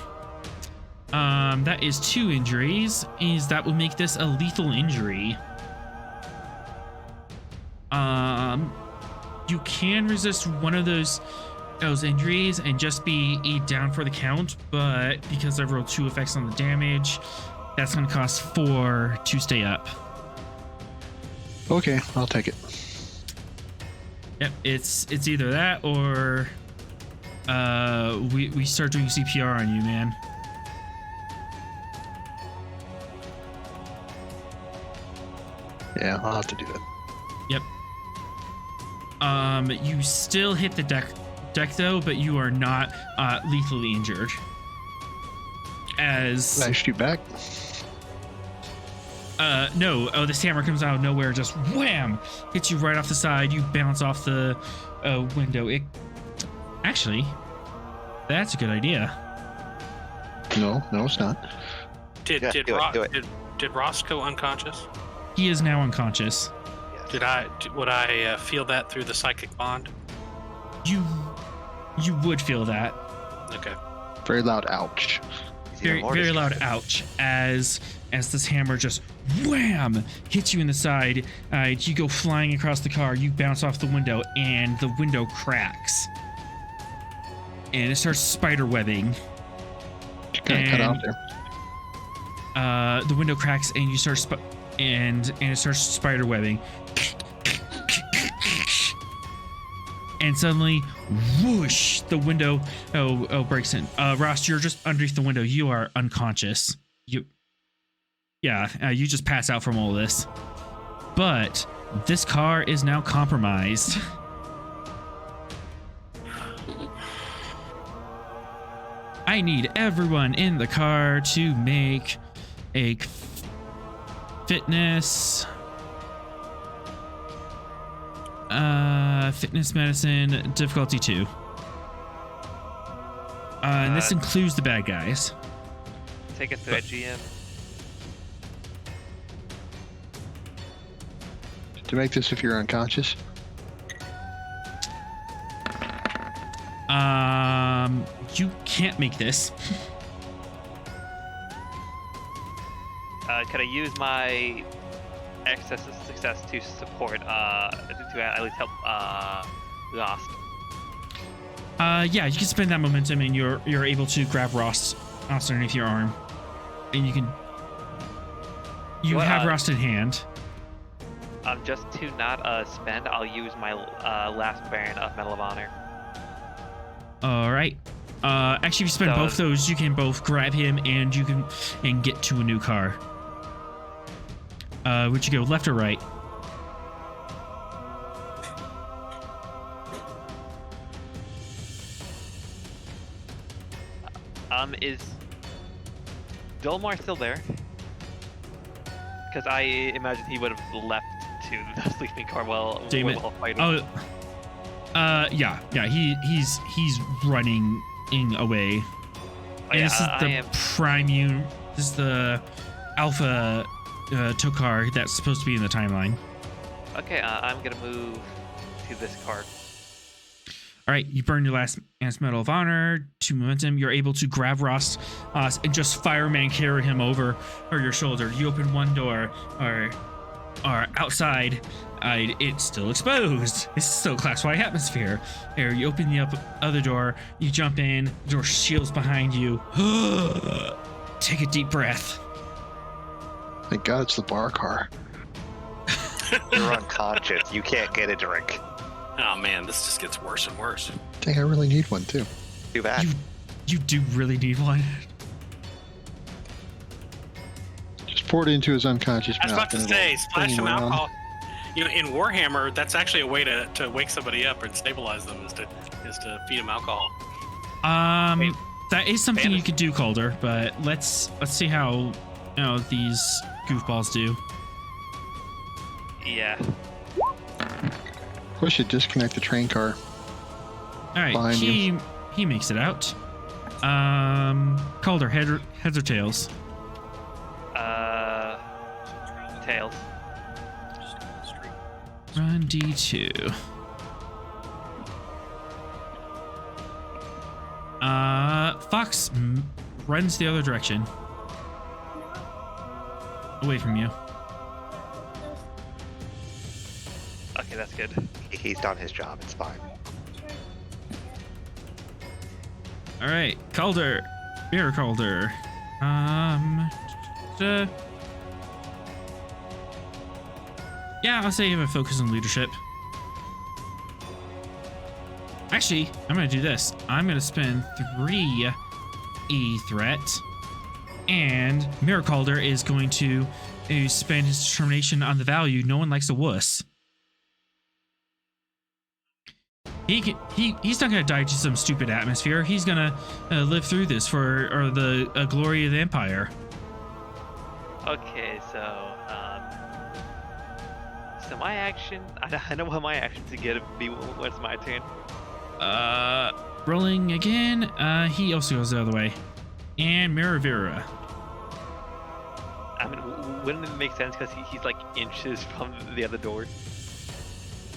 That is 2 injuries. That will make this a lethal injury. You can resist one of those injuries and just be down for the count, but because I rolled 2 effects on the damage, that's going to cost 4 to stay up. Okay, I'll take it. Yep, it's either that or we start doing CPR on you, man. Yeah, I'll have to do that. Yep. You still hit the deck though, but you are not lethally injured. As Can I shoot back? no. Oh, this hammer comes out of nowhere, just wham, hits you right off the side. You bounce off the window. Actually, that's a good idea. No, it's not. Did Yeah, do it. Did Ross go unconscious? He is now unconscious. Would I feel that through the psychic bond? You would feel that. Okay. Very loud ouch. Very loud ouch as this hammer just wham hits you in the side. You go flying across the car. You bounce off the window, and the window cracks, and it starts spider webbing. Kind of cut out there. The window cracks, and you start and it starts spider webbing. And suddenly, whoosh, the window breaks in. Ross, you're just underneath the window. You are unconscious. You just pass out from all this. But this car is now compromised. I need everyone in the car to make a fitness medicine difficulty 2. And this includes the bad guys. Take a threat, GM. To make this if you're unconscious. You can't make this. Could I use my excess of success to support, to at least help, Lost? Yeah, you can spend that momentum, and you're able to grab Ross underneath your arm, and you have Ross in hand. Just to not spend, I'll use my last variant of Medal of Honor. All right. Actually, if you spend both those, you can both grab him and get to a new car. Would you go left or right? Is Dolmar still there? Because I imagine he would have left to the sleeping car while fighting. Oh, yeah. He's running away. Oh, And yeah, this is the alpha Tokar that's supposed to be in the timeline. Okay, I'm gonna move to this car. All right, you burn your last Medal of Honor, 2 momentum. You're able to grab Ross and just fireman carry him over your shoulder. You open one door, or outside, it's still exposed. It's still Class Y atmosphere. Here, you open the other door, you jump in, the door shields behind you. Take a deep breath. Thank God it's the bar car. You're unconscious. You can't get a drink. Oh man, this just gets worse and worse. Dang, I really need one too. Too bad. You do really need one. Just poured it into his unconscious I was mouth. about to and say, it'll splash bring some him around. alcohol. You know, in Warhammer, that's actually a way to wake somebody up and stabilize them is to feed them alcohol. That is something Fantasy. you could do, Calder, but let's see how these goofballs do. Yeah. We should disconnect the train car. All right, Behind you. he makes it out. Calder, heads or tails? Tails. Run D2. Fox runs the other direction. Away from you. Okay, that's good. He's done his job. It's fine. All right, Calder. Mirror Calder. Yeah, I'll say you have a focus on leadership. Actually, I'm going to do this. I'm going to spend 3 E threat. And Mirror Calder is going to spend his determination on the value. No one likes a wuss. He's not going to die to some stupid atmosphere. He's going to live through this for the glory of the Empire. Okay, so my action. I know what my action's to be when it's my turn. Rolling again. He also goes the other way. And Mirror Vera. I mean, wouldn't it make sense because he's like inches from the other door?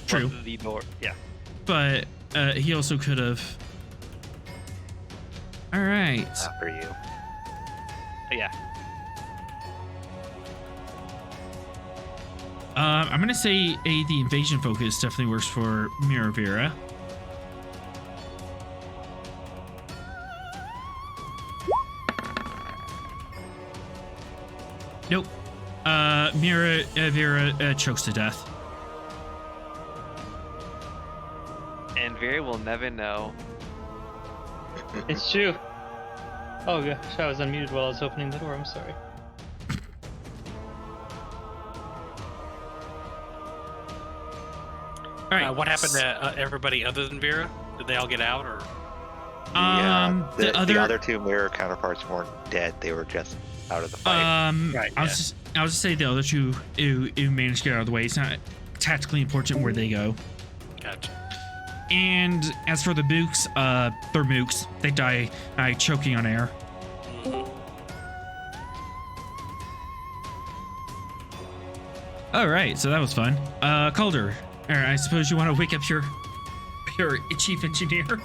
True. From the door, yeah. But he also could have. All right. Not for you. Yeah. I'm gonna say the invasion focus definitely works for Mirror Vera. Nope. Mirror Vera chokes to death. And Vera will never know. It's true. Oh gosh, I was unmuted while I was opening the door. I'm sorry. All right. What happened to everybody other than Vera? Did they all get out, or? Yeah, the the other two mirror counterparts weren't dead. They were just out of the fight. Right, I was just say the other two who managed to get out of the way. It's not tactically important where they go. Gotcha. And as for the mooks, they're mooks. They die choking on air. Mhm. All right, so that was fun. Calder, I suppose you want to wake up your chief engineer.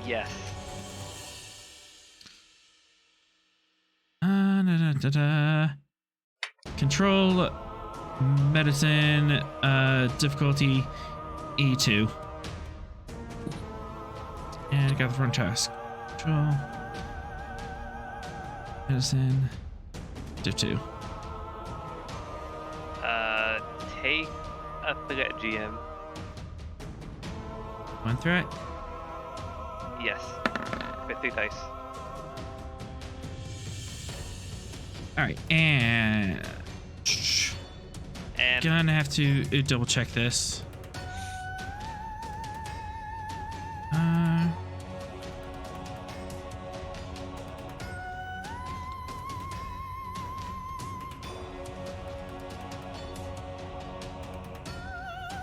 Yes. Control, medicine, difficulty, E2. And I got the front task. Control, medicine, div 2. Take a threat, GM. 1 threat. Yes. With 3 dice. All right, and gonna have to double check this.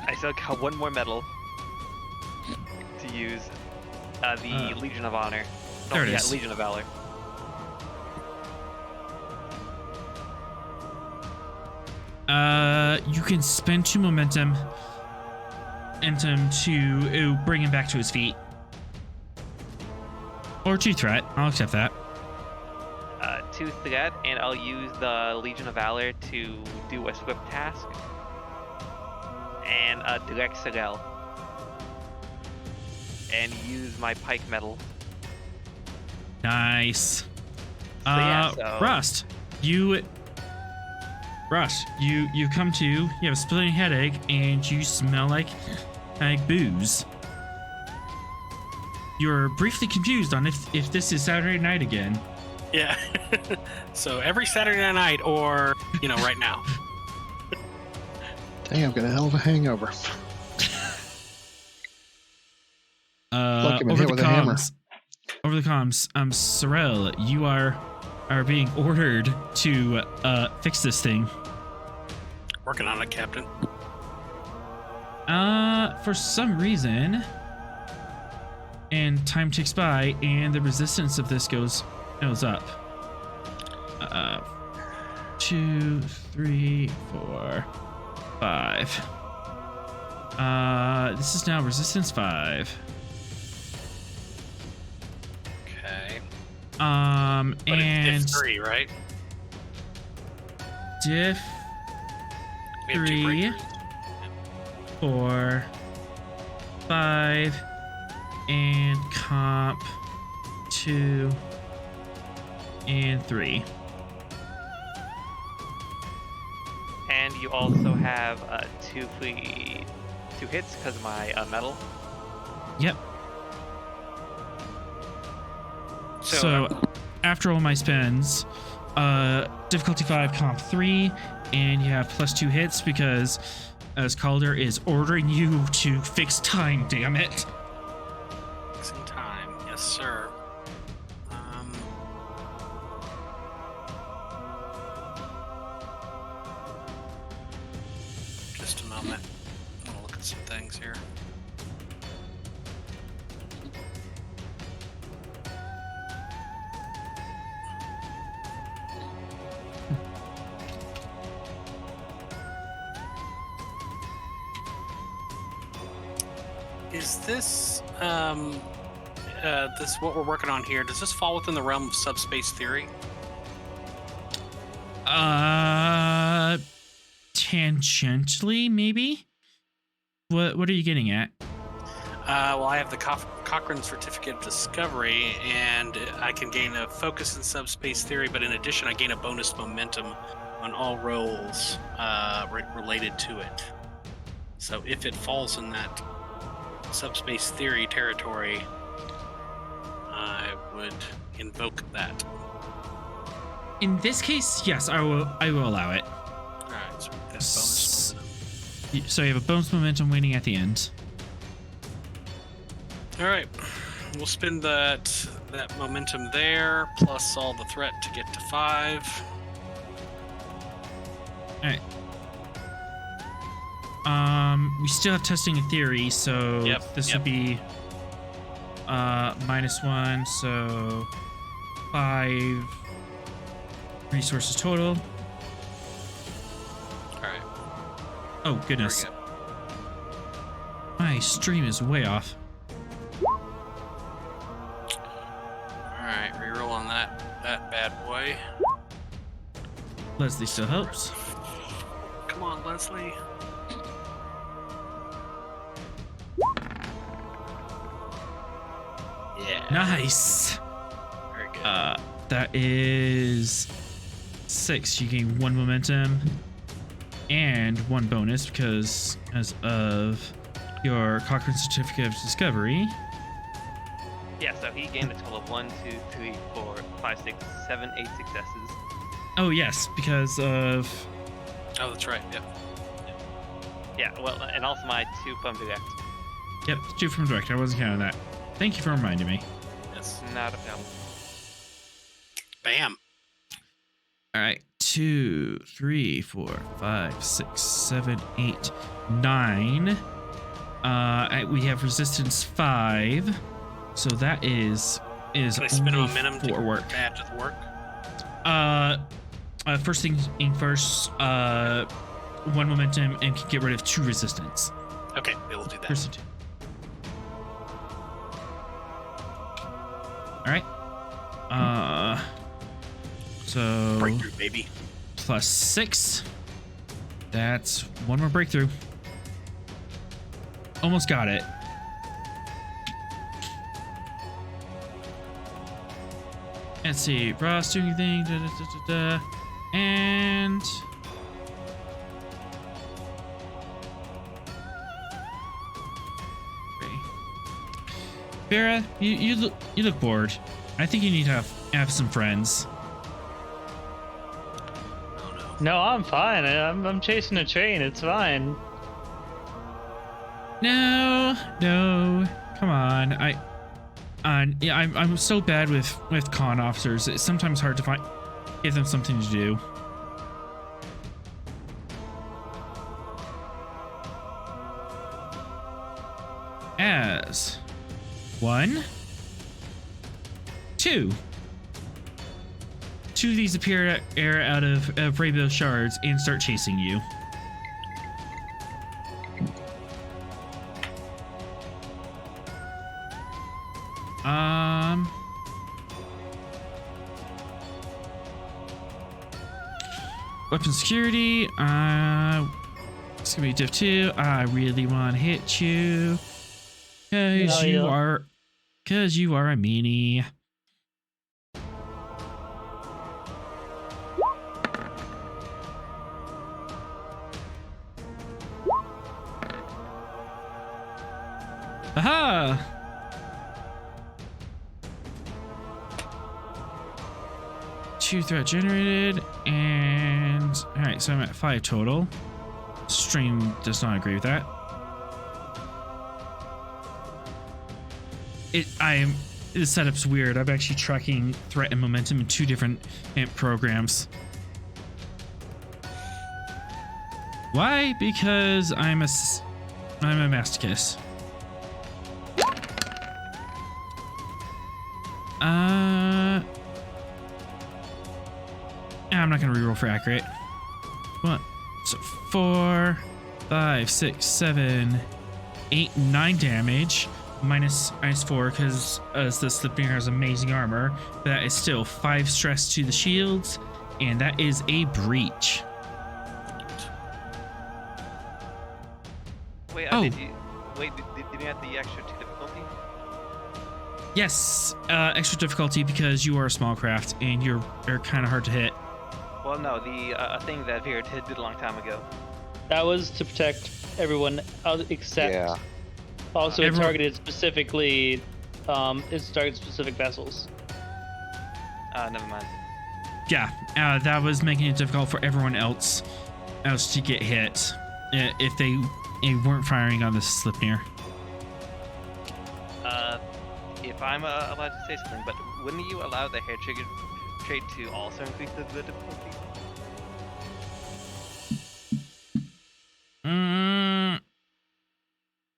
I still got 1 more medal to use. The Legion of Honor. There it is. Legion of Valor. You can spend 2 momentum to bring him back to his feet. Or 2 threat. I'll accept that. 2 threat, and I'll use the Legion of Valor to do a swift task. And a direct Sorel. And use my pike medal. Nice. So Rust, you come to, you have a splitting headache, and you smell like booze. You're briefly confused on if this is Saturday night again. Yeah. So every Saturday night, or right now. Dang, I've got a hell of a hangover. Look, I've been hit with a hammer. Over the comms, Sorel, you are being ordered to fix this thing. Working on it, Captain. For some reason, and time ticks by, and the resistance of this goes up. 2, 3, 4, 5. This is now resistance 5. Okay. And it's diff 3, right? diff We have 2 3, breakthroughs. 4, 5, and comp 2 and 3. And you also have 2 hits because of my metal. Yep. So after all my spends, difficulty 5, comp 3, and you have +2 hits because as Calder is ordering you to fix time, damn it. Fixing time. Yes, sir. Just a moment. I'm gonna look at some things here. Is this this what we're working on here? Does this fall within the realm of subspace theory? Tangentially, maybe? What are you getting at? Well, I have the Cochrane Certificate of Discovery, and I can gain a focus in subspace theory, but in addition, I gain a bonus momentum on all rolls related to it. So if it falls in that subspace theory territory, I would invoke that. In this case, yes, I will allow it. Alright, so that's bonus momentum. So you have a bonus momentum waiting at the end. Alright. We'll spend that momentum there, plus all the threat to get to 5. Alright. We still have testing a theory, so this would be -1, so 5 resources total. Alright. Oh goodness. My stream is way off. Alright, reroll on that bad boy. Leslie still helps. Come on, Leslie. Yeah. Nice. Very good. That is 6. You gain 1 momentum and 1 bonus because as of your Cochrane Certificate of Discovery. Yeah, so he gained a total of 1, 2, 3, 4, 5, 6, 7, 8 successes. Oh yes, because of Oh, that's right. Yep. Yeah, well, and also my 2 from direct. Yep, 2 from direct. I wasn't counting that. Thank you for reminding me. Yes. Not a problem. Bam. All right, 2, 3, 4, 5, 6, 7, 8, 9. We have resistance 5, so that is Can I spin a only momentum 4 to work. add to the work? First thing first, 1 momentum and can get rid of 2 resistance. Okay, we'll do that. First 2. All right. So Breakthrough, baby. +6. That's 1 more breakthrough. Almost got it. Let's see. Ross doing anything. And Vera, you look bored. I think you need to have some friends. Oh no. No, I'm fine. I'm chasing a train. It's fine. No, come on. I'm so bad with con officers. It's sometimes hard to give them something to do. as 1, 2. 2 of these appear out of rainbow shards and start chasing you. Weapon security. It's gonna be diff 2. I really want to hit you because you are a meanie. Aha! Two threat generated, and all right, so I'm at 5 total. Stream does not agree with that. The setup's weird. I'm actually tracking threat and momentum in 2 different programs. Why? Because I'm a masochist. I'm not gonna reroll for accurate. 1, so 4, 5, 6, 7, 8, 9 damage. Minus 4 because the Slipnir has amazing armor. That is still 5 stress to the shields, and that is a breach. Wait, Oh. did you have the extra 2 difficulty? Yes, extra difficulty because you are a small craft and you're kind of hard to hit. Well, no, the thing that Vera did a long time ago. That was to protect everyone except. Yeah. Also, it targeted specifically. It targeted specific vessels. Never mind. Yeah, that was making it difficult for everyone else to get hit if they weren't firing on the Slipnir. If I'm allowed to say something, but wouldn't you allow the hair trigger trait to also increase the difficulty?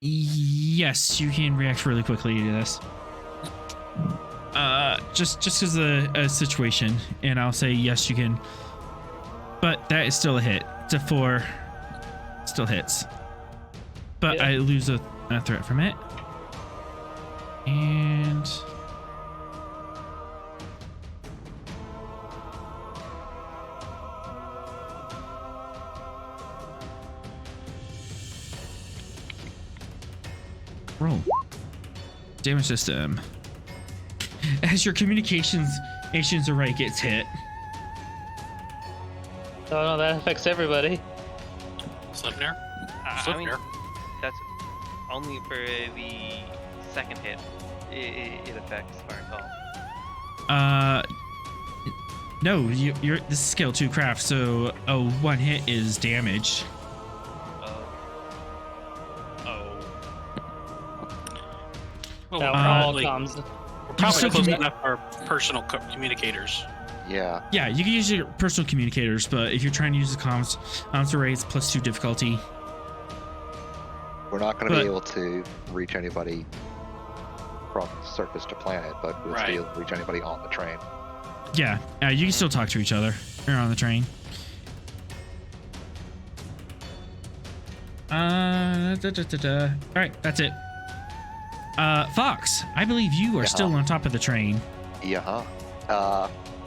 Yes, you can react really quickly to this. Just as a situation, and I'll say yes, you can. But that is still a hit. It's a 4, still hits. But Yeah. I lose a threat from it. And roll. Damage system. As your communications array gets hit. Oh no, that affects everybody. Slipnir? I mean, that's only for the second hit. It affects, if I recall. No, you're this is scale 2 craft, so a 1 hit is damage. Well, Now we're all comms. probably still close commu- enough for personal communicators. Yeah. Yeah, you can use your personal communicators, but if you're trying to use the comms array, it's +2 difficulty. We're not going to But- be able to reach anybody from surface to planet, but we'll Right. still be able to reach anybody on the train. Yeah, you can still talk to each other. You're on the train. All right, that's it. Fox, I believe you are Yeah. still on top of the train. Yeah.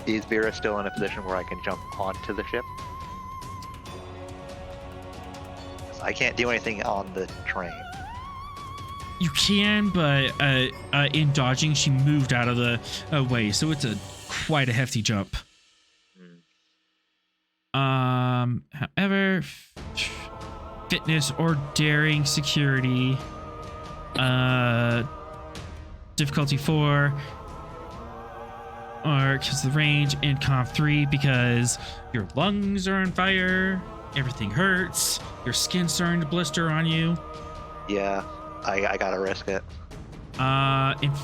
Is Vera still in a position where I can jump onto the ship? 'Cause I can't do anything on the train. You can, but in dodging, she moved out of the way, so it's quite a hefty jump. However, fitness or daring security, difficulty 4, or because the range, and comp 3 because your lungs are on fire, everything hurts, your skin's starting to blister on you. Yeah, I gotta risk it. In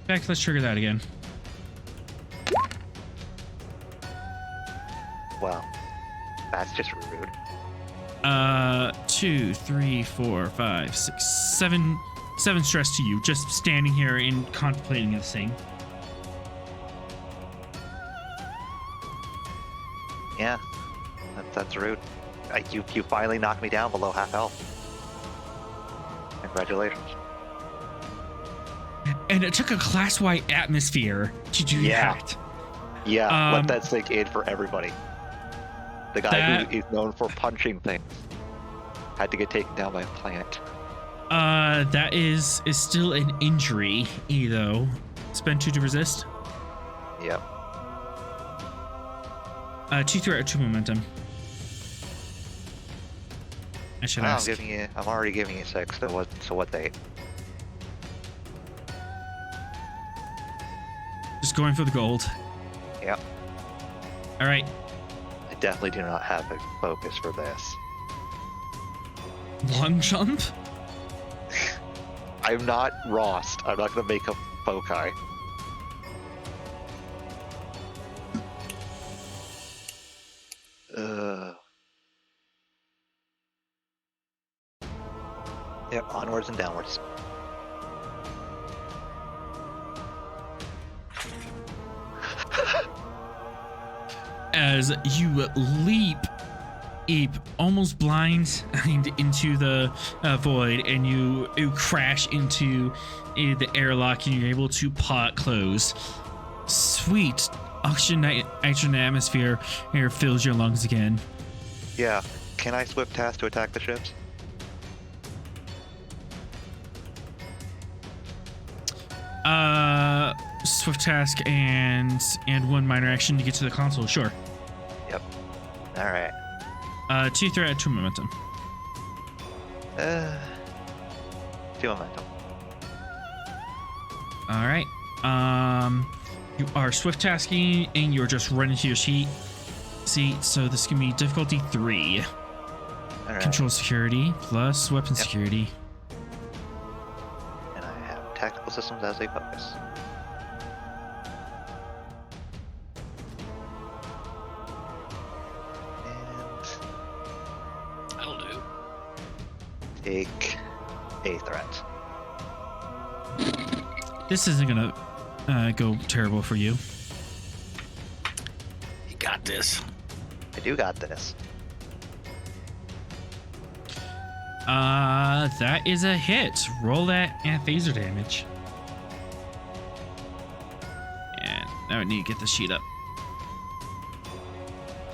fact, let's trigger that again. That's just rude. 2, 3, 4, 5, 6, 7. 7 stress to you, just standing here and contemplating this thing. Yeah, that's rude. You finally knocked me down below half health. Congratulations. And it took a class-wide atmosphere to do that. Yeah, let that sink in for everybody. The guy who is known for punching things had to get taken down by a plant. That is still an injury, though. Spend 2 to resist. Yep. 2 threat, 2 momentum. I should ask. I'm already giving you 6. So what's 8? Just going for the gold. Yep. All right. I definitely do not have a focus for this. Long jump? I'm not Rost. I'm not gonna make a foci. Yep, onwards and downwards. As you leap almost blind into the void, and you crash into the airlock, and you're able to paw it close. Sweet oxygen nitrogen atmosphere here fills your lungs again. Yeah. Can I swift task to attack the ships? Swift task and 1 minor action to get to the console. Sure. Yep. All right. 2 threat, 2 momentum. 2 momentum. All right. You are swift tasking, and you're just running to your seat. So this can be difficulty 3. All right. Control security plus weapon security. And I have tactical systems as a focus. That'll do. Take a threat. This isn't gonna go terrible for you. You got this. I do got this. That is a hit. Roll that and phaser damage. And now I need to get the sheet up.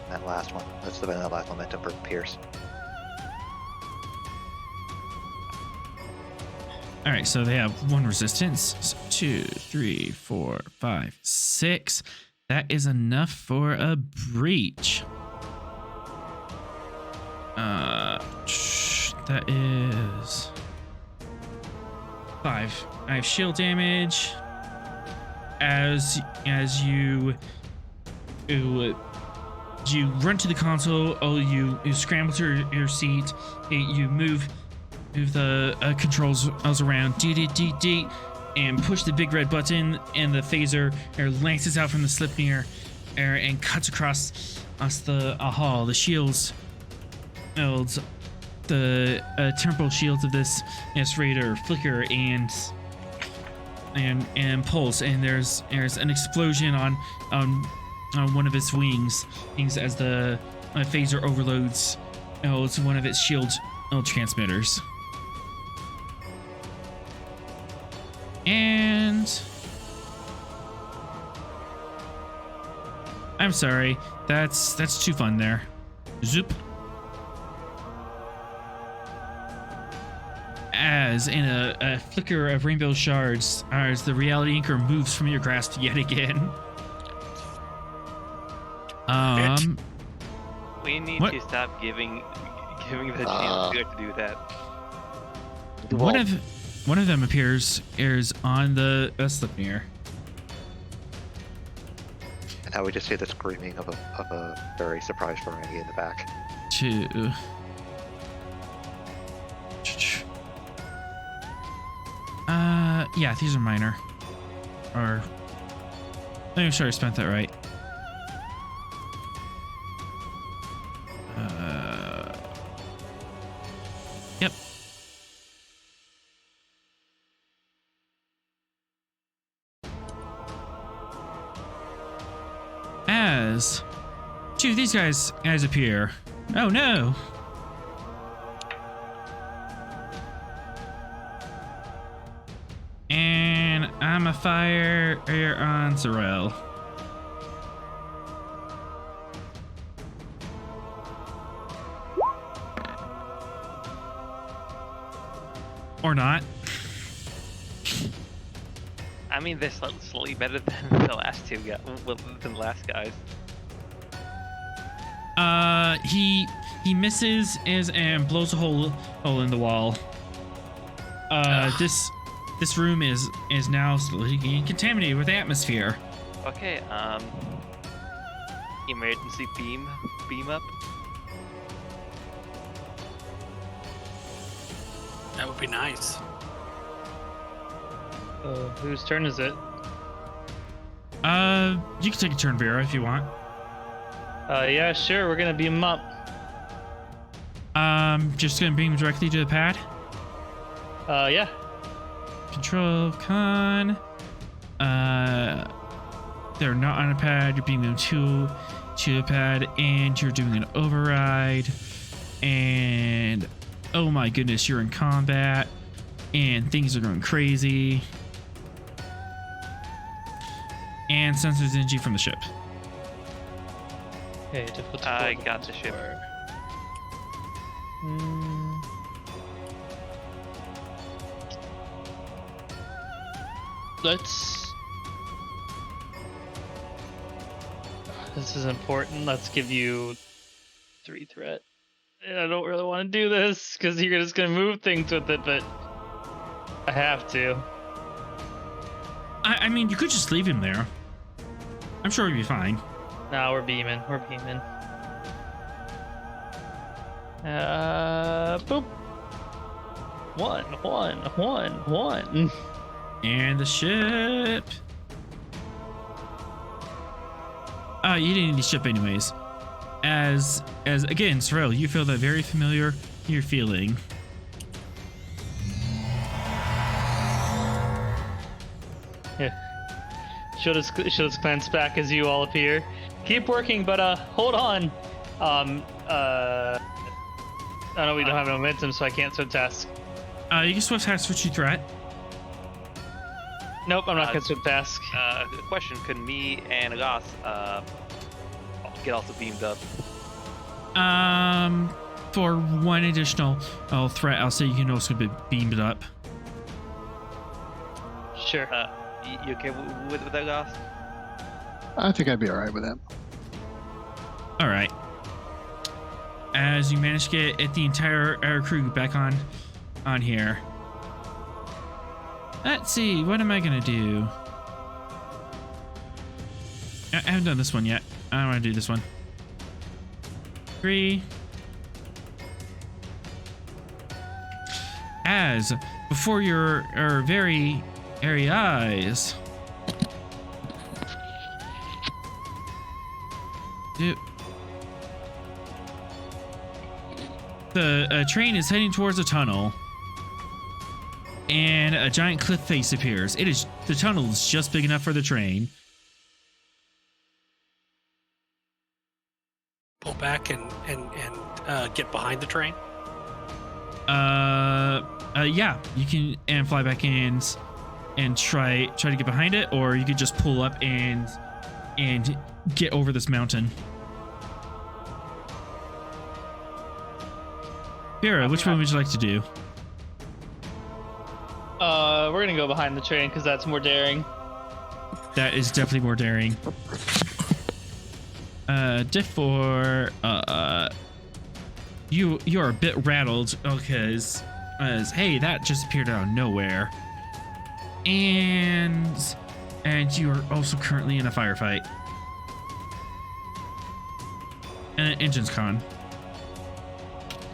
That last one. That's the last momentum for Pierce. All right, so they have 1 resistance. So 2, 3, 4, 5, 6. That is enough for a breach. That is 5. I have shield damage. As you run to the console, you scramble to your seat, you move the controls around, D, and push the big red button, and the phaser lances out from the Slipnir and cuts across the hall. The shields, the temporal shields of this raider flicker and pulse, and there's an explosion on one of its wings as the phaser overloads one of its shield transmitters. And I'm sorry, that's too fun there. Zoop. As in a flicker of rainbow shards, as the reality anchor moves from your grasp yet again. We need to stop giving the chance to do that. One of them appears on the Slipnir. And now we just hear the screaming of a very surprised Ferengi in the back. 2. Yeah, these are minor. Or let me make sure I spent that right. as two of these guys appear. Oh no! And I'm a fire on Sorrel. Or not. I mean, they're slightly better than the last two guys, than the last guys. He misses and blows a hole in the wall. This room is now slowly getting contaminated with atmosphere. Okay, emergency beam up. That would be nice. Whose turn is it? You can take a turn, Vera, if you want. Yeah, sure. We're gonna beam him up. Just gonna beam directly to the pad. Yeah. Control con. They're not on a pad. You're beaming them to a pad, and you're doing an override. And oh my goodness, you're in combat, and things are going crazy. And sensors energy from the ship. Okay, difficult. I got the ship. Let's. This is important. Let's give you 3 threat. I don't really want to do this because you're just gonna move things with it, but I have to. I mean, you could just leave him there. I'm sure he'd be fine. No, we're beaming. We're beaming. Boop. One. And the ship. You didn't need the ship anyways. As again, Sorrel, you feel that very familiar feeling. Yeah. She'll just glance back as you all appear. Keep working, but hold on. I know we don't have momentum, so I can't swim task. You can swift task for 2 threat. Nope, I'm not gonna swim task. Question: could me and Agas get also beamed up? For 1 additional threat, I'll say you can also be beamed up. Sure. You okay with that, Agas? I think I'd be alright with that. All right. As you manage to get the entire air crew back on here. Let's see, what am I gonna do? I haven't done this one yet. I don't want to do this one. 3. As before your very eyes. The train is heading towards a tunnel, and a giant cliff face appears. The tunnel is just big enough for the train. Pull back and get behind the train. Yeah, you can and fly back in and try to get behind it, or you could just pull up and get over this mountain. Vera, which one would you like to do? We're gonna go behind the train because that's more daring. That is definitely more daring. Diff 4, you're a bit rattled because hey, that just appeared out of nowhere. And you are also currently in a firefight. And an engine's con.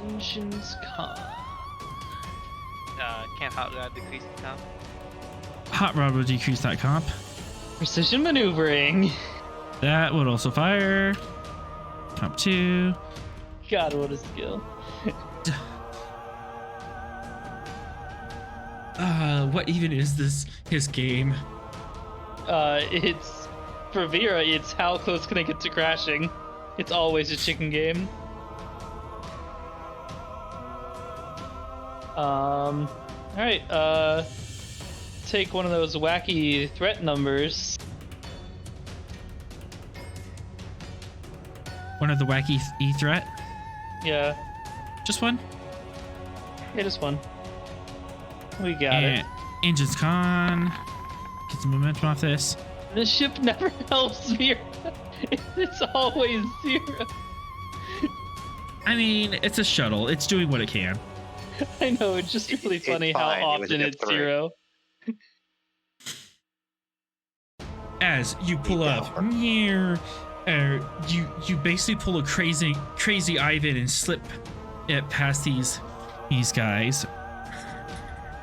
Engine's con. Can't hot rod decrease the comp? Hot rod will decrease that comp. Precision maneuvering. That would also fire. Comp 2. God, what a skill. What even is his game? It's for Vera, it's how close can I get to crashing. It's always a chicken game. All right. Take one of those wacky threat numbers. One of the wacky E-threat? Yeah. Just one? Yeah, just one. We got it. Engines con. Get some momentum off this. The ship never helps Vera. It's always 0. I mean, it's a shuttle. It's doing what it can. I know, it's just really funny how fine. It was a often good it's three. 0. As you pull up near, you basically pull a crazy Ivan and slip it past these guys,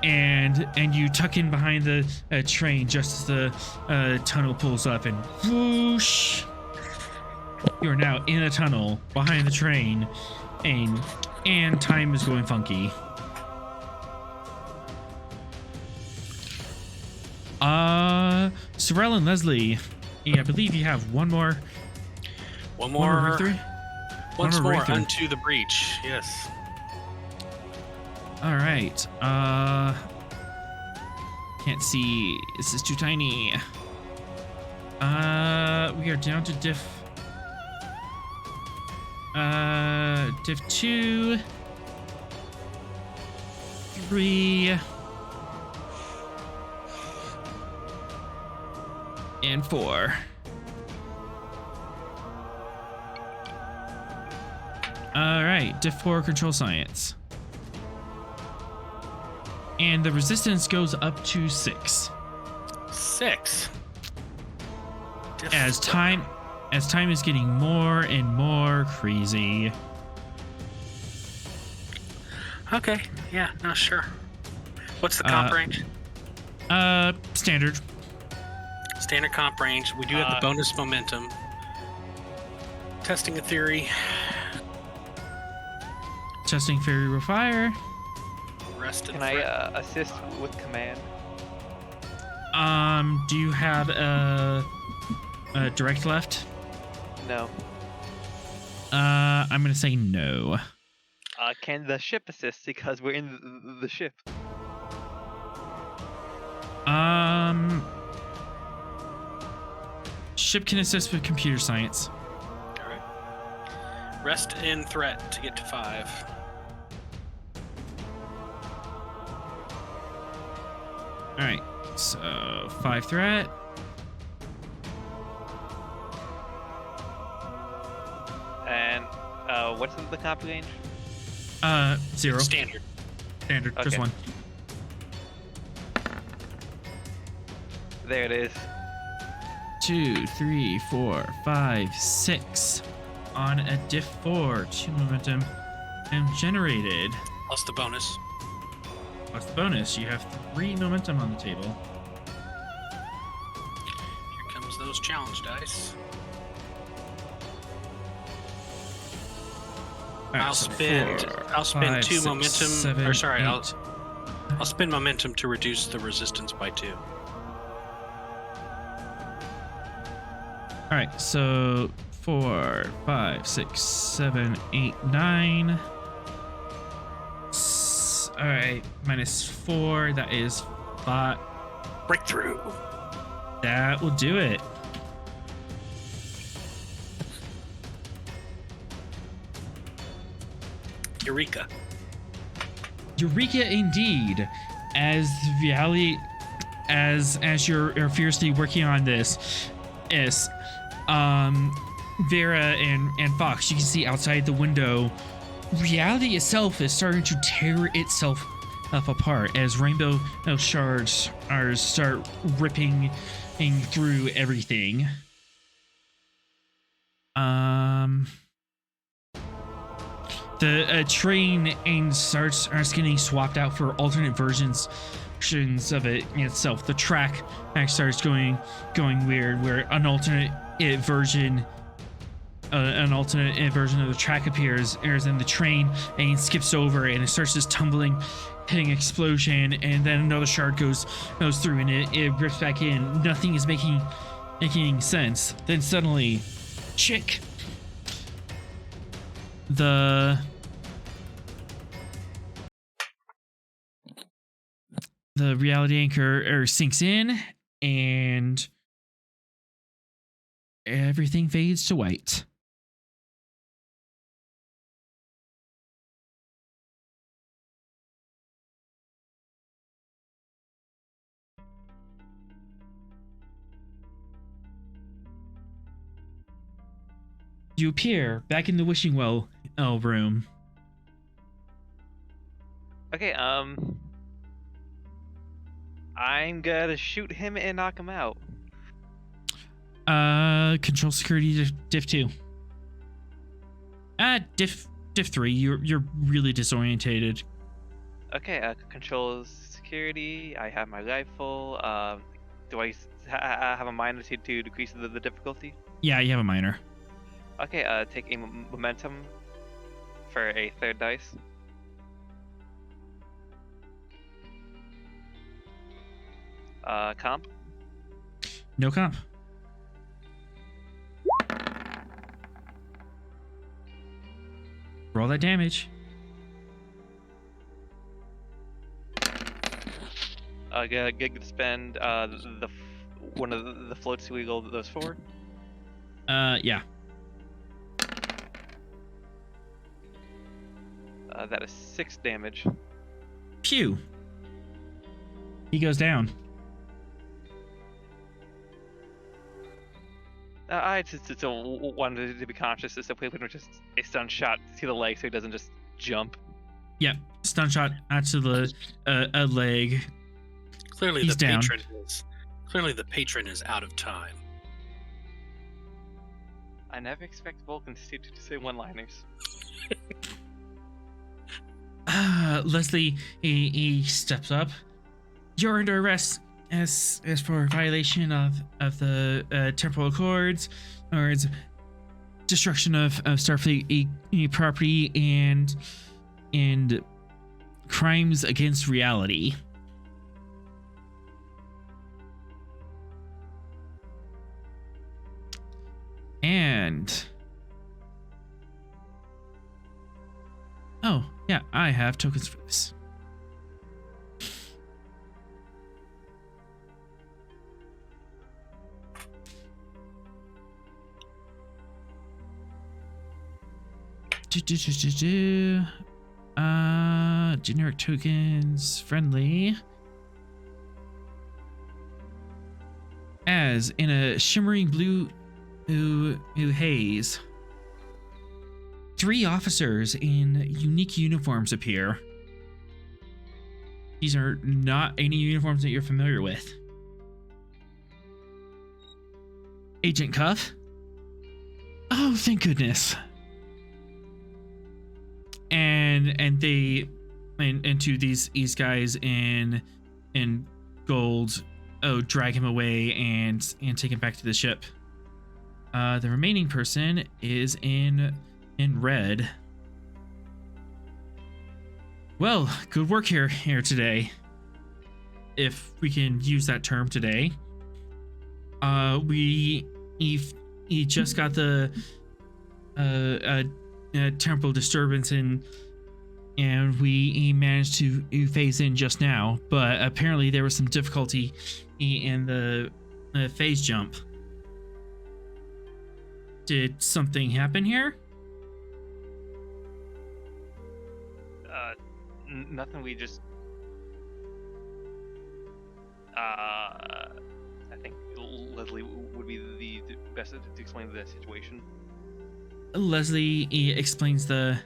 and you tuck in behind the train just as the tunnel pulls up, and whoosh, you are now in a tunnel behind the train, and time is going funky. Sorrel and Leslie, yeah, I believe you have one more. One more victory. Once more breakthrough. unto the breach. Yes. All right. Can't see. This is too tiny. We are down to diff 2, 3, and 4. All right, diff 4 control science. And the resistance goes up to 6. 6. As time is getting more and more crazy. Okay. Yeah. Not sure. What's the comp range? Standard. Standard comp range. We do have the bonus momentum. Testing a theory. Testing Fairy Row Fire. Rest and Can I assist with command? Do you have a direct left? No. I'm gonna say no. Can the ship assist because we're in the ship? Ship can assist with computer science. All right. Rest and threat to get to 5. All right, so 5 threat. And what's the comp range? 0. Standard. Standard, just Okay. 1. There it is. 2, 3, 4, 5, 6. On a diff 4, 2 momentum and generated. Plus the bonus. Plus the bonus, you have 3 momentum on the table. Here comes those challenge dice. All right, I'll so spend 4, I'll spend 5, 2 6, momentum. 7, Or sorry, 8. I'll spend momentum to reduce the resistance by 2. All right, so 4, 5, 6, 7, 8, 9. All right, minus 4. That is 5. Breakthrough. That will do it. Eureka. Eureka indeed. As reality, as you're fiercely working on this, is Vera and Fox, you can see outside the window, reality itself is starting to tear itself apart as rainbow shards start ripping through everything. The train and starts getting swapped out for alternate versions of it itself. The track starts going weird, where an alternate version of the track appears in the train and skips over, and it starts just tumbling, hitting explosion, and then another shard goes through and it rips back in. Nothing is making making sense. Then suddenly, chick, the reality anchor sinks in, and everything fades to white. You appear back in the wishing well room. Okay, I'm gonna shoot him and knock him out. Control security diff 2. Diff 3. You're really disorientated. Okay, control security. I have my rifle. Do I have a minor to decrease the difficulty? Yeah, you have a minor. Okay, take a momentum for a third dice. Comp. No comp. Roll that damage. Get to spend one of the floats we rolled those for. Yeah. That is 6 damage. Phew. He goes down. I just wanted to be conscious so we just a stun shot to the leg so he doesn't just jump. Yeah, stun shot out to the a leg. Clearly, He's down. Clearly, the patron is out of time. I never expect Vulcans to say one-liners. Leslie, he steps up. You're under arrest as for violation of the temporal accords, or it's destruction of Starfleet property and crimes against reality. And oh yeah, I have tokens for this. Generic tokens, friendly. As in a shimmering blue haze, 3 officers in unique uniforms appear. These are not any uniforms that you're familiar with. Agent Cuff. Oh, thank goodness. And they and to these guys in gold, drag him away and take him back to the ship. The remaining person is in red. Well, good work here today, if we can use that term today. He just got the temporal disturbance and we managed to phase in just now, but apparently there was some difficulty in the phase jump. Did something happen here? Nothing. We just I think Leslie would be the best to explain the situation. Leslie explains the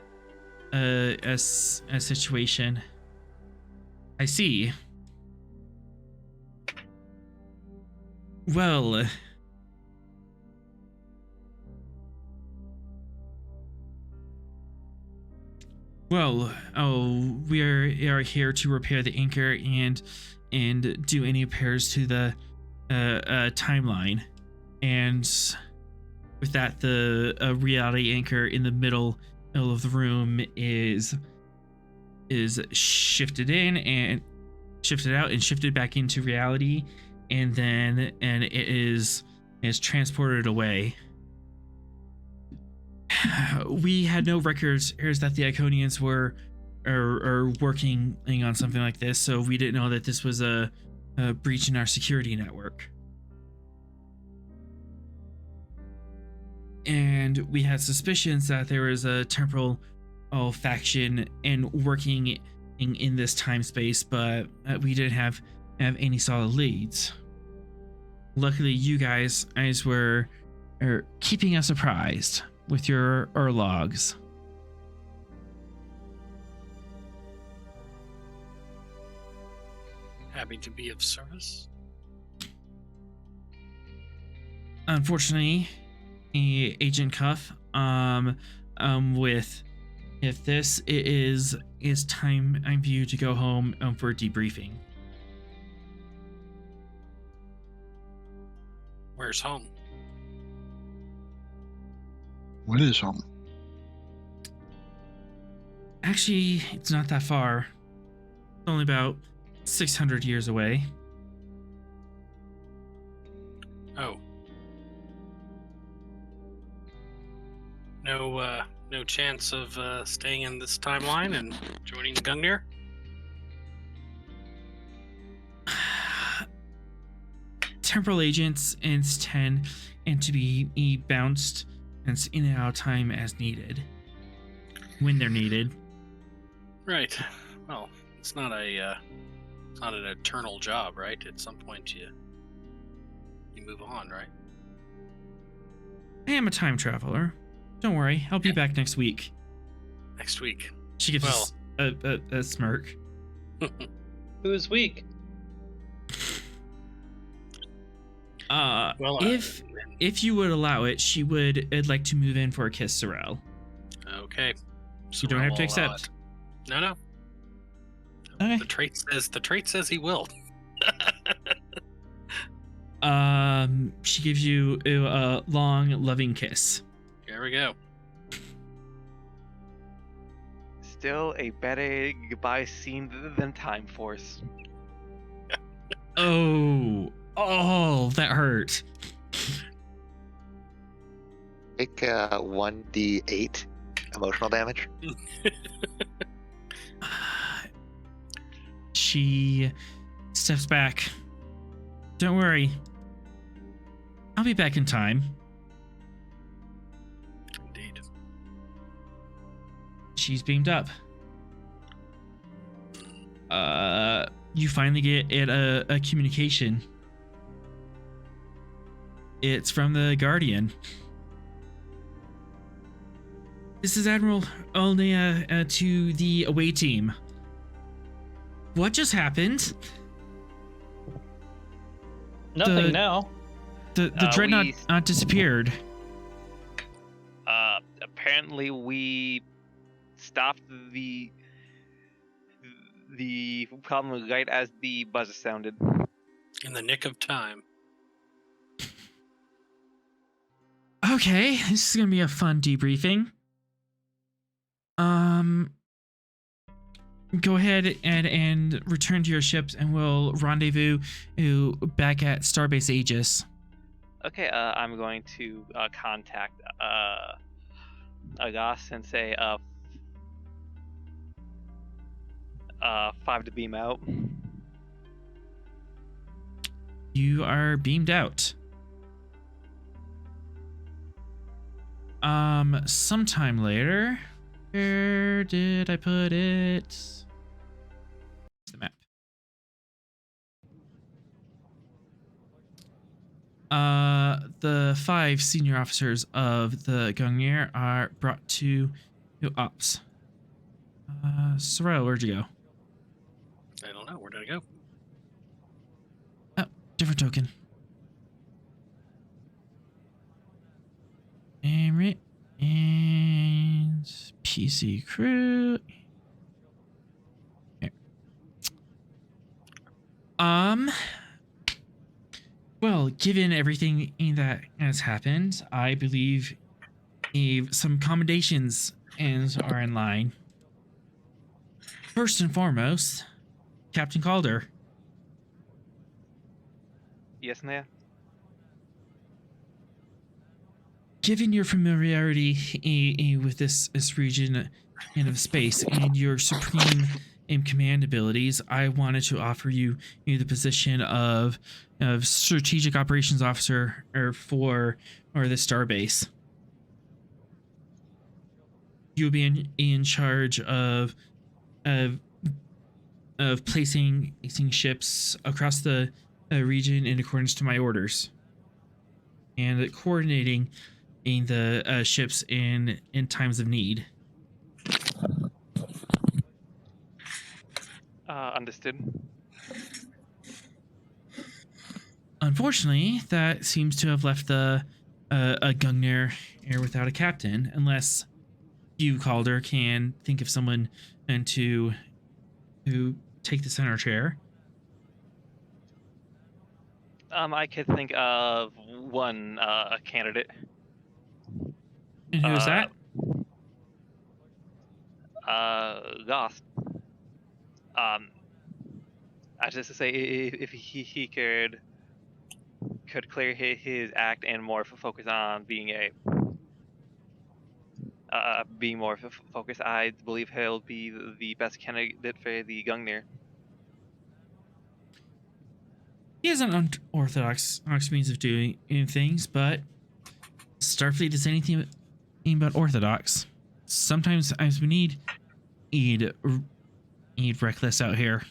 situation. I see. Well, we are here to repair the anchor and do any repairs to the timeline. And with that, the reality anchor in the middle of the room is shifted in and shifted out and shifted back into reality, and it is is transported away. We had no records that the Iconians were or working on something like this, so we didn't know that this was a breach in our security network. And we had suspicions that there was a temporal faction and working in this time space, but we didn't have any solid leads. Luckily, you guys were keeping us apprised with your logs. Happy to be of service. Unfortunately, Agent Cuff, with if this is time for you to go home for debriefing. Where's home? What is home? Actually, it's not that far. It's only about 600 years away. Oh. No chance of staying in this timeline and joining Gungnir? Temporal agents tend to be bounced and in and out of time as needed, when they're needed. Right. Well, it's not an eternal job, right? At some point you move on, right? I am a time traveler. Don't worry, I'll be back next week. Next week. She gives us a smirk. Who's weak? Well, if you would allow it, she would like to move in for a kiss, Sorrel. Okay. You don't have to Sorrel will allow accept. it. No. Okay. The trait says he will. She gives you a long, loving kiss. Here we go. Still a better goodbye scene than Time Force. Oh, that hurt. Take 1d8 emotional damage. She steps back. Don't worry. I'll be back in time. Indeed. She's beamed up. You finally get a communication. It's from the Guardian. This is Admiral Olnea to the away team. What just happened? Nothing now. The dreadnought disappeared. Apparently we stopped the problem right as the buzzer sounded. In the nick of time. Okay, this is gonna be a fun debriefing. Go ahead and return to your ships, and we'll rendezvous back at Starbase Aegis. Okay, I'm going to contact Agas and say 5 to beam out. You are beamed out. Sometime later. Where did I put it? The map. The 5 senior officers of the Gungnir are brought to ops. Sorrel, where'd you go? I don't know. Where did I go? Oh, different token. Emirate and PC crew. Here. Well, given everything that has happened, I believe some commendations are in line. First and foremost, Captain Calder. Yes, Naya? given your familiarity with this region and of space and your supreme command abilities, I wanted to offer you, the position of strategic operations officer for the starbase. You'll be in charge of placing ships across the region in accordance to my orders, and coordinating the ships in times of need. Understood. Unfortunately, that seems to have left a Gungnir without a captain, unless you, Calder, can think of someone and to take the center chair. I could think of one candidate. And who is that? Goss. I just to say, if he could clear his act and more focus on being more focused, I believe he'll be the best candidate for the Gungnir. He has an unorthodox means of doing things, but Starfleet is anything but orthodox. Sometimes we need reckless out here.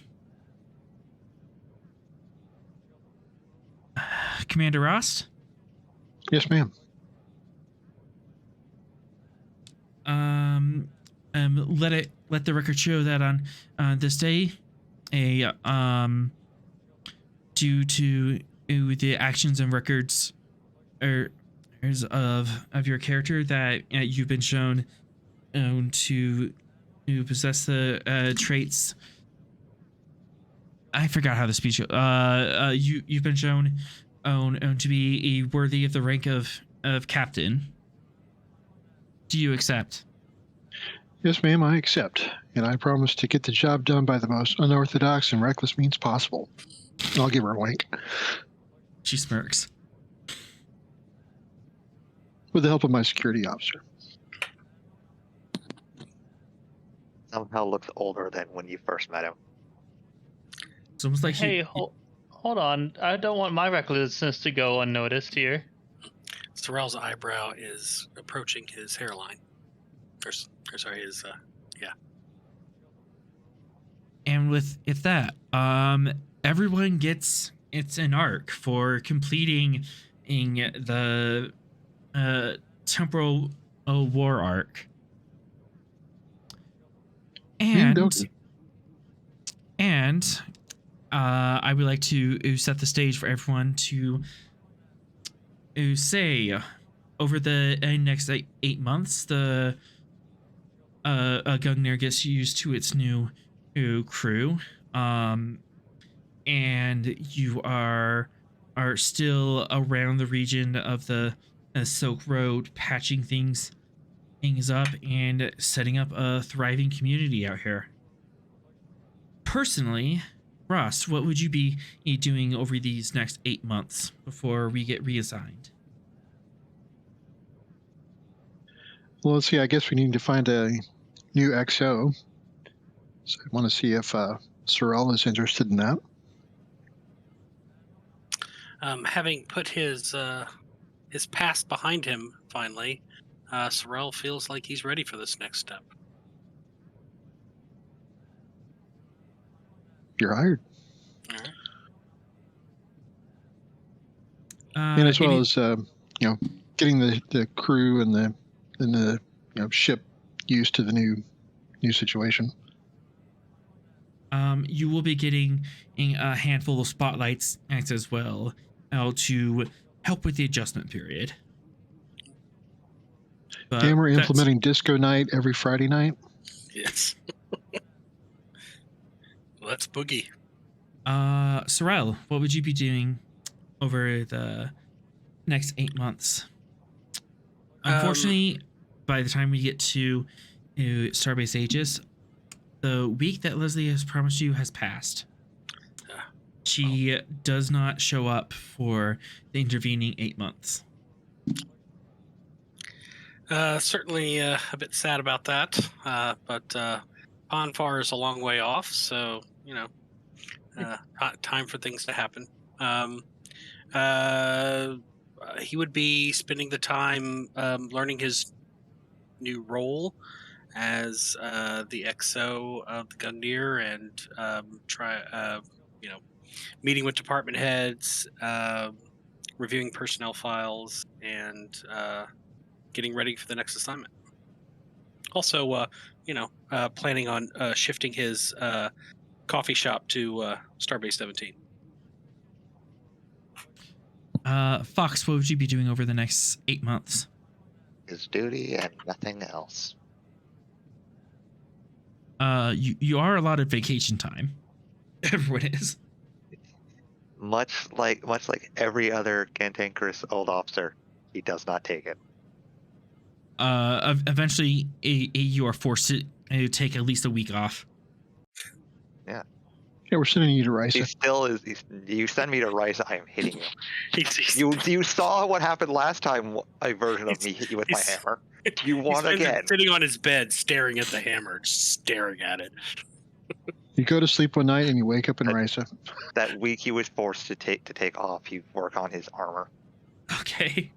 Commander Rost? Yes, ma'am. Let the record show that on this day, due to the actions and records of your character, that you've been shown to possess the traits. I forgot how the speech. You've been shown to be worthy of the rank of captain. Do you accept? Yes, ma'am, I accept. And I promise to get the job done by the most unorthodox and reckless means possible. I'll give her a wink. She smirks. With the help of my security officer. Somehow looks older than when you first met him. It's almost like Hey, hold on. I don't want my recklessness to go unnoticed here. Sorrel's eyebrow is approaching his hairline. And with that, everyone gets an arc for completing the temporal war arc. And I would like to set the stage for everyone to say, over the next 8 months, the Gungnir gets used to its new crew, and you are still around the region of the Silk Road, patching things up and setting up a thriving community out here. Personally, Ross, what would you be doing over these next 8 months before we get reassigned? Well, let's see. I guess we need to find a new XO. So I want to see if Sorrel is interested in that. Having put his past behind him, finally, Sorrel feels like he's ready for this next step. You're hired. All right. And as well as getting the crew and the ship used to the new situation. You will be getting a handful of spotlights as well to help with the adjustment period. But and we're implementing disco night every Friday night. Yes. Let's boogie. Sorrel, what would you be doing over the next 8 months? Unfortunately, by the time we get to Starbase Aegis, the week that Leslie has promised you has passed. She does not show up for the intervening 8 months. Certainly a bit sad about that, but Ponfar is a long way off, so time for things to happen. He would be spending the time learning his new role as the XO of the Gungnir, and meeting with department heads, reviewing personnel files, and getting ready for the next assignment. Also, planning on shifting his coffee shop to Starbase 17. Fox, what would you be doing over the next 8 months? His duty and nothing else. You are allotted vacation time. Everyone is. Much like every other cantankerous old officer, he does not take it. Eventually, you are forced to take at least a week off. Yeah, we're sending you to Rice. He still is. You send me to Rice, I am hitting you. You saw what happened last time. A version of me hit you with my hammer. You want again? Sitting on his bed, staring at the hammer, just staring at it. You go to sleep one night and you wake up in Rice. That week he was forced to take off. He work on his armor. Okay.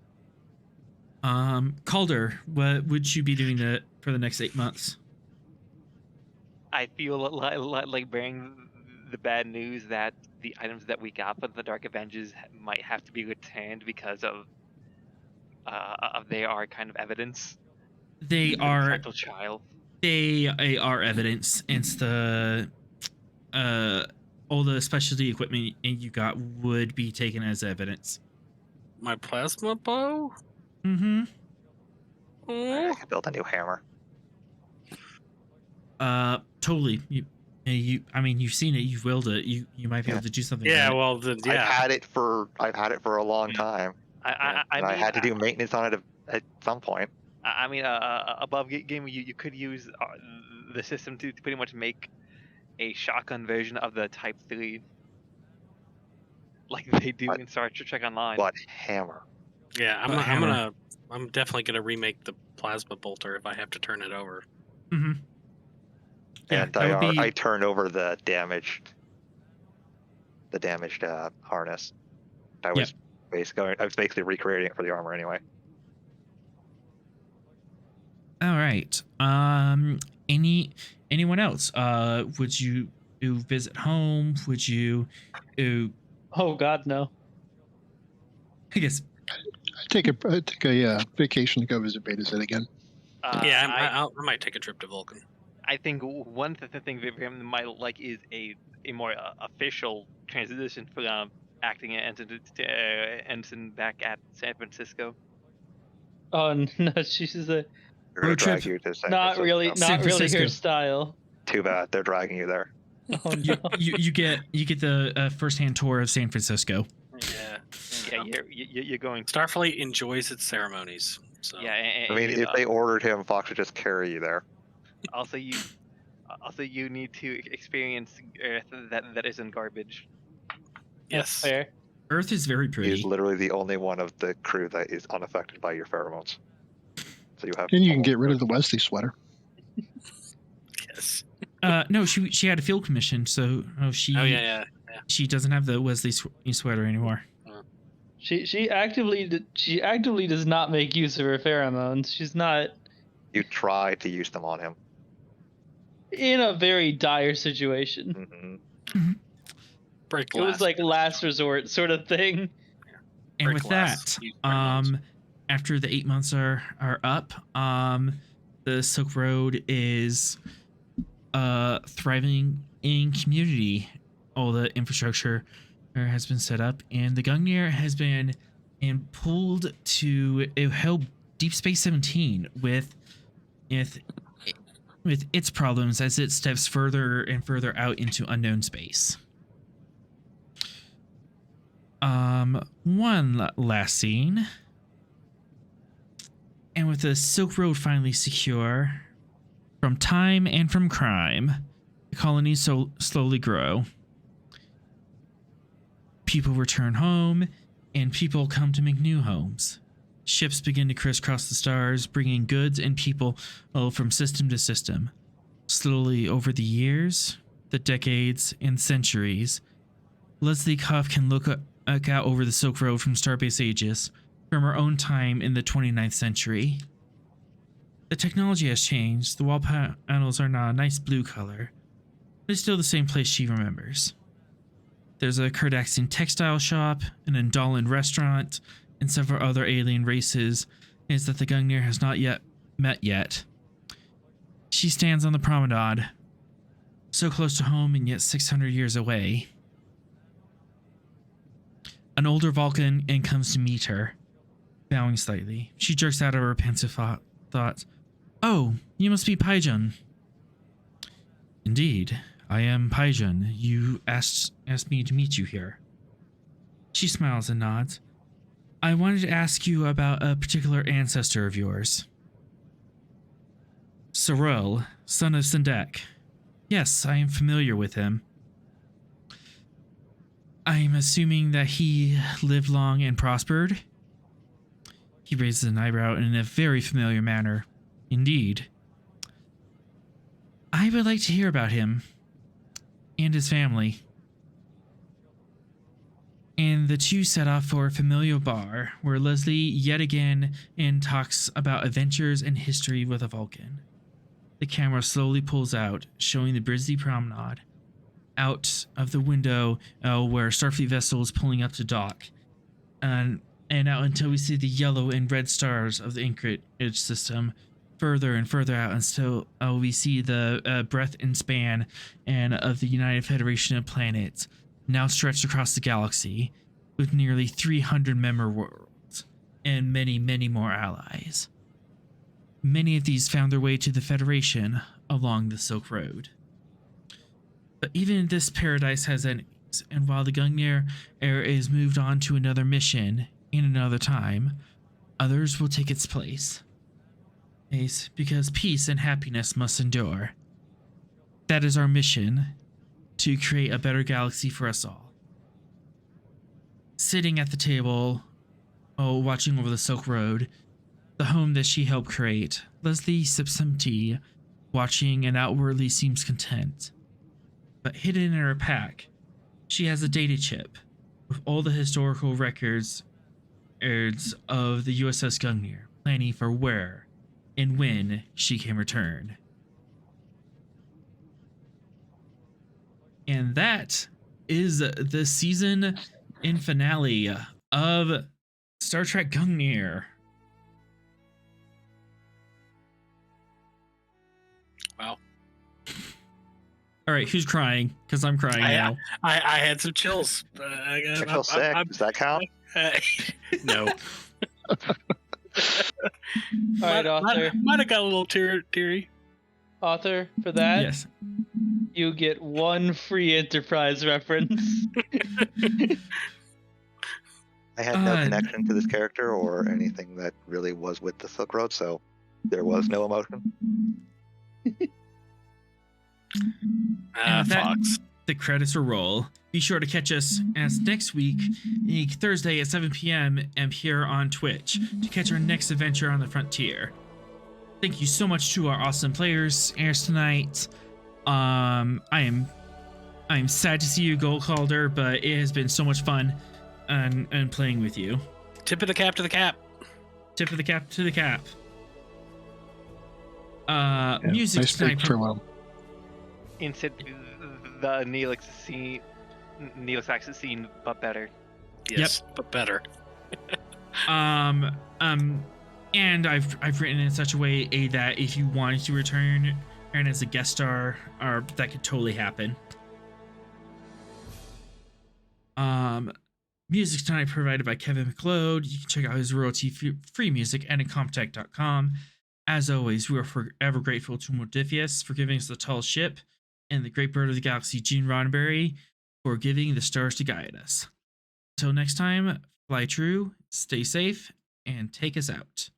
Calder, what would you be doing for the next 8 months? I feel like bearing the bad news that the items that we got from the Dark Avengers might have to be returned because of they are kind of evidence. They are child. They are evidence. It's the all the specialty equipment you got would be taken as evidence. My plasma bow? Mm-hmm. I can build a new hammer. Totally. I mean, you've seen it. You've willed it. You might be able to do something. Yeah. with it. Well, then, yeah. I've had it for a long time. I had to do maintenance on it at some point. I mean, above game, you could use the system to pretty much make a shotgun version of the Type 3, like they do in Star Trek Online. But hammer. Yeah, I'm definitely gonna remake the plasma bolter if I have to turn it over. Mm-hmm. Yeah, And I turned over the damaged harness. I was basically recreating it for the armor anyway. All right. Anyone else? Would you visit home? Would you? Oh God, no. I guess. I take a vacation to go visit Beta Z again. I might take a trip to Vulcan. I think one thing Vivian might like is a more official transition from acting ensign to ensign back at San Francisco. Oh no, she's Road trip. You to San not Francisco. really her style. Too bad they're dragging you there. Oh no. you get the firsthand tour of San Francisco. Yeah, you're going. Starfleet enjoys its ceremonies. So. Yeah, I mean, if they ordered him, Fox would just carry you there. Also, you need to experience Earth that isn't garbage. Yes. Fair. Earth is very pretty. He's literally the only one of the crew that is unaffected by your pheromones. So you have. And you can get rid of the Wesley sweater. Yes. No, she had a field commission, so she. Oh yeah. She doesn't have the Wesley sweater anymore. She actively does not make use of her pheromones. She's not. You try to use them on him. In a very dire situation. Mm-hmm. Break It was like last resort sort of thing. And Break with glass. that, after the 8 months are up, the Silk Road is thriving in community. All the infrastructure has been set up, and the Gungnir has been pulled to help Deep Space 17 with its problems as it steps further and further out into unknown space. One last scene. And with the Silk Road finally secure from time and from crime, the colonies slowly grow. People return home, and people come to make new homes, ships begin to crisscross the stars, bringing goods and people from system to system. Slowly over the years, the decades, and centuries, Leslie Cuff can look out over the Silk Road from Starbase Aegis, from her own time in the 29th century. The technology has changed. The wall panels are now a nice blue color, but it's still the same place she remembers. There's a Cardaxian textile shop, an Andalan restaurant, and several other alien races is that the Gungnir has not yet met yet. She stands on the promenade, so close to home and yet 600 years away. An older Vulcan and comes to meet her, bowing slightly. She jerks out of her pensive thought. Oh, you must be Paijun. Indeed, I am Paijun. You asked me to meet you here. She smiles and nods. I wanted to ask you about a particular ancestor of yours. Sorel, son of Sindek. Yes, I am familiar with him. I'm assuming that he lived long and prospered? He raises an eyebrow in a very familiar manner. Indeed. I would like to hear about him and his family. And the two set off for a familiar bar, where Leslie yet again talks about adventures and history with a Vulcan. The camera slowly pulls out, showing the busy promenade, out of the window where a Starfleet vessel is pulling up to dock, and out until we see the yellow and red stars of the anchorage system further and further out until we see the breadth and span of the United Federation of Planets, now stretched across the galaxy, with nearly 300 member worlds and many, many more allies. Many of these found their way to the Federation along the Silk Road. But even this paradise has enemies, and while the Gungnir is moved on to another mission in another time, others will take its place. Because peace and happiness must endure. That is our mission, to create a better galaxy for us all. Sitting at the table, watching over the Silk Road, the home that she helped create, Leslie sips some tea, watching and outwardly seems content. But hidden in her pack, she has a data chip with all the historical records of the USS Gungnir, planning for where and when she can return. And that is the season in finale of Star Trek Gungnir. Wow. All right, who's crying? Because I'm crying now. I had some chills. I feel sick. Does that count? No. All right, author. Might have got a little teary. Author, for that, Yes. you get one free Enterprise reference. I had no connection to this character or anything that really was with the Silk Road, so there was no emotion. Fox. The credits will roll. Be sure to catch us as next week, Thursday at 7 p.m. and here on Twitch to catch our next adventure on the frontier. Thank you so much to our awesome players tonight. I am sad to see you go, Calder, but it has been so much fun and playing with you. Tip of the cap to the cap. Tip of the cap to the cap. Yeah, Music nice tonight. big farewell. Instead, the Neelix accent scene, but better. Yes, but better. And I've written it in such a way that if you wanted to return and as a guest star, that could totally happen. Music tonight provided by Kevin Macload. You can check out his royalty-free music at incompetech.com. As always, we are forever grateful to Mordifius for giving us the tall ship, and the great bird of the galaxy, Gene Roddenberry, for giving the stars to guide us. Until next time, fly true, stay safe, and take us out.